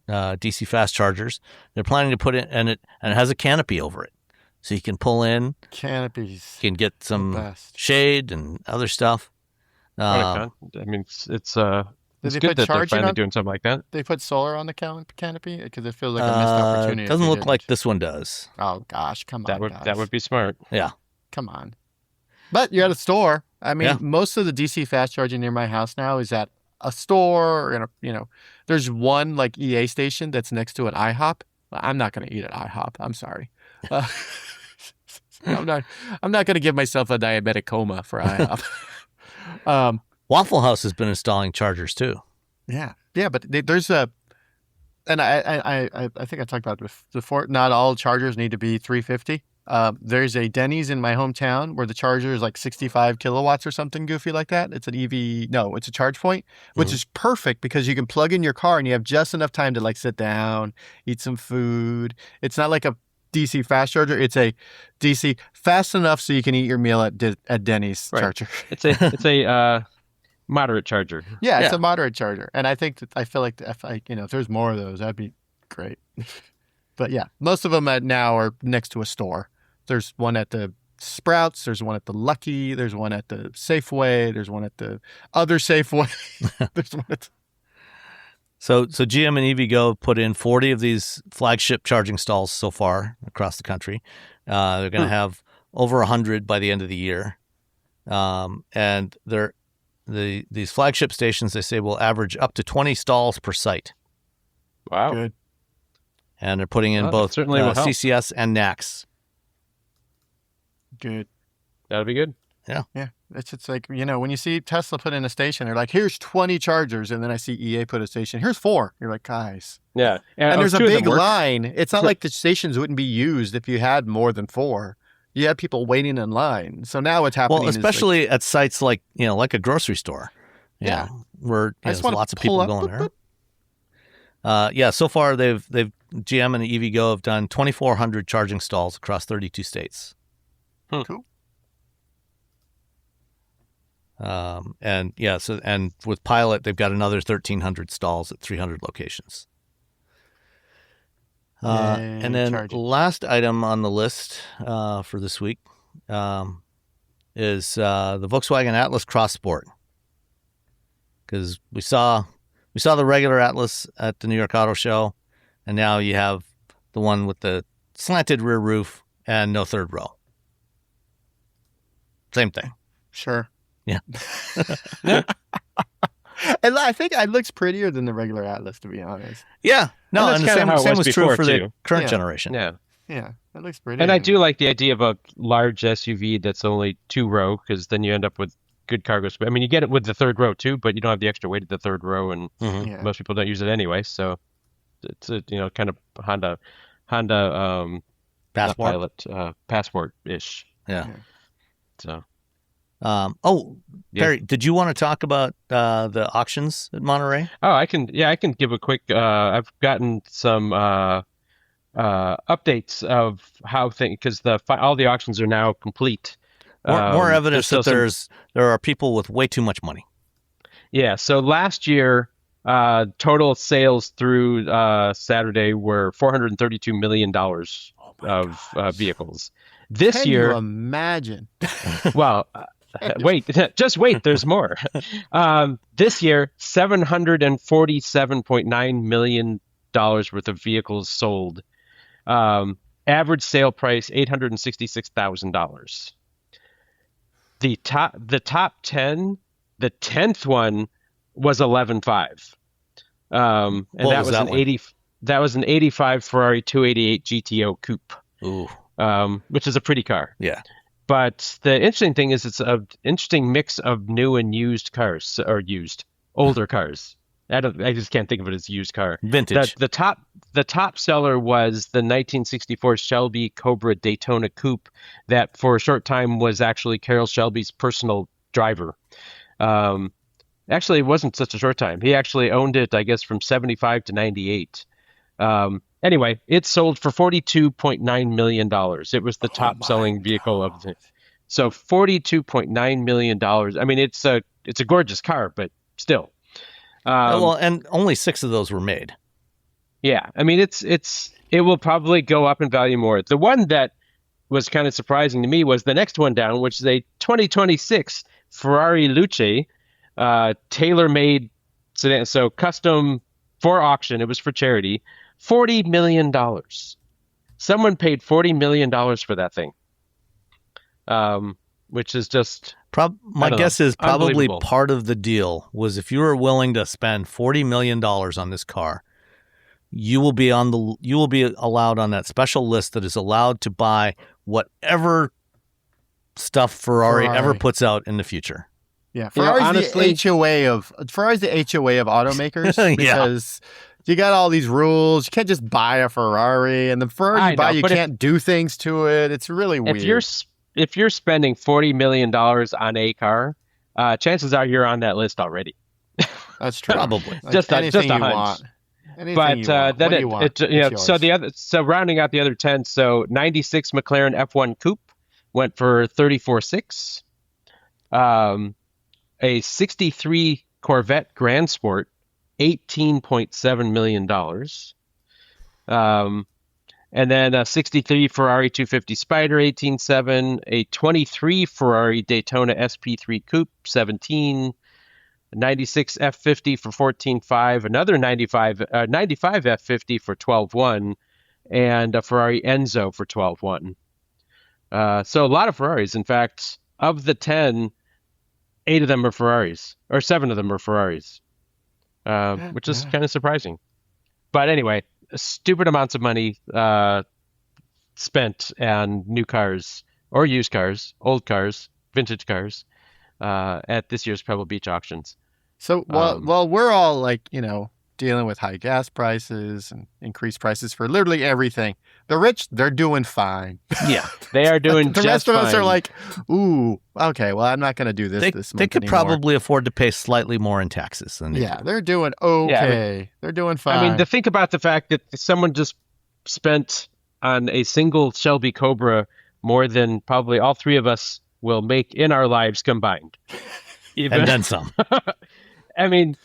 DC fast chargers. They're planning to put in, and it has a canopy over it. So you can pull in. Canopies. You can get some shade and other stuff. I mean, it's Did they good put that they're charging finally on? doing something like that. They put solar on the canopy because it feels like a missed opportunity. It doesn't look like this one does. Oh gosh, come on, guys. That would be smart. Yeah, come on. But you're at a store. I mean, most of the DC fast charging near my house now is at a store. Or there's one like EA station that's next to an IHOP. I'm not going to eat at IHOP. I'm sorry. I'm not going to give myself a diabetic coma for IHOP. Waffle House has been installing chargers too. Yeah, but there's a, and I think I talked about it before. Not all chargers need to be 350. There's a Denny's in my hometown where the charger is like 65 kilowatts or something goofy like that. It's an it's a charge point, which is perfect because you can plug in your car and you have just enough time to like sit down, eat some food. It's not like a DC fast charger. It's a DC fast enough so you can eat your meal at Denny's charger. It's a moderate charger. Yeah, it's a moderate charger. And I feel like if there's more of those, that'd be great. But yeah, most of them now are next to a store. There's one at the Sprouts, there's one at the Lucky, there's one at the Safeway, there's one at the other Safeway. There's one at So GM and EVgo put in 40 of these flagship charging stalls so far across the country. They're going to have over 100 by the end of the year. And these flagship stations, they say, will average up to 20 stalls per site. Wow. Good. And they're putting in both CCS and NACS. Good. That'll be good. Yeah. It's like, when you see Tesla put in a station, they're like, here's 20 chargers. And then I see EA put a station, here's 4. You're like, guys. Yeah. And there's a big line. It's not like the stations wouldn't be used if you had more than 4. You had people waiting in line. So now what's happening especially at sites like a grocery store. Yeah. Where there's lots of people going there. So far they've GM and EVgo have done 2,400 charging stalls across 32 states. Cool. And with Pilot, they've got another 1,300 stalls at 300 locations. And then last item on the list for this week is the Volkswagen Atlas Cross Sport, because we saw the regular Atlas at the New York Auto Show, and now you have the one with the slanted rear roof and no third row. Same thing. Sure. Yeah. And I think it looks prettier than the regular Atlas, to be honest. Yeah. No, and the same was true for too. the current generation. Yeah. Yeah, that looks pretty. And I do like the idea of a large SUV that's only 2-row, because then you end up with good cargo space. I mean, you get it with the third row too, but you don't have the extra weight of the third row, and most people don't use it anyway. So it's a kind of Honda Passport. Pilot Passport-ish. Yeah. So. Perry, did you want to talk about the auctions at Monterey? Oh, I can give a quick. I've gotten some updates of how things, because all the auctions are now complete. More evidence that there are people with way too much money. Yeah. So last year, total sales through Saturday were $432 million of vehicles. This year, can you imagine? Well. Just wait. There's more. This year, $747.9 million worth of vehicles sold. Average sale price $866,000. The top 10, the 10th one was 11.5. And that was an 85 Ferrari 288 GTO coupe. Ooh. Which is a pretty car. Yeah. But the interesting thing is it's an interesting mix of new and used cars, or older cars. I just can't think of it as used car. Vintage. The top seller was the 1964 Shelby Cobra Daytona Coupe, that for a short time was actually Carroll Shelby's personal driver. Actually, it wasn't such a short time. He actually owned it, I guess, from 75 to 98. Anyway, it sold for $42.9 million. It was the top-selling vehicle of the. So $42.9 million. I mean, it's a gorgeous car, but still. And only 6 of those were made. Yeah, I mean, it will probably go up in value more. The one that was kind of surprising to me was the next one down, which is a 2026 Ferrari Luce, tailor-made sedan, so custom for auction. It was for charity. $40 million. Someone paid $40 million for that thing, which is just... My guess is probably part of the deal was if you were willing to spend $40 million on this car, you will be allowed on that special list that is allowed to buy whatever stuff Ferrari ever puts out in the future. Yeah, Ferrari's the HOA of automakers because... You got all these rules. You can't just buy a Ferrari, and the Ferrari you buy, you can't do things to it. It's really weird. If you're spending $40 million on a car, chances are you're on that list already. That's true. Probably. Just anything you want. Anything you want. then What do you want? so rounding out the other 10, so 96 McLaren F1 Coupe went for 34.6. A 63 Corvette Grand Sport, $18.7 million. And then a 63 Ferrari 250 Spider, 18.7. A 23 Ferrari Daytona SP3 Coupe, 17. 96 F50 for 14.5. Another 95 F50 for 12.1, and a Ferrari Enzo for 12.1. So a lot of Ferraris. In fact, of the 10, 8 of them are Ferraris, or 7 of them are Ferraris, which is kind of surprising. But anyway, stupid amounts of money spent on new cars or used cars, old cars, vintage cars at this year's Pebble Beach auctions. So while we're all like, dealing with high gas prices and increased prices for literally everything, the rich, they're doing fine. Yeah, they are doing the just rest of fine. us are like, ooh, okay, well, I'm not going to do this month They could anymore. probably afford to pay slightly more in taxes than they're doing okay. Yeah, they're doing fine. I mean, to think about the fact that someone just spent on a single Shelby Cobra more than probably all three of us will make in our lives combined. And then some. I mean,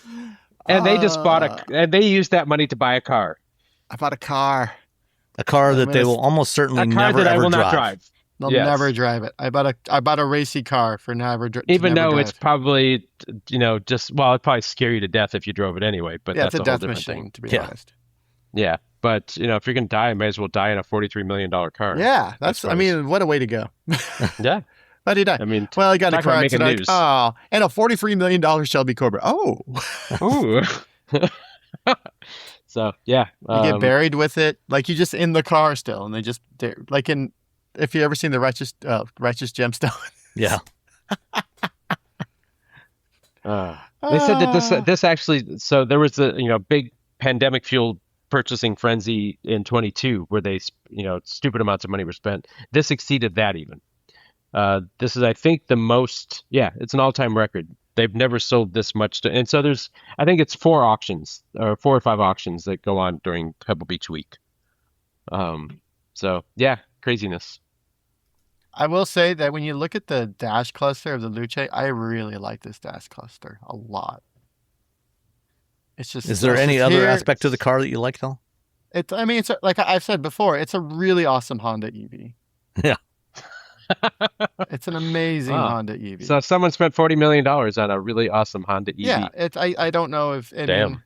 and they just and they used that money to buy a car. I bought a car. A car that they will almost certainly never that I ever will drive. not drive. They'll never drive it. I bought a racy car for never drive. Even though it's probably, it'd probably scare you to death if you drove it anyway. But that's it's a death whole machine, thing. to be honest. Yeah, but if you're gonna die, I may as well die in a $43 million car. Yeah, I mean, what a way to go. Yeah. How did he die? I mean, well, he got in a car accident. News. Oh, and a $43 million Shelby Cobra. Oh. Ooh. So, yeah. You get buried with it. Like, you just in the car still. And if you ever seen the Righteous Gemstone. Yeah. They said that this actually, so there was a, big pandemic fueled purchasing frenzy in 22 where they, stupid amounts of money were spent. This exceeded that even. This is, I think, the most, it's an all-time record. They've never sold this much. And so I think it's 4 auctions or 4 or 5 auctions that go on during Pebble Beach week. So yeah, craziness. I will say that when you look at the dash cluster of the Luce, I really like this dash cluster a lot. It's just. Is there any other aspect to the car that you like, though? It's like I've said before, it's a really awesome Honda EV. Yeah. It's an amazing Honda EV. So someone spent $40 million on a really awesome Honda EV. Yeah, I don't know if. Damn.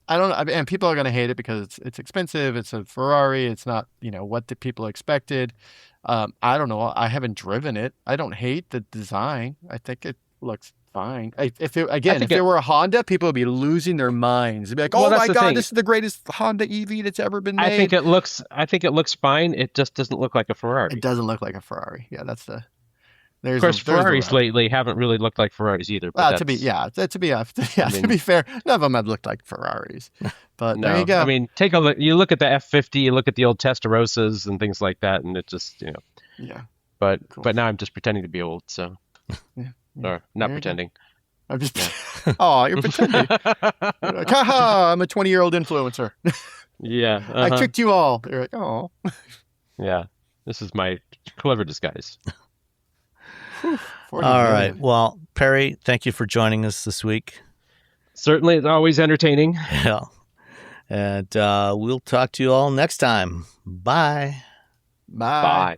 I don't know, and people are going to hate it because it's expensive. It's a Ferrari. It's not what the people expected. I don't know. I haven't driven it. I don't hate the design. I think it looks fine. If it were a Honda, people would be losing their minds. They'd be like, "Oh my God, this is the greatest Honda EV that's ever been made." I think it looks fine. It just doesn't look like a Ferrari. It doesn't look like a Ferrari. Yeah, that's the. Of course, Ferraris lately haven't really looked like Ferraris either. But to be fair, none of them have looked like Ferraris. But no, there you go. I mean, take a look. You look at the F50, you look at the old Testarosas and things like that, and it just Yeah. But cool. But now I'm just pretending to be old, so. Yeah. Or not pretending. I'm just. Oh, you're pretending. You're like, haha! I'm a 20-year-old influencer. Yeah. I tricked you all. You're like, oh. Yeah. This is my clever disguise. All right. Well, Perry, thank you for joining us this week. Certainly, it's always entertaining. Yeah. And we'll talk to you all next time. Bye. Bye. Bye.